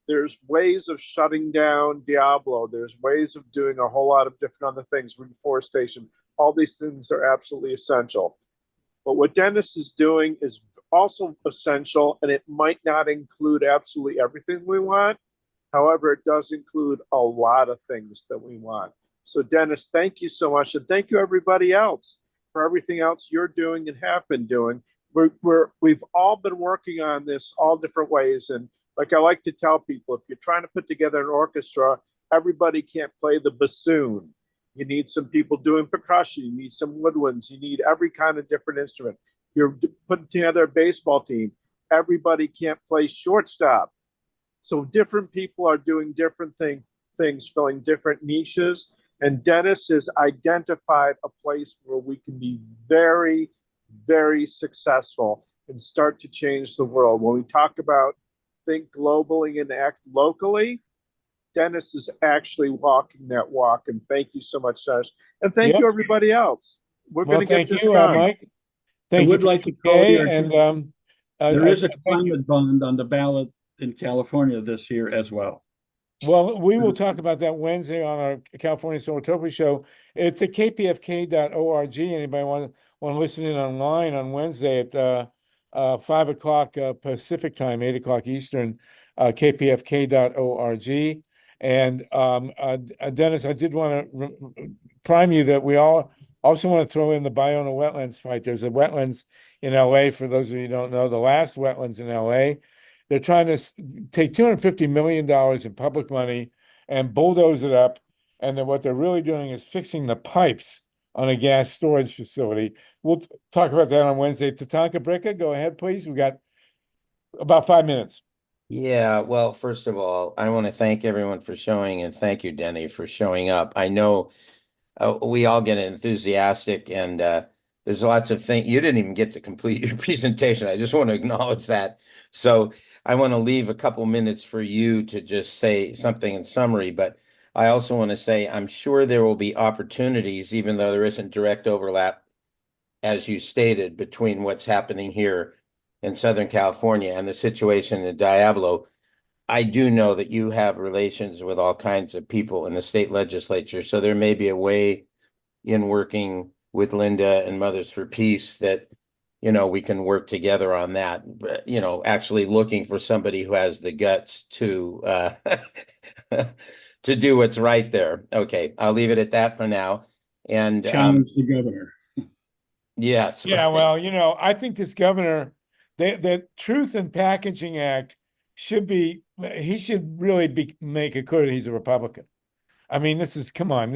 There's ways of shutting down Diablo. There's ways of doing a whole lot of different other things, reforestation. All these things are absolutely essential. But what Dennis is doing is also essential, and it might not include absolutely everything we want. However, it does include a lot of things that we want. So Dennis, thank you so much. And thank you everybody else for everything else you're doing and have been doing. We've all been working on this all different ways. And like I like to tell people, if you're trying to put together an orchestra, everybody can't play the bassoon. You need some people doing percussion. You need some woodwinds. You need every kind of different instrument. You're putting together a baseball team. Everybody can't play shortstop. So different people are doing different things, filling different niches. And Dennis has identified a place where we can be very, very successful and start to change the world. When we talk about think globally and act locally, Dennis is actually walking that walk. And thank you so much, Dennis. And thank you, everybody else. We're going to get this done. Mike. I would like to call your attention. There is a climate bond on the ballot in California this year as well. Well, we will talk about that Wednesday on our California Solartopia show. It's at kpfk.org. Anybody want to listen in online on Wednesday at 5 o'clock Pacific time, 8 o'clock Eastern, kpfk.org. And Dennis, I did want to prime you that we all also want to throw in the Biona wetlands fight. There's a wetlands in LA, for those of you who don't know, the last wetlands in LA. They're trying to take $250 million in public money and bulldoze it up. And then what they're really doing is fixing the pipes on a gas storage facility. We'll talk about that on Wednesday. Tatanka Bricka, go ahead, please. We got about 5 minutes. Yeah, well, first of all, I want to thank everyone for showing, and thank you, Denny, for showing up. I know we all get enthusiastic, and there's lots of things. You didn't even get to complete your presentation. I just want to acknowledge that. So I want to leave a couple minutes for you to just say something in summary, but I also want to say I'm sure there will be opportunities, even though there isn't direct overlap, as you stated, between what's happening here in Southern California and the situation in Diablo. I do know that you have relations with all kinds of people in the state legislature, so there may be a way in working with Linda and Mothers for Peace that, you know, we can work together on that, but, you know, actually looking for somebody who has the guts to to do what's right there. Okay, I'll leave it at that for now. And Challenge the governor. yes. Yeah, right. well, you know, I think this governor, the Truth in Packaging Act should be, he should really make it clear that he's a Republican. I mean, this is, come on,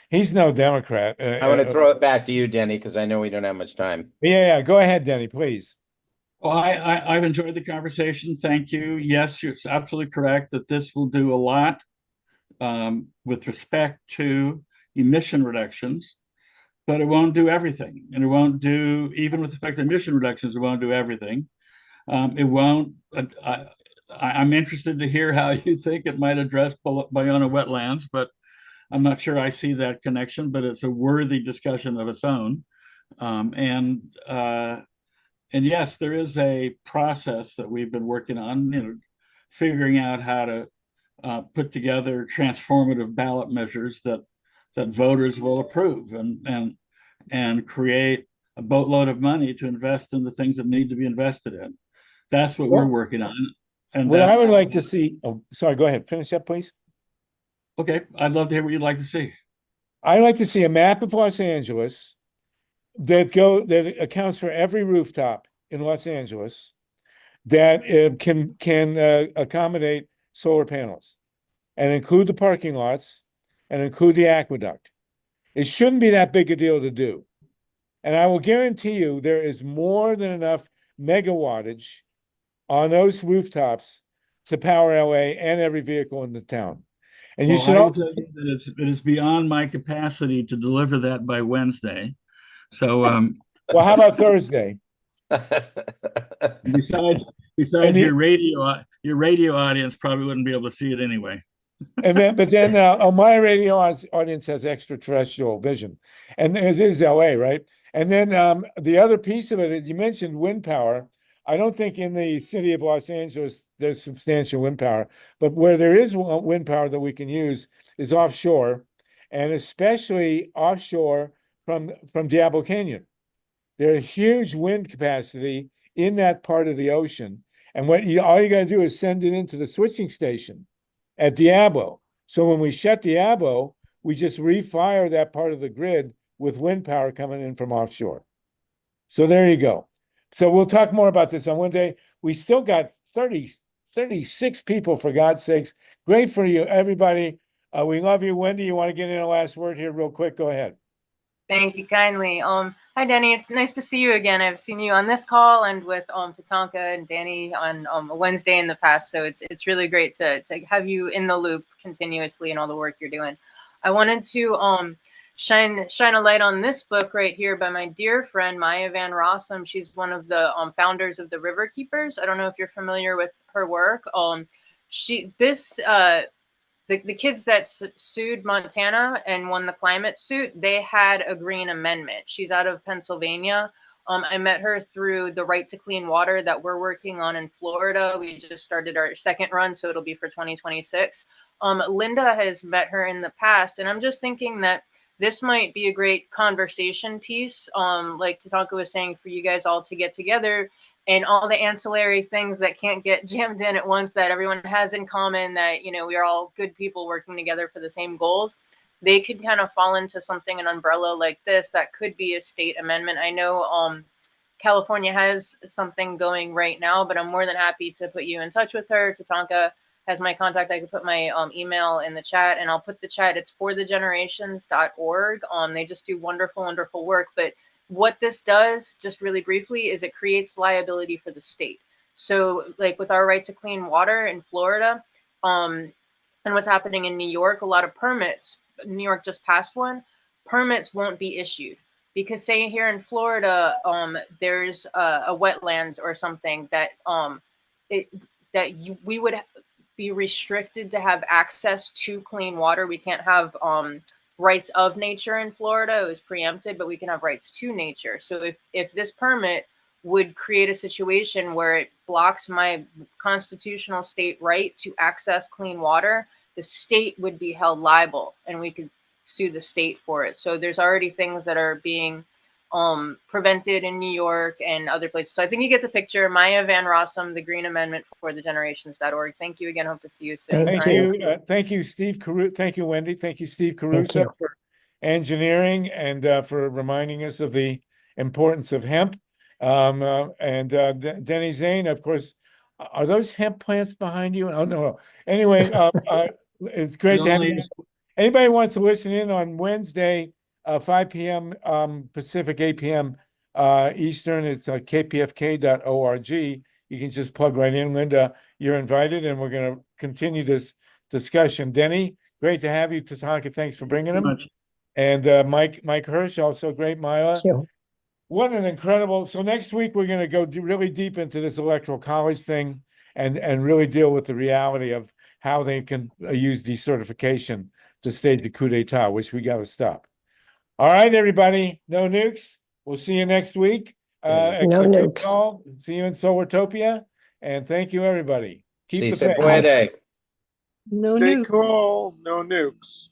he's no Democrat. I want to throw it back to you, Denny, because I know we don't have much time. Yeah, go ahead, Denny, please. Well, I've enjoyed the conversation. Thank you. Yes, it's absolutely correct that this will do a lot with respect to emission reductions, but it won't do everything. And it won't do, even with respect to emission reductions, it won't do everything. It won't, I'm interested to hear how you think it might address Ballona wetlands, but I'm not sure I see that connection, but it's a worthy discussion of its own. And yes, there is a process that we've been working on, you know, figuring out how to put together transformative ballot measures that voters will approve and create a boatload of money to invest in the things that need to be invested in. That's what we're working on. And what I would like to see, oh, sorry, go ahead, finish up, please. Okay, I'd love to hear what you'd like to see. I'd like to see a map of Los Angeles that accounts for every rooftop in Los Angeles that can accommodate solar panels and include the parking lots and include the aqueduct. It shouldn't be that big a deal to do. And I will guarantee you there is more than enough megawattage on those rooftops to power LA and every vehicle in the town. And you should also tell you that it is beyond my capacity to deliver that by Wednesday. So, well, how about Thursday? Besides your radio audience probably wouldn't be able to see it anyway. But then my radio audience has extraterrestrial vision, and it is LA, right? And then the other piece of it is you mentioned wind power. I don't think in the city of Los Angeles there's substantial wind power, but where there is wind power that we can use is offshore, and especially offshore from Diablo Canyon. There's huge wind capacity in that part of the ocean, and all you got to do is send it into the switching station at Diablo. So when we shut Diablo, we just refire that part of the grid with wind power coming in from offshore. So there you go. So we'll talk more about this on Wednesday. We still got 36 people, for God's sakes. Great for you, everybody. We love you. Wendy, you want to get in a last word here real quick? Go ahead. Thank you kindly. Hi, Danny. It's nice to see you again. I've seen you on this call and with Tatanka and Danny on a Wednesday in the past. So it's really great to have you in the loop continuously and all the work you're doing. I wanted to shine a light on this book right here by my dear friend Maya Van Rossum. She's one of the founders of the River Keepers. I don't know if you're familiar with her work. The kids that sued Montana and won the climate suit, they had a green amendment. She's out of Pennsylvania. I met her through the Right to Clean Water that we're working on in Florida. We just started our second run, so it'll be for 2026. Linda has met her in the past, and I'm just thinking that this might be a great conversation piece, like Tatanka was saying, for you guys all to get together and all the ancillary things that can't get jammed in at once that everyone has in common, that, you know, we are all good people working together for the same goals. They could kind of fall into something, an umbrella like this, that could be a state amendment. I know California has something going right now, but I'm more than happy to put you in touch with her. Tatanka has my contact. I could put my email in the chat, and I'll put the chat. It's forthegenerations.org. They just do wonderful, wonderful work. But what this does, just really briefly, is it creates liability for the state. So like with our Right to Clean Water in Florida, and what's happening in New York, a lot of permits, New York just passed one, permits won't be issued. Because say here in Florida, there's a wetland or something that we would be restricted to have access to clean water. We can't have rights of nature in Florida. It was preempted, but we can have rights to nature. So if this permit would create a situation where it blocks my constitutional state right to access clean water, the state would be held liable and we could sue the state for it. So there's already things that are being prevented in New York and other places. So I think you get the picture. Maya Van Rossum, the Green Amendment for the Generations.org. Thank you again. Hope to see you soon. Thank Thank you, Steve Caruso. Thank you, Wendy. Thank you, Steve Thank Caruso, you. for engineering and for reminding us of the importance of hemp. Denny Zane, of course, are those hemp plants behind you? Oh no. Anyway, it's great to have you. Anybody wants to listen in on Wednesday, 5 p.m. Pacific, 8 p.m. Eastern, it's kpfk.org. You can just plug right in. Linda, you're invited, and we're going to continue this discussion. Denny, great to have you, Tatanka. Thanks for bringing them. And Mike HERSH, also great, MYLA. Thank you. What an incredible. So next week, we're going to go really deep into this Electoral College thing and really deal with the reality of how they can use decertification to stage a coup d'etat, which we got to stop. All right, everybody. No nukes. We'll see you next week. No nukes. See you in Solartopia. And thank you, everybody. Keep Si the se faith. puede. No Stay nuke. cool. No nukes.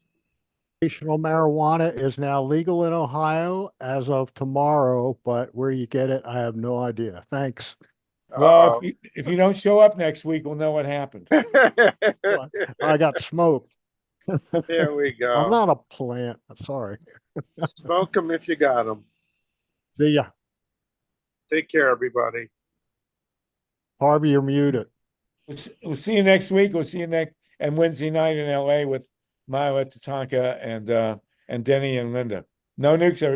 Recreational marijuana is now legal in Ohio as of tomorrow, but where you get it, I have no idea. Thanks. Well, if you don't show up next week, we'll know what happened. I got smoked. There we go. I'm not a plant. Sorry. Smoke them if you got them. See ya. Take care, everybody. Harvey, you're muted. We'll see you next week. We'll see you next and Wednesday night in LA with MYLA, Tatanka, and Denny and Linda. No nukes, everybody.